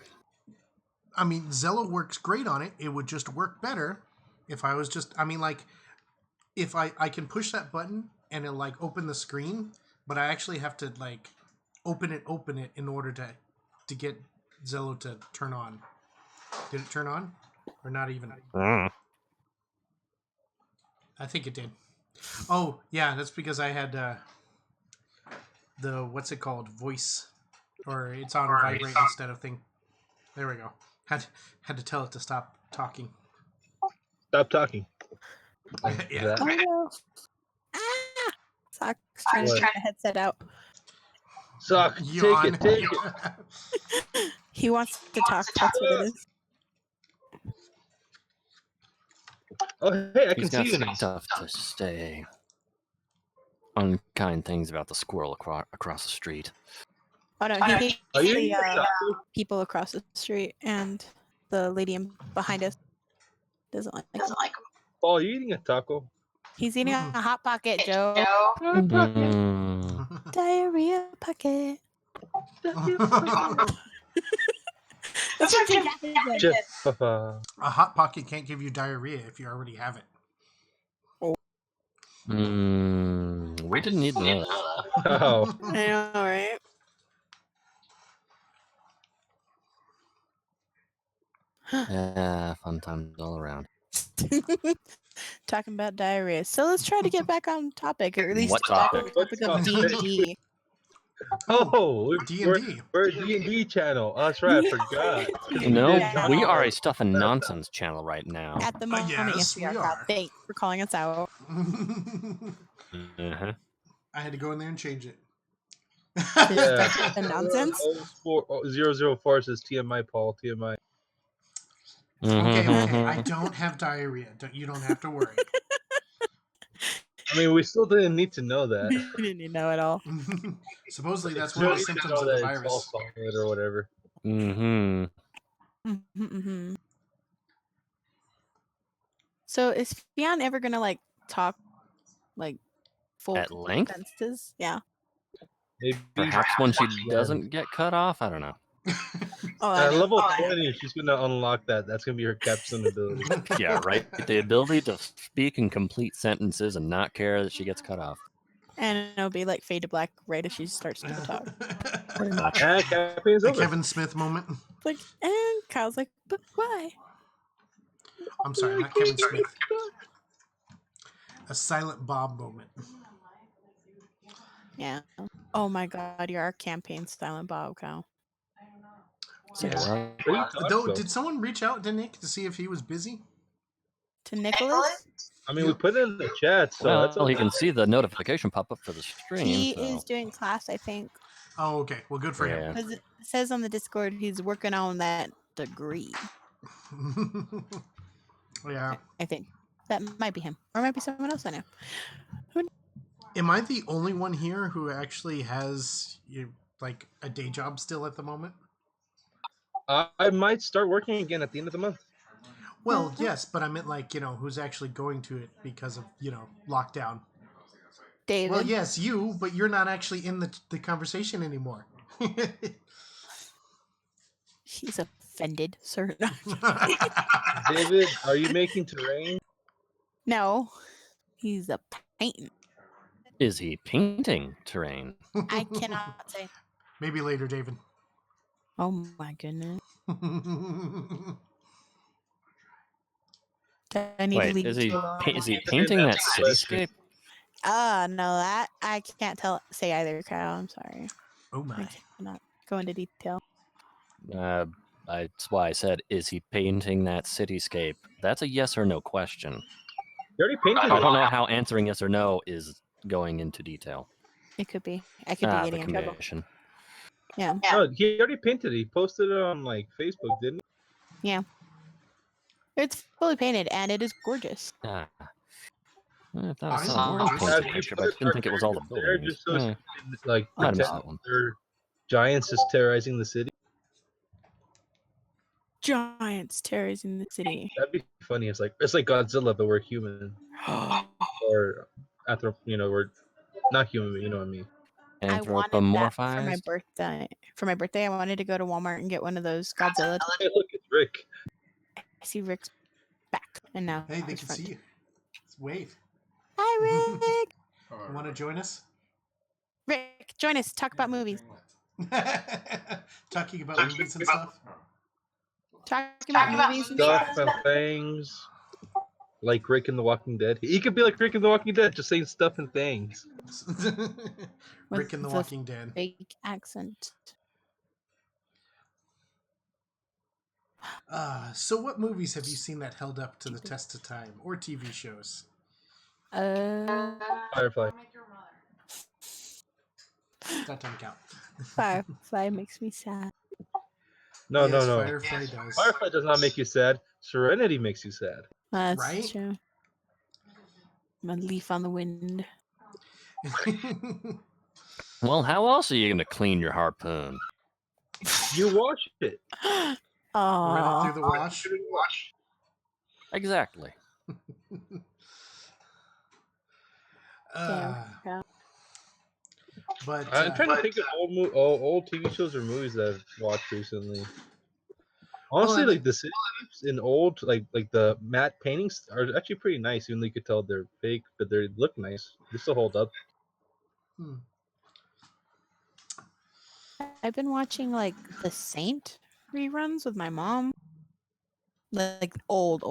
I mean, Zello works great on it. It would just work better if I was just... if I can push that button and it'll like open the screen, but I actually have to like open it in order to get Zello to turn on. Did it turn on? Or not even? I think it did. Oh, yeah, that's because I had the, what's it called? Voice. Or it's on vibrate instead of thing. There we go. Had to tell it to stop talking. Stop talking. Yeah. Oh no. Ah! Sock's trying to get the headset out. Sock, Yawn. take it. He wants to talk. That's what it is. Oh, hey, I can He's see got you some now. stuff to say. Unkind things about the squirrel across the street. Oh no, he hates Are you the eating a taco? people across the street, and the lady behind us doesn't like him. Paul, are you eating a taco? He's eating a hot pocket, Joe. Mm. Diarrhea pocket. That's what Jeff said. Jeff, A hot pocket can't give you diarrhea if you already have it. We didn't need to know that. Oh. I know, right? Fun times all around. Talking about diarrhea. So let's try to get back on topic, or at least What back on topic? the topic of D&D. Oh, D&D. we're a D&D channel. Oh, that's right, I forgot. No, Yeah. we are a stuff and nonsense channel right now. At the moment, yes, yes, we we are. are. Thanks for calling us out. Uh-huh. I had to go in there and change it. Yeah. The nonsense. 004 says TMI, Paul. TMI. Okay, Mm-hmm. I don't have diarrhea. You don't have to worry. I mean, we still didn't need to know that. You didn't know at all. Supposedly, that's one of the symptoms of the virus. Solid or whatever. Mm-hmm. Mm-hmm. So is Fionn ever gonna like talk like full At length? sentences? Yeah. Maybe Perhaps when she doesn't get cut off. I don't know. Oh, I At know. level 20, she's gonna unlock that. That's gonna be her capstone ability. Yeah, right. The ability to speak in complete sentences and not care that she gets cut off. And it'll be like fade to black right as she starts to talk. Pretty much. And campaign's A over. Kevin Smith moment. Like, and Kyle's like, but why? I'm sorry, not Kevin Smith. A Silent Bob moment. Yeah. Oh my God, you're our campaign Silent Bob, Kyle. Yeah. Though, did someone reach out to Nick to see if he was busy? To Nicholas? I mean, we put it in the chat, so that's Well, okay. he can see the notification pop up for the stream. He so. is doing class, I think. Oh, okay. Well, good for him. Because it says on the Discord he's working on that degree. Yeah. I think. That might be him. Or it might be someone else I know. Am I the only one here who actually has like a day job still at the moment? I might start working again at the end of the month. Well, yes, but I meant like, who's actually going to it because of, lockdown. David. Well, yes, you, but you're not actually in the conversation anymore. He's offended, sir. David, are you making terrain? No. He's a painting. Is he painting terrain? I cannot say. Maybe later, David. Oh my goodness. I need to Wait, leave is he you painting that cityscape? No, that I can't say either, Kyle. I'm sorry. Oh my. I cannot go into detail. That's why I said, is he painting that cityscape? That's a yes or no question. You already painted I it. don't know how answering yes or no is going into detail. It could be. I could be The getting in trouble. commission. Yeah. No, he already painted it. He posted it on like Facebook, didn't he? Yeah. It's fully painted and it is gorgeous. I thought I I saw a know. painted picture, but I didn't think it was all the There buildings. just so like I missed pretend that one. they're giants just terrorizing the city. Giants terrorizing the city. That'd be funny. It's like Godzilla, but we're human, or we're not human. But you know what I mean. I wanted that for my Anthropomorphized. birthday. For my birthday, I wanted to go to Walmart and get one of those Godzilla. Hey, look, it's Rick. I see Rick's back, and now Hey, they his can front. see you. It's wave. Hi, Rick. Want to join us? Rick, join us. Talk about movies. Talking about movies and stuff. Talking about movies and Stuff stuff. and things. Like Rick in The Walking Dead. He could be like Rick in The Walking Dead, just saying stuff and things. Rick in The Walking Dead. Fake accent. So what movies have you seen that held up to the test of time, or TV shows? Firefly. That doesn't count. Firefly makes me sad. No. Firefly does. Firefly does not make you sad. Serenity makes you sad. That's Right? true. I'm a leaf on the wind. Well, how else are you going to clean your harpoon? You watch it. Run it through Oh, the wash. Exactly. But I'm trying to think of old TV shows or movies that I've watched recently. Honestly, like the cityscapes in old, like the matte paintings are actually pretty nice. Even though you could tell they're fake, but they look nice. They still hold up. I've been watching like The Saint reruns with my mom. Like old.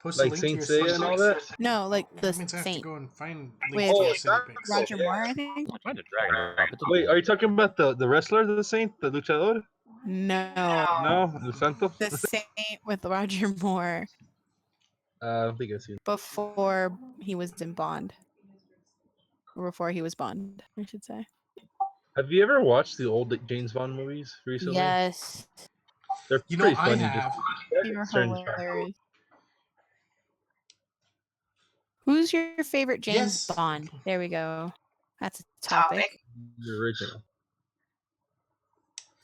Post Like a link to Saint your Seiya and all that. No, like The That means I have to Saint go and find with links to your city pics. Roger Moore, I think. I'm trying to drag it up. It Wait, doesn't- are you talking about the wrestler, the Saint, the luchador? No, No, the Santo. The Saint with Roger Moore I don't think I've seen. before he was in Bond. Or before he was Bond, I should say. Have you ever watched the old James Bond movies recently? Yes. They're You pretty know, I funny. have. They were certain hilarious. Who's your favorite James Yes. Bond? There we go. That's a topic. The original.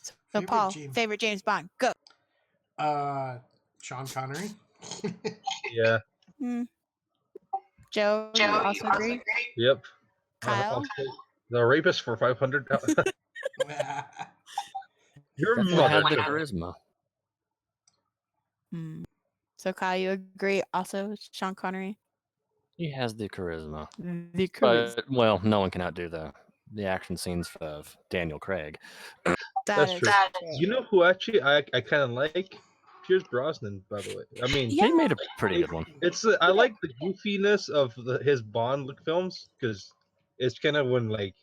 So Favorite Paul, James- favorite James Bond, go. Sean Connery. Yeah. Joe, you also agree? Yep. Kyle? The rapist for 500. Your Definitely had the mother. charisma. So Kyle, you agree also, Sean Connery? He has the charisma. The charisma. But, well, no one can outdo the action scenes of Daniel Craig. That's true. You know who actually I kind of like? Pierce Brosnan, by the way. I mean, He made a pretty good one. It's I like the goofiness of his Bond look films because it's kind of when like,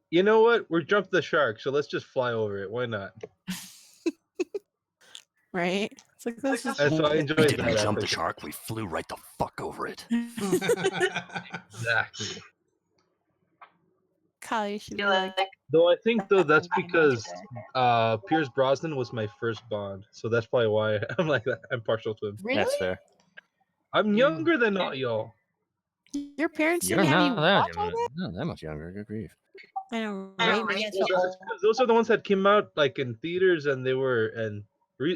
you know what, we're jumping the shark, so let's just fly over it. Why not? Right? It's like this is And so I enjoyed We that. didn't jump the aspect. shark. We flew right the fuck over it. Exactly. Kyle, you should be like Though I think that's because Pierce Brosnan was my first Bond, so that's probably why I'm like that. I'm partial to him. really? That's fair. I'm younger than all y'all. Your parents You're didn't have you not that, watch all that? not that much younger. Good grief. I know, right? Maybe that's Well, how that's 'cause those are the ones that came out like in theaters, and they were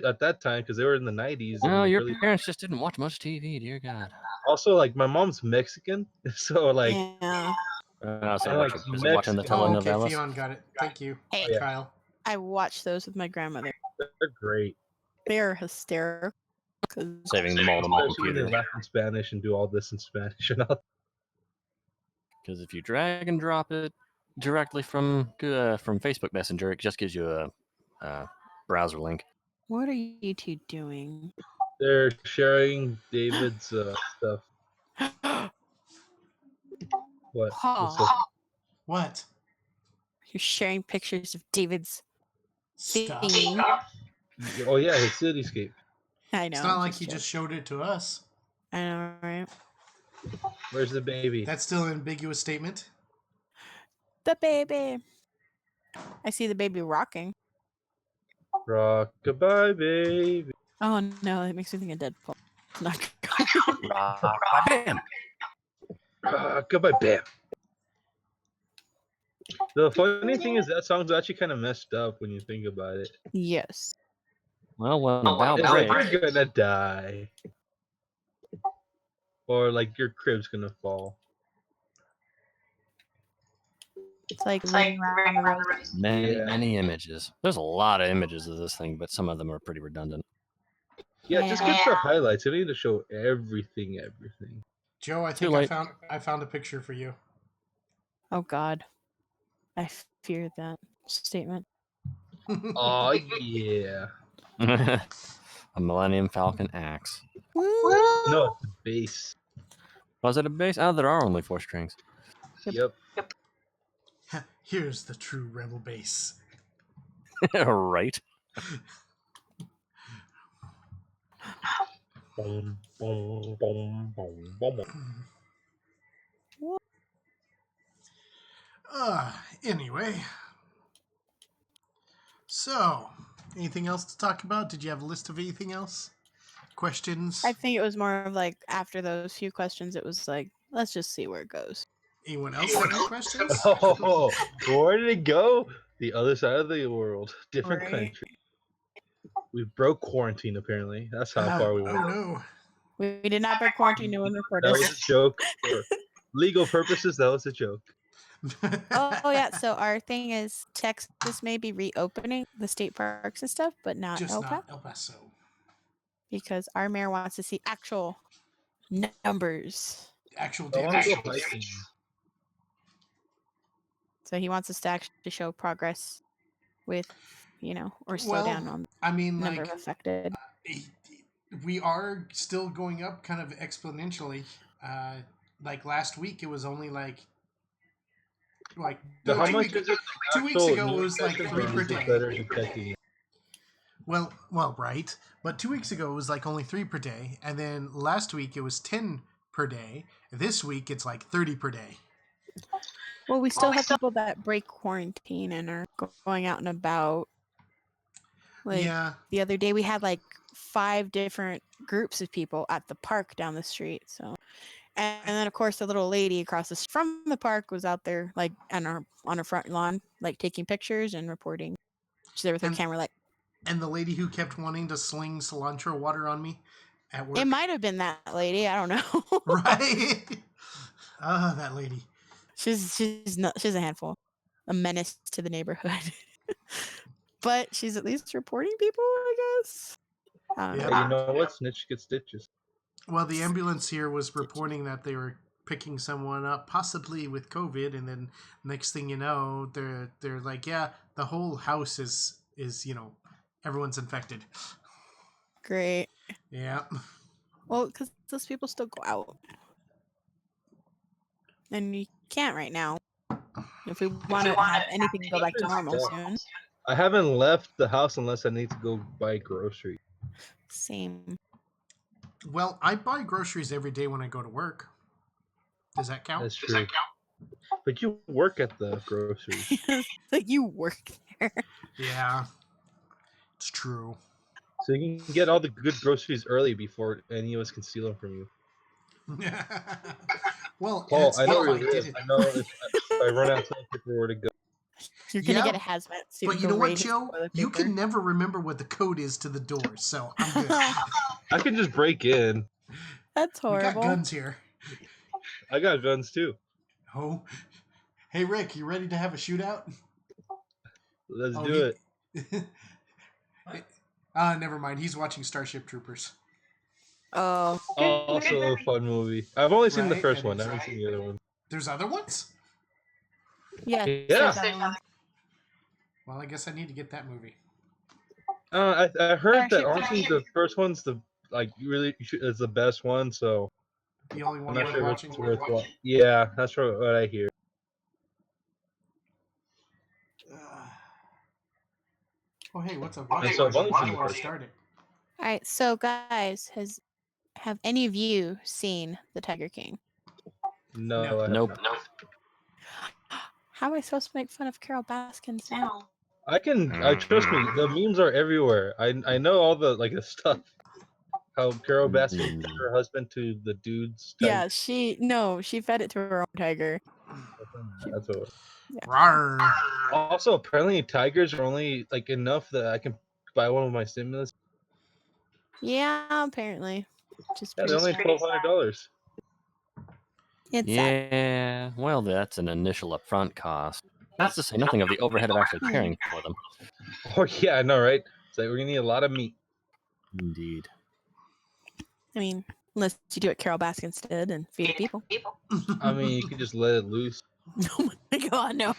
at that time because they were in the 90s. No, and your really, parents just didn't watch much TV. Dear God. also like my mom's Mexican, so like yeah. So I like was it watching the Mexican. Oh, okay, telenovelas? Theon got it. Thank you, Hey. Yeah. Kyle. I watched those with my grandmother. they're great. They're hysterical. 'Cause Saving them all to my Especially when they computer. laugh in Spanish and do all this in Spanish and all. Because if you drag and drop it directly from Facebook Messenger, it just gives you a browser link. what are you two doing? They're sharing David's stuff. What? Paul. What's up? What? You're sharing pictures of David's Stuff. thing. Oh yeah, his cityscape. I know. It's not like just he joking. just showed it to us. I know, right? Where's the baby? That's still an ambiguous statement. The baby. I see the baby rocking. Rockabye baby. Oh no, it makes me think of Deadpool. It's not Bam! Rockabye bam. The funny thing is that song's actually kind of messed up when you think about it. Yes. Well, when the bow It's like breaks, you're gonna die, or like your crib's gonna fall. It's like running around the road. many images. There's a lot of images of this thing, but some of them are pretty redundant. Yeah, just get the highlights. You don't need to show everything. Joe, I Too think late. I found a picture for you. Oh God, I fear that statement. Oh yeah. A Millennium Falcon axe. No, it's the base. Was it a base? Oh, there are only 4 strings. Yep. Here's the true rebel base. Right. Boom, boom, boom, boom, boom. Anyway. So, anything else to talk about? Did you have a list of anything else? Questions? I think it was more of like after those few questions, it was like, let's just see where it goes. Anyone else have any questions? Oh, where did it go? The other side of the world, different Right. country. We broke quarantine. Apparently, that's how far we went. Oh no. We did not break quarantine. No one reported That us. was a joke. For legal purposes, that was a joke. Oh yeah. So our thing is Texas may be reopening the state parks and stuff, but not Just El not Paso, El Paso. because our mayor wants to see actual numbers. Actual I want to damage. go hiking. So he wants us to actually show progress with, or slow down on I mean, the number like, of affected. we are still going up kind of exponentially. Like last week, it was only like So how 2 much is it? 2 weeks ago it was like 3 per day. Better detecting. Well, right. But 2 weeks ago it was like only 3 per day, and then last week it was 10 per day. This week it's like 30 per day. Well, we still have people that break quarantine and are going out and about. Like Yeah. the other day, we had like 5 different groups of people at the park down the street. So, and then of course the little lady across from the park was out there like on her front lawn, like taking pictures and reporting. She's there with her camera, like. And the lady who kept wanting to sling cilantro water on me at work. It might have been that lady. I don't know. Right. That lady. She's a handful, a menace to the neighborhood. But she's at least reporting people, I guess. Yeah, you know what? Snitch gets stitches. Well, the ambulance here was reporting that they were picking someone up, possibly with COVID, and then next thing you know, they're like, yeah, the whole house is everyone's infected. Great. Yeah. Well, because those people still go out, and you can't right now. If we want to have anything go back to normal soon. I haven't left the house unless I need to go buy groceries. Same. Well, I buy groceries every day when I go to work. Does that count? That's true. But you work at the groceries. Like you work there. Yeah. It's true. So you can get all the good groceries early before any of us can steal them from you. Well, Paul, I know where it is. I know if I run out of toilet paper, where to go. You're gonna get a hazmat suit. But you know what, Joe? You can never remember what the code is to the door, so I'm good. I can just break in. That's horrible. We got guns here. I got guns too. Oh, hey Rick, you ready to have a shootout? Let's do it. Never mind. He's watching Starship Troopers. Oh. Also a fun movie. I've only seen the first one. I haven't seen the other one. There's other ones? Yeah. Yeah. Well, I guess I need to get that movie. I heard that honestly the first one's is the best one. So the only one I'm not worth sure watching. which worth watching. Yeah, that's what I hear. Oh hey, what's up? All right, so guys, have any of you seen The Tiger King? No. Nope. How am I supposed to make fun of Carol Baskins now? I can. Trust me. The memes are everywhere. I know all the the stuff. How Carol Baskin fed her husband to the dude's tiger. Yeah, she fed it to her own tiger. That's what. Yeah. Also, apparently, tigers are only enough that I can buy one with my stimulus. Yeah, apparently. They're only $1,200. It's sad. Well, that's an initial upfront cost. That's to say nothing of the overhead of actually caring for them. Oh yeah, I know, right? It's like we're gonna need a lot of meat. Indeed. I mean, Unless you do what Carol Baskins did and feed people. I mean, you could just let it loose. Oh my god, no.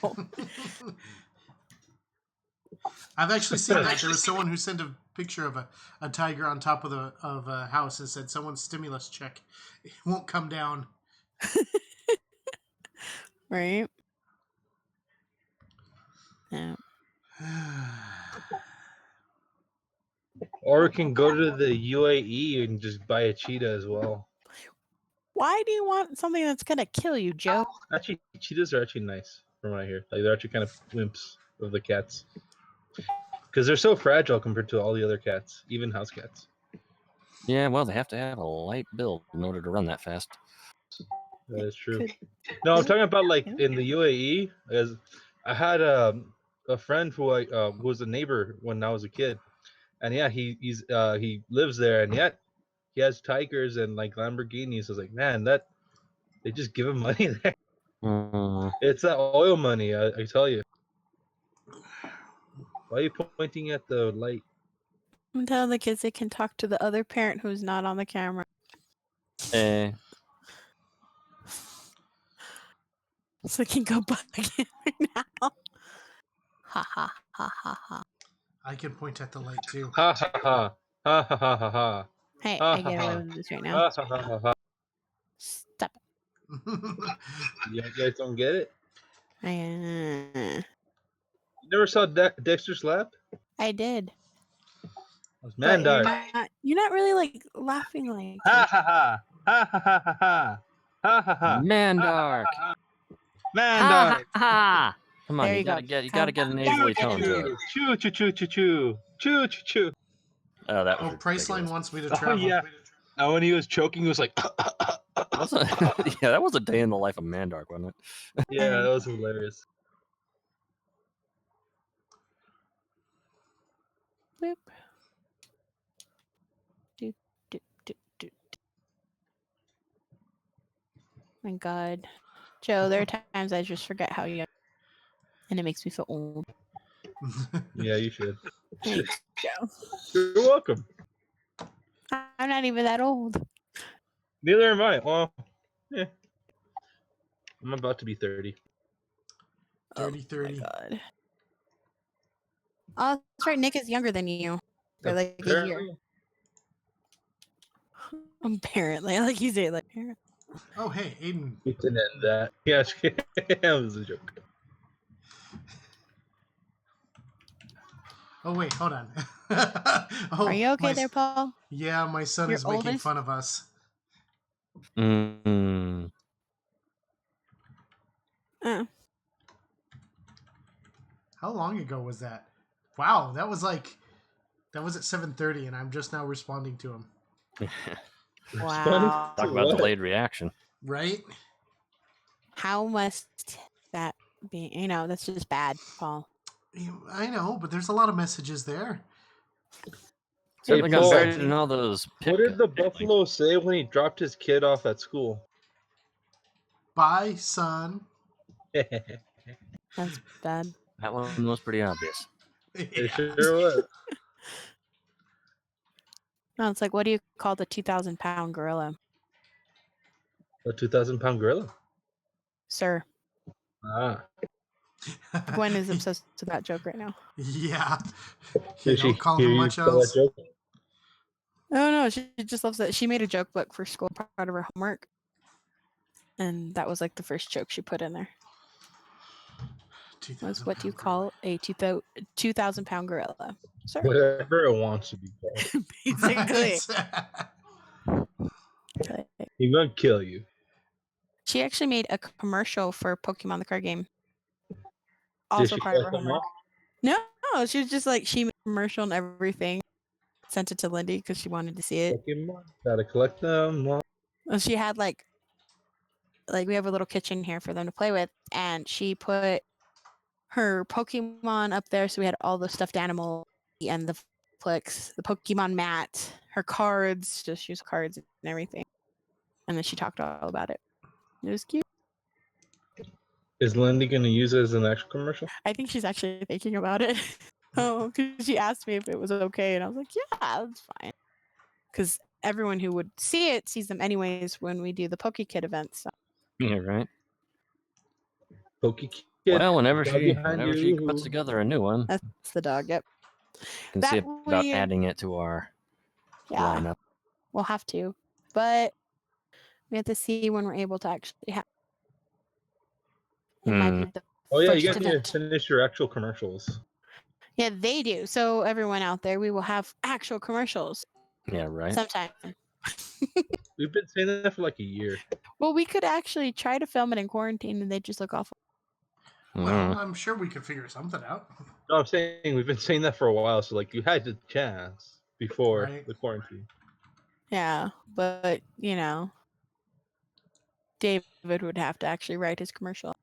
I've actually seen that. There was someone who sent a picture of a tiger on top of a house and said someone's stimulus check won't come down. Right? Yeah. Or we can go to the UAE and just buy a cheetah as well. Why do you want something that's gonna kill you, Joe? Actually, cheetahs are actually nice from what I hear. Like they're actually kind of wimps of the cats. Because they're so fragile compared to all the other cats, even house cats. Yeah, well, they have to have a light build in order to run that fast. That is true. No, I'm talking about like in the UAE. As I had a friend who was a neighbor when I was a kid, and yeah, he lives there, and yet he has tigers and like Lamborghinis. I was like, man, that they just give him money there. It's that oil money, I tell you. Why are you pointing at the light? I'm telling the kids they can talk to the other parent who's not on the camera. Eh. So they can go back in right now. Ha ha ha ha ha. I can point at the light too. Ha ha ha. Ha ha ha ha ha. Hey, Ha, I get ha, away ha. with this right now. Ha ha ha ha ha. Stop You guys don't get it? it. You never saw Dexter's Lab? I did. It was But Mandark. you're not really like laughing like Ha ha ha. Ha ha ha ha ha. Ha ha ha. Mandark. Mandark. Ha! Come on, There you you gotta go. get a nasally tone to it. Choo choo choo choo choo. Choo choo choo. Oh, that was Oh, Priceline ridiculous. wants me to Oh travel. yeah. And when he was choking, he was like, Yeah, that was a day in the life of Mandark, wasn't it? yeah, that was hilarious. Boop. Do, do, do, do. My God. Joe, there are times I just forget how young, and it makes me feel old. Yeah, you should. Thanks, Joe. You're welcome. I'm not even that old. Neither am I. Well, yeah. I'm about to be 30. Dirty 30. Oh my God. Oh, that's right. Nick is younger than you by like a year. Apparently, I like you say like. Oh, hey, Aiden. You can end that. Yeah, that was a joke. Oh, wait, hold on. Are you okay there, Paul? Yeah, my son Your is making oldest? fun of us. Mm-hmm. How long ago was that? Wow, that was at 7:30, and I'm just now responding to him. Wow. Talk about delayed reaction. Right? How must that be? You know, that's just bad, Paul. I know, but there's a lot of messages there. Certainly got buried in all those. What did the buffalo say when he dropped his kid off at school? Bye, son. That's bad. That one was pretty obvious. It sure was. No, it's like, what do you call the 2,000-pound gorilla? A 2,000-pound gorilla? Sir. Ah. Gwen is obsessed with that joke right now. Yeah. Did don't she call hear him you much tell else. that joke? Oh no, she just loves that. She made a joke book for school, part of her homework, and that was like the first joke she put in there. Was what do you call a 2,000-pound gorilla? Sir. Whatever it wants to be called. Basically. He's gonna kill you. She actually made a commercial for Pokemon the card game. Also part of her homework. No, she was just like, she made a commercial and everything. Sent it to Lindy because she wanted to see it. Pokemon. Gotta collect them. And she had like we have a little kitchen here for them to play with, and she put her Pokemon up there, so we had all the stuffed animal and the Plex, the Pokemon mat, her cards, just use cards and everything. And then she talked all about it. It was cute. Is Lindy gonna use it as an actual commercial? I think she's actually thinking about it. Oh, because she asked me if it was okay, and I was like, yeah, that's fine. Because everyone who would see it sees them anyways when we do the PokeKid events. So. Yeah, right. PokeKid. Well, whenever dog she behind puts together a new one, That's the dog. Yep. can see about adding it to our lineup. We'll have to, but we have to see when we're able to actually have. It might be the Oh yeah, you first guys need event. to finish your actual commercials. Yeah, they do. So everyone out there, we will have actual commercials. Yeah, right. Sometime. We've been saying that for like a year. Well, we could actually try to film it in quarantine, and they just look awful. Well, I'm sure we could figure something out. No, I'm saying we've been saying that for a while, so like you had the chance before the quarantine. Yeah, but you know, David would have to actually write his commercial.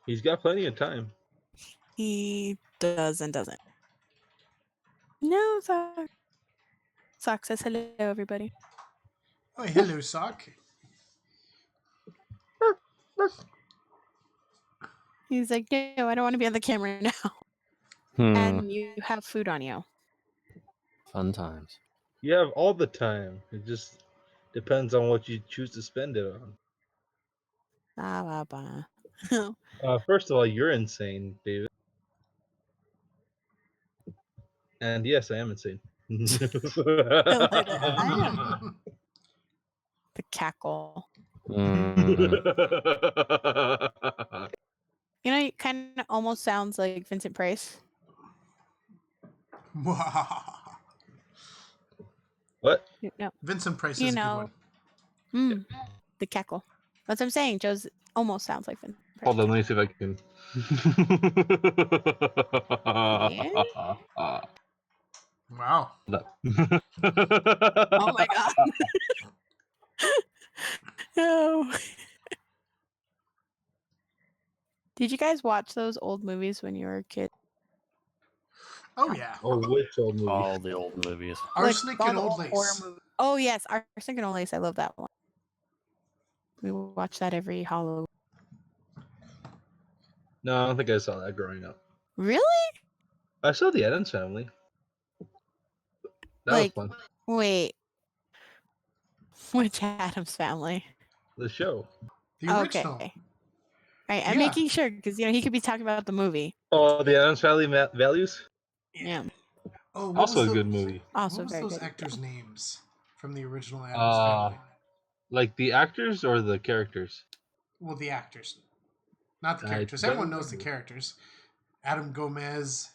He's got plenty of time. He does and doesn't. No, Sock. Sock says hello, everybody. Oh, hello, Sock. He's like, no, I don't want to be on the camera now. And you have food on you. Fun times. You have all the time. It just depends on what you choose to spend it on. First of all, you're insane, David. And yes, I am insane. I am. The cackle. You know, it kind of almost sounds like Vincent Price. What? No. Vincent Price is a good one. The cackle. That's what I'm saying. Joe's almost sounds like Vincent Price. Hold on, let me see if I can. Wow. Oh my god. No. Did you guys watch those old movies when you were a kid? Oh yeah. Oh, which old movies? All the old movies. Arsenic and Old Lace. Oh yes, Arsenic and Old Lace. I love that one. We watch that every Halloween. No, I don't think I saw that growing up. Really? I saw The Addams Family. That was fun. Wait. Which Addams Family? The show. The original. Okay. Right, I'm making sure because he could be talking about the movie. Oh, The Addams Family Values. Yeah. Oh, also a good movie. Also what was very those good. actors' names from the original Addams Family? Like the actors or the characters? Well, the actors, not the characters. Everyone knows the characters. Adam Gomez,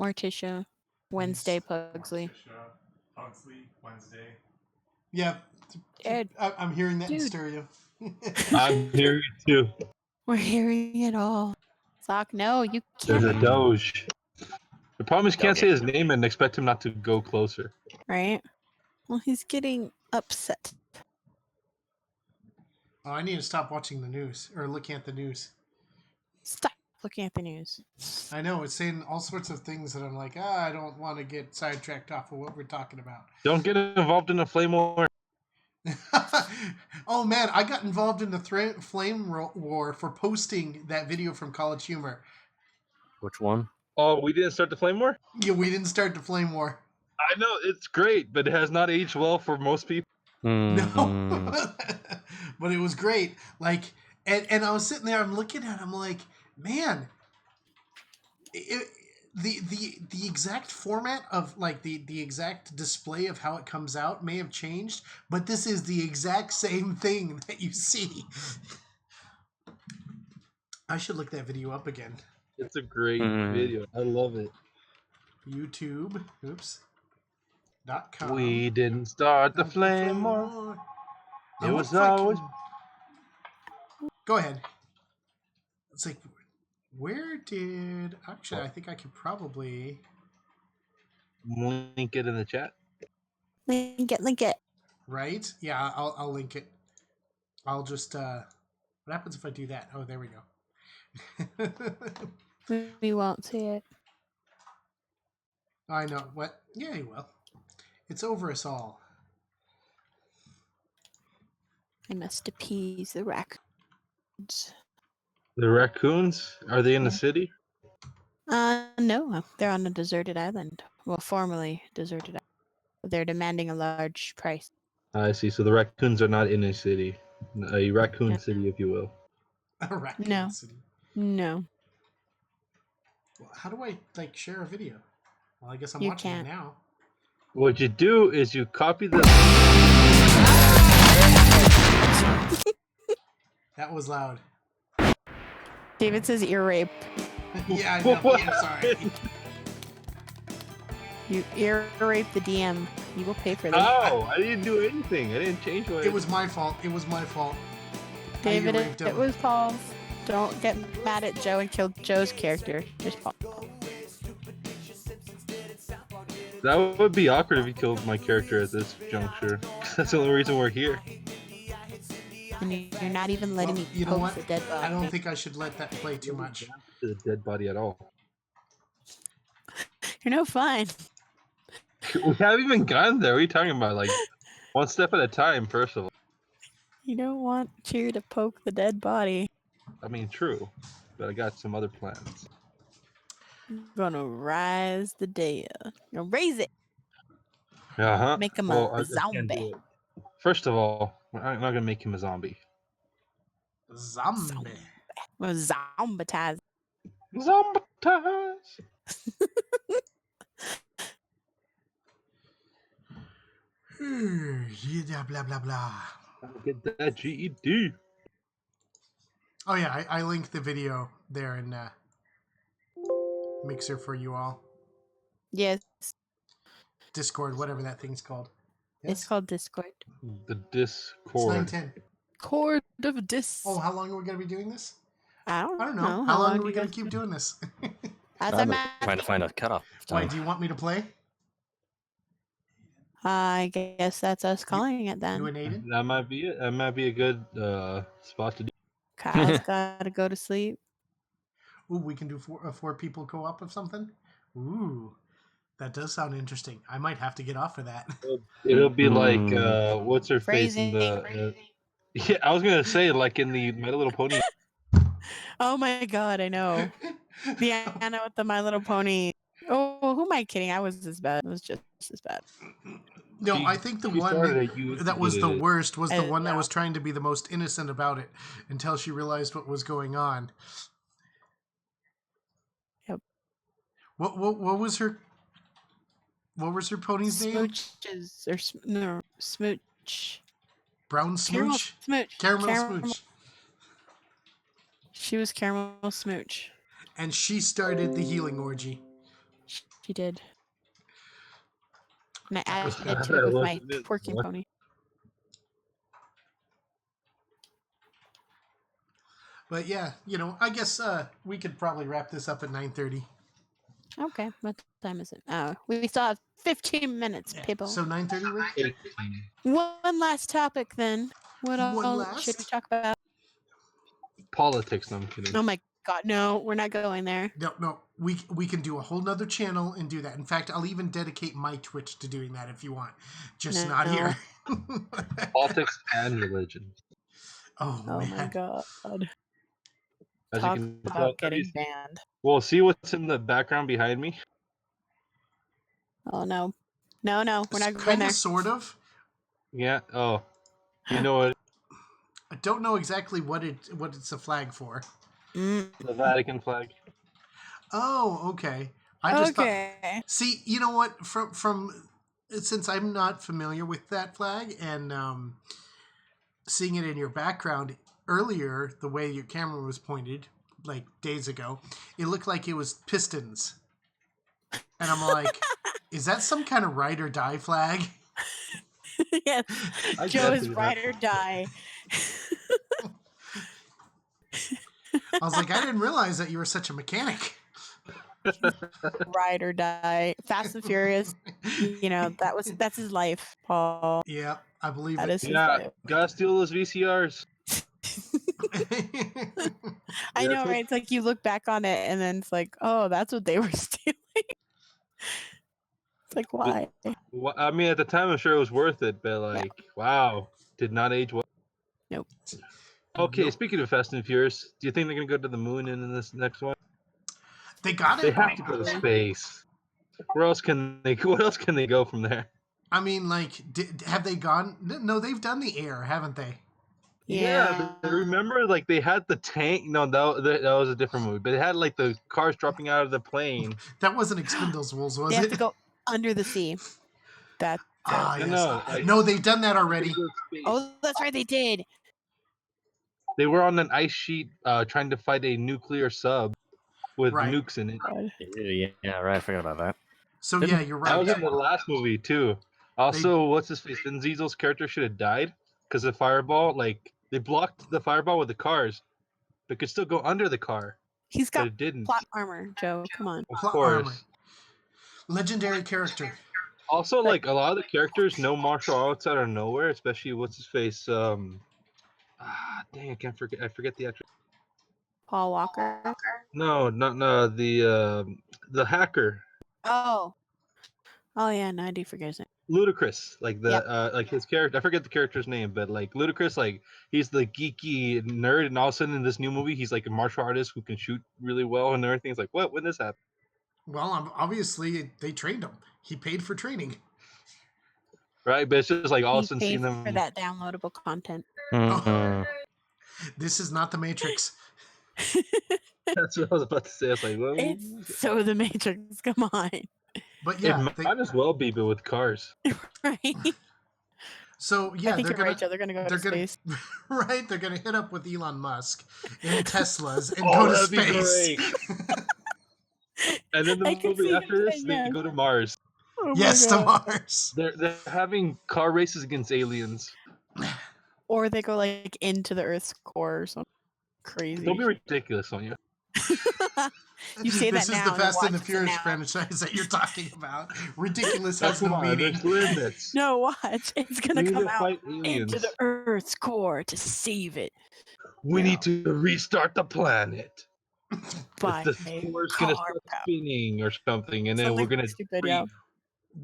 Morticia, Wednesday Pugsley. Wednesday. Yeah, Ed. I'm hearing that in stereo. I'm hearing it too. We're hearing it all. Sock, no, you There's can't. a Doge. The problem is you can't say his name and expect him not to go closer. Right? Well, he's getting upset. Oh, I need to stop watching the news or looking at the news. Stop looking at the news. I know it's saying all sorts of things that I'm like, I don't want to get sidetracked off of what we're talking about. Don't get involved in a flame war. Oh man, I got involved in the flame war for posting that video from College Humor. Which one? Oh, we didn't start the flame war? Yeah, we didn't start the flame war. I know, it's great, but it has not aged well for most people. No. But it was great. Like, and I was sitting there, I'm looking at it, I'm like, man, the exact format of like the exact display of how it comes out may have changed, but this is the exact same thing that you see. I should look that video up again. It's a great video. I love it. YouTube. Oops. .com. We didn't start the flame war. It was always. Go ahead. It's like, where did... Actually, I think I could probably... Link it in the chat. Link it. Right? Yeah, I'll link it. I'll just... What happens if I do that? Oh, there we go. We won't see it. I know. What? Yeah, you will. It's over us all. I must appease the raccoons. The raccoons? Are they in the city? No, they're on a deserted island. Well, formerly deserted island. they're demanding a large price. I see. So the raccoons are not in a city, a raccoon city, if you will. A raccoon No. city. No, Well, how do I share a video? Well, I guess I'm You watching can't. it now. What you do is you copy the. That was loud. David says ear rape. Yeah, I know. I'm sorry. You ear rape the DM. You will pay for this. Oh, I didn't do anything. I didn't change what. It was my fault. It was my fault. David, I raped it him. was Paul's. Don't get mad at Joe and kill Joe's character. Just Paul. That would be awkward if you killed my character at this juncture. That's the only reason we're here. And you're not even letting me You know poke what? the dead body. I don't think I should let that play too much. To the dead body at all. You're no fun. We haven't even gotten there. What are you talking about? Like, one step at a time, first of all. You don't want Cheer to poke the dead body. I mean, true. But I got some other plans. You're gonna rise the dead. You're gonna raise it. Uh-huh. Make him Well, a I can't do zombie. it. First of all, I'm not going to make him a zombie. Zombie. We're zombatize. Zombatize! Yeah, blah, blah, blah. Get that GED. Oh, yeah, I linked the video there in Mixer for you all. Yes, Discord, whatever that thing's called. it's called Discord. The It's Discord. 9:10. Cord of Dis. Oh, how long are we going to be doing this? I don't know. How long are we going to keep doing this? As I'm I'm trying to find a cutoff Why, time. do you want me to play? I guess that's us calling it then. You and Aiden? That might be it. That might be a good spot to do. Kyle's gotta go to sleep. Ooh, we can do four people co-op of something? Ooh, that does sound interesting. I might have to get off of that. It'll be like, what's her face in Phrasing. the... yeah, I was going to say, like in the My Little Pony. Oh my god, I know. The Anna with the My Little Pony. Oh, who am I kidding? I was as bad. It was just as bad. No, She- I think the she one started it, you that was the instigated it. worst was the one that Yeah. was trying to be the most innocent about it until she realized what was going on. Yep. What was her pony's name? Smooches or no smooch. Brown Caramel Smooch? smooch. Caramel Smooch. She was Caramel Smooch. And she started the healing orgy. She did. And I added to That it with my wasn't it. twerking What? pony. But yeah, I guess we could probably wrap this up at 9:30. Okay, what time is it? Oh, we still have 15 minutes, people. So 9:30, Rick? One last topic then. What One all last? should we talk about? Politics, no, I'm kidding. Oh my god, no, we're not going there. No. We can do a whole nother channel and do that. In fact, I'll even dedicate my Twitch to doing that if you want. Just not No. here. Politics and religion. Oh Oh man. my god. As Talk you can about tell, getting banned. well, see what's in the background behind me? Oh no. No, we're not going Kind there. of, sort of. Yeah. Oh, you know what? I don't know exactly what it's a flag for. Mm, The Vatican flag. Oh, okay. I just thought. okay. See, you know what? From since I'm not familiar with that flag and seeing it in your background earlier, the way your camera was pointed, like days ago, it looked like it was pistons, and I'm like, is that some kind of ride or die flag? Yes. I Joe guess is it's ride or die. I was like, I didn't realize that you were such a mechanic. Ride or die. Fast and Furious. That's his life, Paul. Yeah, I believe That it. is his Yeah, life. gotta steal those VCRs. I know, right? It's like you look back on it and then it's like, oh, that's what they were stealing. It's like, why? Well, I mean, at the time, I'm sure it was worth it, but like, wow, did not age well. Nope. Okay, Nope. speaking of Fast and Furious, do you think they're gonna go to the moon in this next one? They got They it. have to go to space. Where else can they? What else can they go from there? I mean, like, have they gone? No, they've done the air, haven't they? Yeah, remember, like, they had the tank. No, that was a different movie, but they had like the cars dropping out of the plane. That wasn't Expendables, was They it? have to go under the sea. That's Ah, it. yes. No, they've done that already. Oh, that's right, they did. They were on an ice sheet trying to fight a nuclear sub with nukes in it. Yeah, right. I forgot about that. So yeah, you're right. That was in the last movie too. Also, what's his face? Vin Diesel's character should have died because the fireball, like, they blocked the fireball with the cars, but could still go under the car. He's got but it didn't. plot armor, Joe. Come on. Plot armor. Legendary character. Also, like, a lot of the characters know martial arts out of nowhere, especially what's his face. Dang, I forget the actor. Paul Walker. No, the hacker. Oh yeah, no, I do forget his name. Ludacris, like like his character. I forget the character's name, but like Ludacris, like, he's the geeky nerd, and all of a sudden in this new movie, he's like a martial artist who can shoot really well and everything. It's like, what? When this happen? Well, obviously they trained him. He paid for training. Right, but it's just like all of a sudden paid seeing them for that downloadable content. Oh. This is not the Matrix. That's what I was about to say. I was like, well, it's so the Matrix. Come on. But yeah, it might as well be, but with cars. Right. So yeah, I think they're you're gonna, right, Joe. They're gonna go to space. Right, they're gonna hit up with Elon Musk in Teslas and Oh, go to that'd be space. And then the movie after this, they go to Mars. Oh yes, to Mars. They're having car races against aliens. Or they go like into the Earth's core or something crazy. Don't be ridiculous, Sonia. You say this that now. This is the Fast and the watch it Furious now. franchise that you're talking about. Ridiculous has Come no on, meaning. there's limits. No, watch. It's gonna We need come to out fight aliens. into the Earth's core to save it. We need to restart the planet. By The core's gonna start spinning or something, and then we're gonna.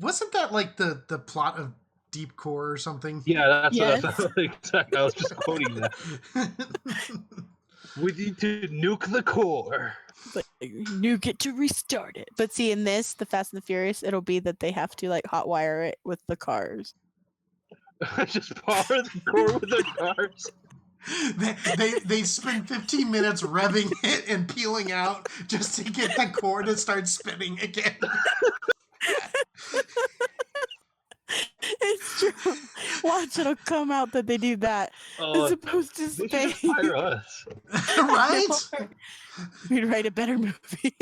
Wasn't that like the plot of Deep Core or something? Yeah, that's what exactly. I was just quoting that. We need to nuke the core. But nuke it to restart it. But see, in this, the Fast and the Furious, it'll be that they have to like hotwire it with the cars. Just power the core with the cars. They spend 15 minutes revving it and peeling out just to get the core to start spinning again. It's true. Watch, it'll come out that they do that as opposed to they space. should hire us. Right? We'd write a better movie.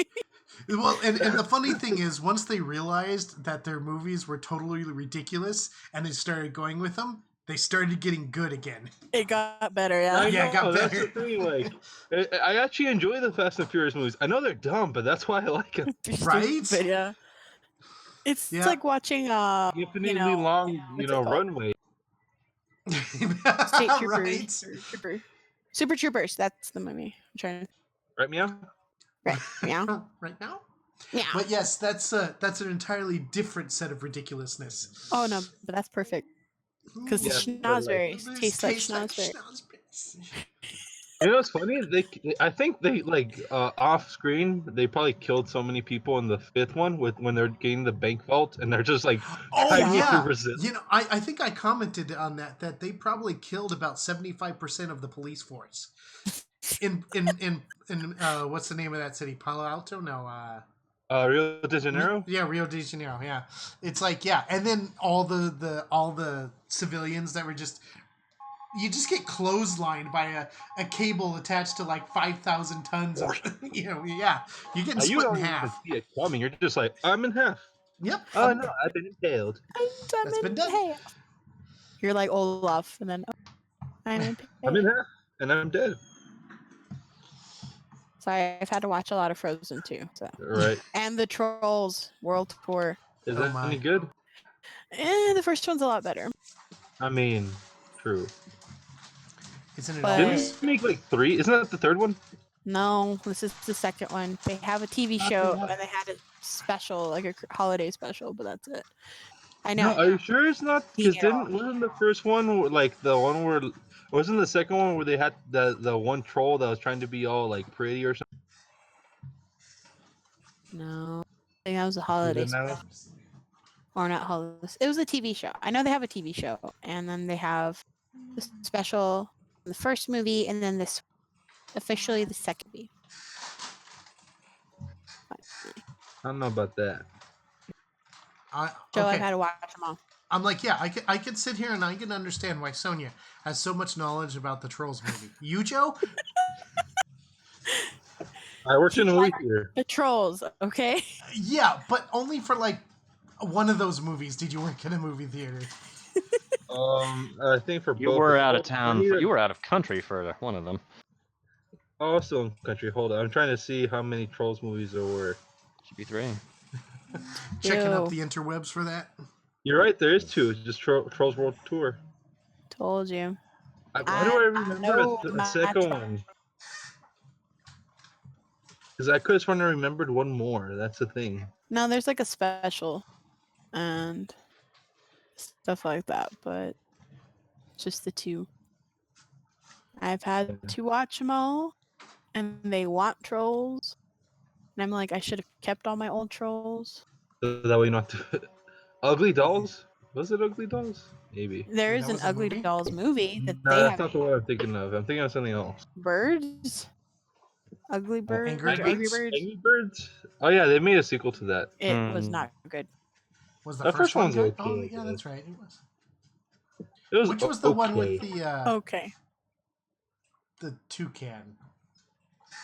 Well, and the funny thing is, once they realized that their movies were totally ridiculous and they started going with them, they started getting good again. It got better, yeah. Yeah, it got better. That's the thing, like, I actually enjoy the Fast and Furious movies. I know they're dumb, but that's why I like them. Right? Stupid, yeah. It's like watching infinitely long, runway. State Troopers. Right? Super Troopers. That's the movie. I'm trying to. Right, meow. Right, meow. Right now. Yeah. But yes, that's an entirely different set of ridiculousness. Oh no, but that's perfect. Because the schnozberries taste like schnozberries. You know what's funny? I think they off screen. They probably killed so many people in the fifth one when they're getting the bank vault, and they're just like, yeah. Resist. You know, I think I commented on that they probably killed about 75% of the police force. In what's the name of that city? Palo Alto? No. Rio de Janeiro. Yeah, Rio de Janeiro. Yeah, it's like and then all the civilians that were just. You just get clotheslined by a cable attached to like 5,000 tons of, you're getting split in half. You don't even see it coming. You're just like, I'm in half. Yep. Oh no, I've been impaled. That's been done. Half. You're like Olaf, and then I'm in. I'm in half, and I'm dead. Sorry, I've had to watch a lot of Frozen too. So. Right. And the Trolls World Tour. Is that any good? The first one's a lot better. I mean, true. Isn't it? Didn't they make like 3? Isn't that the third one? No, this is the second one. They have a TV show and they had a special, like a holiday special, but that's it. I know. No, are you sure it's not? Because wasn't the first one like the one where wasn't the second one where they had the one troll that was trying to be all like pretty or something? No, I think that was a holiday special. or not host. It was a TV show. I know they have a TV show, and then they have the special, the first movie, and then this officially the second movie. I don't know about that. Joe, Okay. I've had to watch them all. I'm like, yeah, I could sit here and I can understand why Sonia has so much knowledge about the Trolls movie. You, Joe? I worked in a movie theater. The Trolls, okay? Yeah, but only for like one of those movies did you work in a movie theater. I think for You both. were out of town. You were out of country for one of them. Also in country. Hold on, I'm trying to see how many Trolls movies there were. Should be 3. Checking up the interwebs for that. You're right. There is 2. It's just Trolls World Tour. Told you. Why do I remember the second one? Because I could have sworn I remembered one more. That's the thing. No, there's like a special and stuff like that, but just the 2. I've had to watch them all, and they want Trolls, and I'm like, I should have kept all my old Trolls. So that way you don't have to. Ugly Dolls? Was it Ugly Dolls? Maybe. There is an Ugly Dolls movie that No, they that's have. not the one I'm thinking of. I'm thinking of something else. Birds? Ugly Birds? Angry Birds? Angry Birds? Oh yeah, they made a sequel to that. It was not good. Was the That first one one's good? okay, Oh, yeah, I that's guess. right. It was. It was Which was the one with okay. the toucan?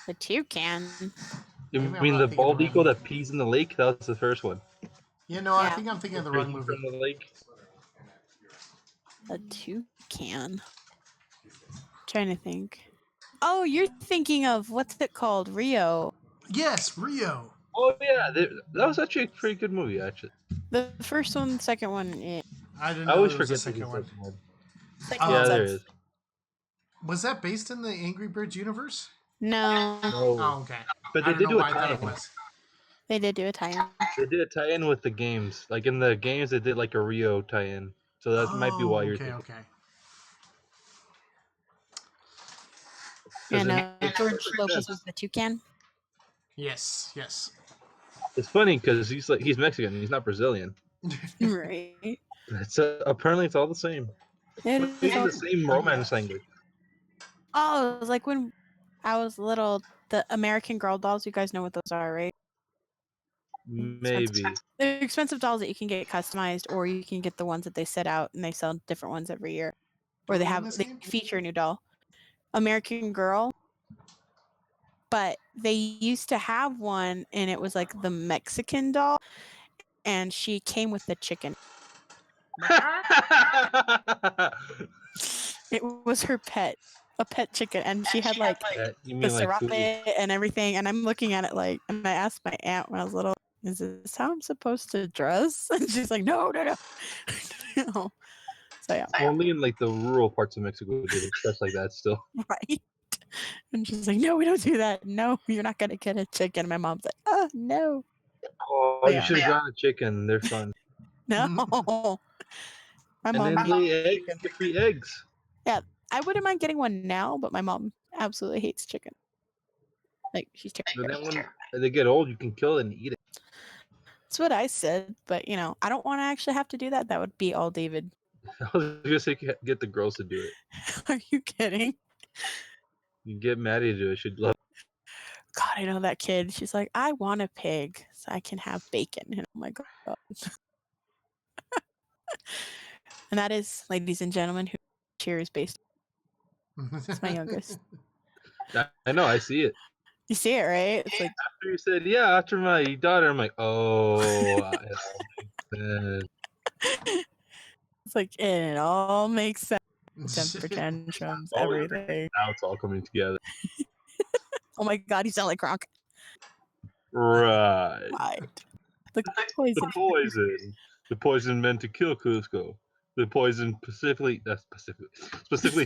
The toucan. You Maybe I'm mean not the thinking bald of the right eagle movie. that pees in the lake? That was the first one. Yeah, no, I think I'm thinking of the wrong Drinking movie. from the lake. A toucan. Trying to think. Oh, you're thinking of what's it called? Rio. Yes, Rio. Oh yeah, that was actually a pretty good movie. Actually, The first one, the second one. I didn't I know always there was a forget the second one. second one. Second Yeah, one there sucks. is. Was that based in the Angry Birds universe? No. Oh, okay. But I they don't did know do a why I thought it tie-in. was. They did do a tie-in. They did a tie-in with the games. Like in the games, they did like a Rio tie-in. So that might be why you're thinking. Okay. And George Lopez was the toucan. Yes. It's funny because he's Mexican. He's not Brazilian. Right. It's apparently it's all the same. It's all the same romance language. Oh, it was like when I was little, the American Girl dolls. You guys know what those are, right? Maybe. They're expensive dolls that you can get customized, or you can get the ones that they set out and they sell different ones every year. Or they feature a new doll. American Girl. But they used to have one, and it was like the Mexican doll, and she came with the chicken. It was her pet, a pet chicken, and she had like the serape and everything. And I'm looking at it like, and I asked my aunt when I was little, "Is this how I'm supposed to dress?" And she's like, "No." No. So yeah. Only in like the rural parts of Mexico do they dress like that still. Right. And she's like, "No, we don't do that. No, you're not gonna get a chicken." And my mom's like, "Oh no." Oh, you should have gotten a chicken. They're fun. No. My mom. And then lay eggs. Yeah, I wouldn't mind getting one now, but my mom absolutely hates chicken. Like she's terrified. And then when they get old, you can kill it and eat it. That's what I said, but I don't want to actually have to do that. That would be all David. I was gonna say get the girls to do it. Are you kidding? You get Maddie to do it. She'd love. God, I know that kid. She's like, I want a pig so I can have bacon. And oh my God. And that is, ladies and gentlemen, who Cheers based. It's my youngest. I know. I see it. You see it, right? It's like after you said, yeah, after my daughter, I'm like, oh. It's like it all makes sense. Temper tantrums, everything. Now it's all coming together. Oh my God, you sound like Kronk. Right. The poison. The poison meant to kill Cusco. The poison specifically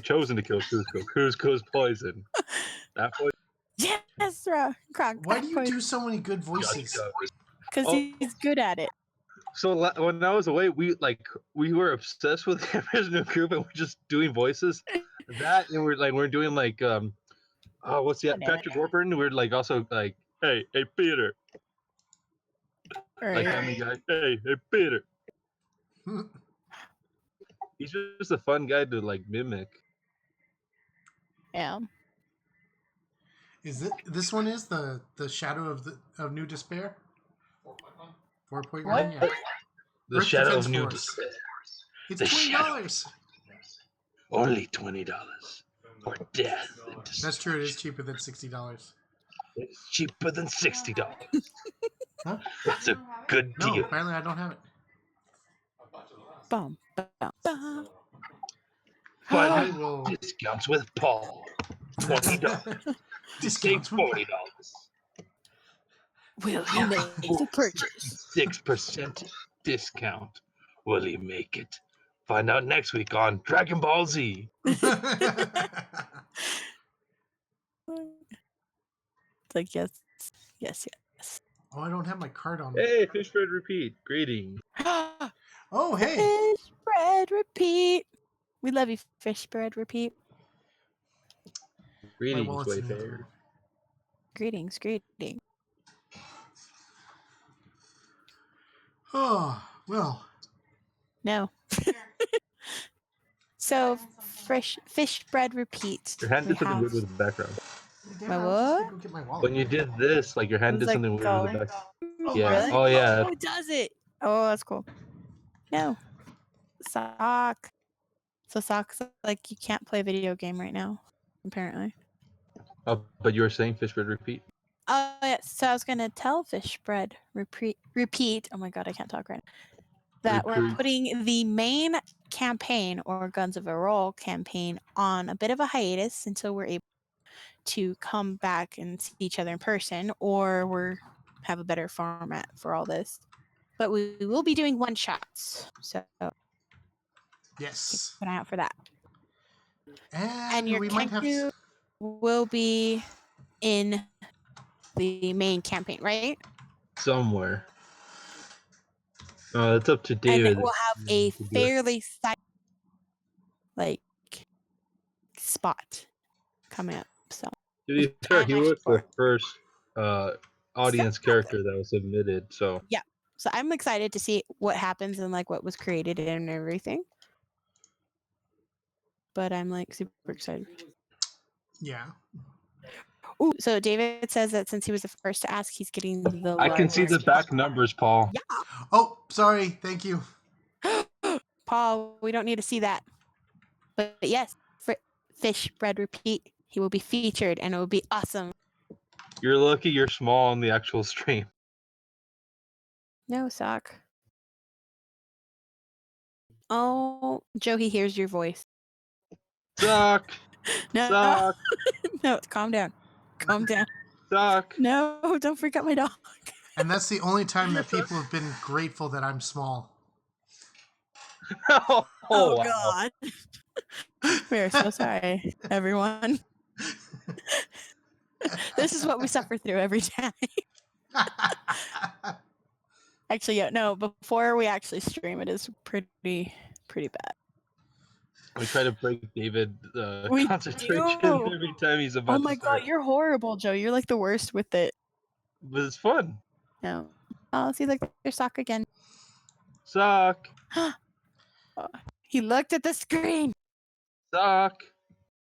chosen to kill Cusco. Cusco's poison. That poison. Yes, Kronk. Why do you do so many good voices? Because he's good at it. So when I was away, we were obsessed with him as a new group, and we're just doing voices. That and we're doing like what's the Patrick Warburton? We're like also like hey Peter, right. like Family Guy. Hey Peter. He's just a fun guy to like mimic. Yeah. Is it this one? Is the Shadow of New Despair? 4.1. Yeah. The Earth Shadow Defense of New Force. Despair. It's The $20. Only $20 or death. That's true. It is cheaper than $60. It's cheaper than $60. Huh? That's a good No, deal. apparently I don't have it. Bum, bum, bum. Find I will. discounts with Paul. $20. Discounts Save with $40. Will he make the purchase? 6% discount. Will he make it? Find out next week on Dragon Ball Z. It's like yes. Oh, I don't have my card on me. Hey, Fish Bread Repeat. Greetings. Oh, hey. Fish bread repeat. We love you, fish bread repeat. Greetings, wallet's in Wayfarer. Greetings. Oh, well. No. So fish bread repeat. Your hand We did something have weird with the background. my what? Go get my wallet. When you did this, like your hand It was did something like weird with going. the background. Oh, Yeah. really? Oh, yeah. Oh, it does it. Oh, that's cool. No. Sock. So Sock's like you can't play a video game right now, apparently. Oh, but you were saying Fish Bread Repeat? Oh, yeah. So I was going to tell fish bread repeat. Oh my God, I can't talk right now. That we're Repeat. putting the main campaign or Guns of a Roll campaign on a bit of a hiatus until we're able to come back and see each other in person, or we're have a better format for all this. But we will be doing one shots, so Yes. keep an eye out for that. And your we might have. Kenku will be in the main campaign, right? Somewhere. It's up to And David. it will have a fairly like spot coming up. So To be fair, he was the first audience character that was submitted. So yeah, so I'm excited to see what happens and like what was created and everything. But I'm like super excited. Yeah. Ooh, so David says that since he was the first to ask, he's getting the. I can see the back numbers, Paul. Yeah. Oh, sorry. Thank you. Paul, we don't need to see that. But yes, fish bread repeat. He will be featured, and it will be awesome. You're lucky you're small on the actual stream. No, Sock. Oh, Joe, he hears your voice. Suck. No, Suck. no, calm down. Calm down. Suck. No, don't freak out my dog. And that's the only time that people have been grateful that I'm small. Oh, wow. God. We are so sorry, everyone. This is what we suffer through every time. Actually, yeah, no, before we actually stream, it is pretty bad. We try to break David's We concentration do. every time he's about Oh to my start. God, you're horrible, Joe. You're like the worst with it. But it's fun. No. Oh, see, like your sock again. Suck. He looked at the screen. Suck.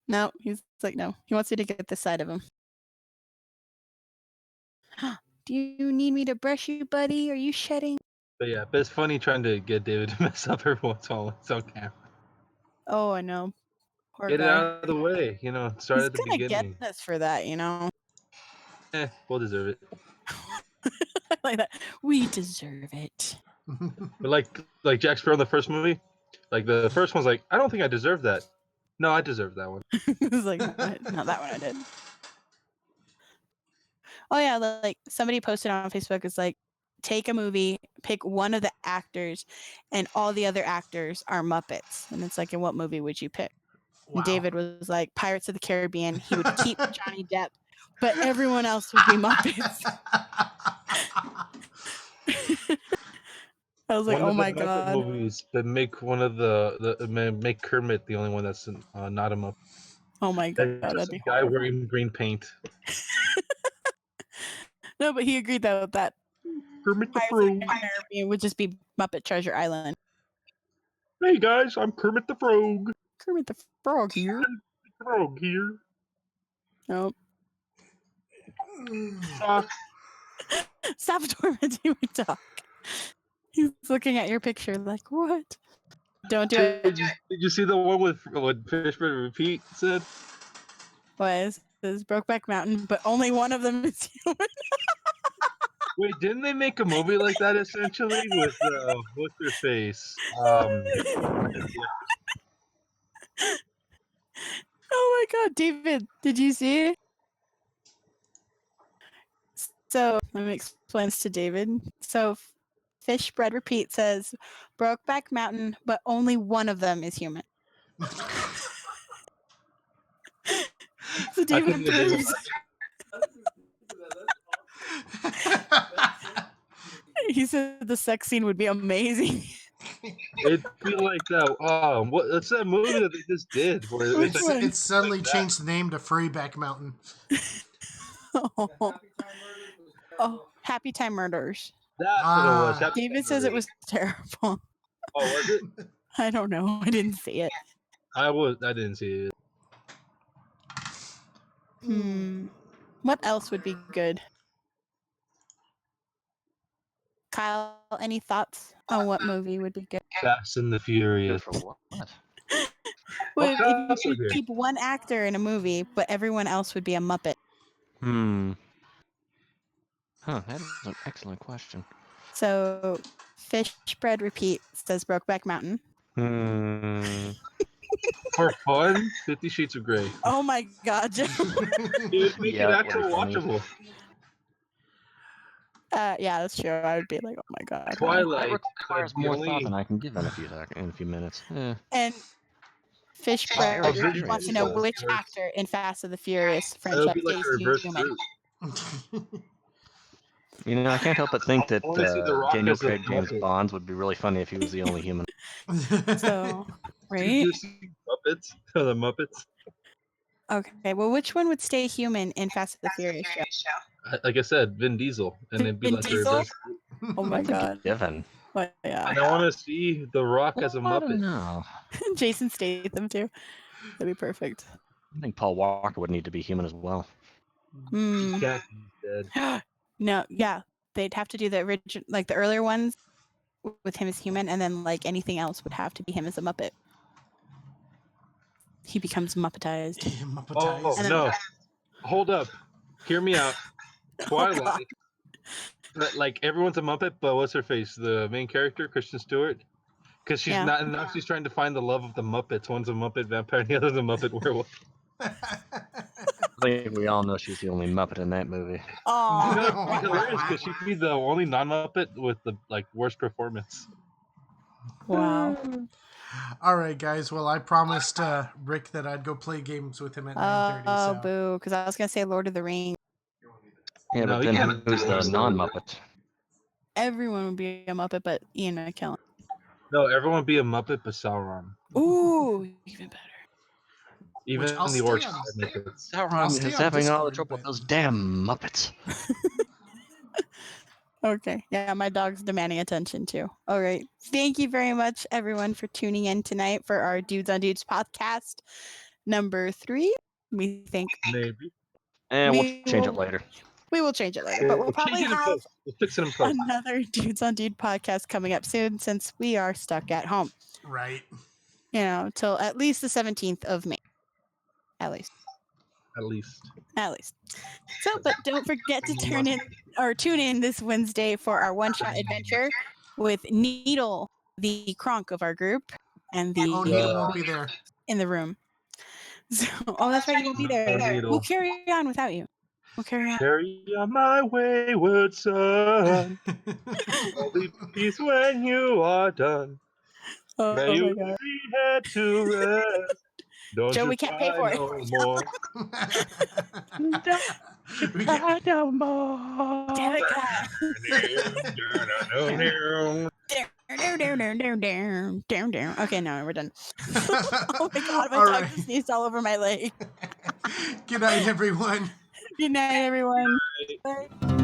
No, he's like, no. He wants you to get this side of him. Do you need me to brush you, buddy? Are you shedding? But yeah, but it's funny trying to get David to mess up every once in a while when it's on camera. Oh, I know. Poor Get guy. it out of the way, start He's at the gonna beginning. get us for that, We'll deserve it. like that. We deserve it. But like Jack Sparrow in the first movie, like the first one's like, I don't think I deserve that. No, I deserve that one. It's like, not that one I did. Oh yeah, like somebody posted on Facebook, it's like, take a movie, pick one of the actors, and all the other actors are Muppets. And it's like, in what movie would you pick? Wow. And David was like, Pirates of the Caribbean. He would keep Johnny Depp, but everyone else would be Muppets. I was like, One oh of my the Muppet God. movies, but make one of make Kermit the only one that's not a Muppet. Oh my God. Just That'd a be guy horrible. wearing green paint. No, but he agreed though that Kermit the Pirates of the Frog. Caribbean would just be Muppet Treasure Island. Hey guys, I'm Kermit the Frog. Kermit the Frog here. Frog here. Nope. Uh, Stop tormenting my dog. He's looking at your picture like, what? Don't do it. Did you see the one with what Fishman Repeat said? Was this Brokeback Mountain, but only one of them is human. Wait, didn't they make a movie like that essentially with what's her face? Oh my god, David, did you see it? So let me explain this to David. So Fish Bread Repeat says Brokeback Mountain, but only one of them is human. So David approves. He said the sex scene would be amazing. It'd be like that. What's that movie that they just did? Where It suddenly changed the name to Freeback Mountain. Happy Time Murders. That's what it was. Happy David says it was terrible. Oh, was it? I don't know. I didn't see it. I didn't see it. What else would be good? Kyle, any thoughts on what movie would be good? Fast and the Furious. For what? Well, if you could keep one actor in a movie, but everyone else would be a Muppet. Huh, that is an excellent question. So, Fish Bread Repeat says Brokeback Mountain. For fun, 50 Shades of Grey. Oh my god, Joe. It make it actually watchable. Yeah, that's true. I would be like, oh my god. Twilight requires more thought than I can give in a few minutes. And Fish Bread wants to know which actor in Fast and the Furious franchise be like is human. You know, I can't help but think that Daniel as a Craig James Muppet. Bonds would be really funny if he was the only human. So, right? Did you see Muppets? The Muppets? Okay, well, which one would stay human in Fast and the Furious show? Like I said, Vin Diesel, and it'd be Vin like a Diesel? reverse. Oh my god. Given. What? Yeah. And I want to see The Rock as a I Muppet. don't know. Jason Statham too. That'd be perfect. I think Paul Walker would need to be human as well. He can't be dead. No, yeah, they'd have to do the original, like the earlier ones, with him as human, and then like anything else would have to be him as a Muppet. He becomes Muppetized. Muppetized. Oh no! Hold up, hear me out. Twilight. Like everyone's a Muppet, but what's her face? The main character, Kristen Stewart. Because she's not, and now she's trying to find the love of the Muppets. One's a Muppet vampire, and the other's a Muppet werewolf. I think we all know she's the only Muppet in that movie. Oh, You know, it'd be hilarious because she'd be the only non-Muppet with the worst performance. wow. All right, guys. Well, I promised Rick that I'd go play games with him at 9:30. Oh, So. boo! Because I was gonna say Lord of the Rings. Yeah, No, but you then can't who's do the that. non-Muppet? Everyone would be a Muppet, but Ian McKellen. No, everyone be a Muppet, but Sauron. Ooh, even better. Even Which I'll the stay orcs. on. Sauron I'll is stay on having all the Discord, trouble with but- those damn Muppets. Okay. Yeah, my dog's demanding attention too. All right. Thank you very much, everyone, for tuning in tonight for our Dudes on Dudes podcast number 3. We think Maybe. And we'll We change it will- later. we will change it later, but we'll probably Change it in have post. We'll fix it in post. another Dudes on Dude podcast coming up soon since we are stuck at home. Right. You know, till at least the 17th of May. At least. At least. So, but don't forget to tune in this Wednesday for our one-shot adventure with Needle, the Kronk of our group, and the Oh, Needle won't be there. in the room. So, that's right, you won't be there. Needle. We'll carry on without you. We'll carry on. Carry on my wayward son. I'll be peace when you are done. Oh, May my you god. be head to rest. Don't Joe, you we can't pay cry for it. no more. We can't- no more. Damn it, Kyle. Okay, no, we're done. Oh my god, my All dog right. just sneezed all over my leg. Good night, everyone. Good night, everyone. Bye.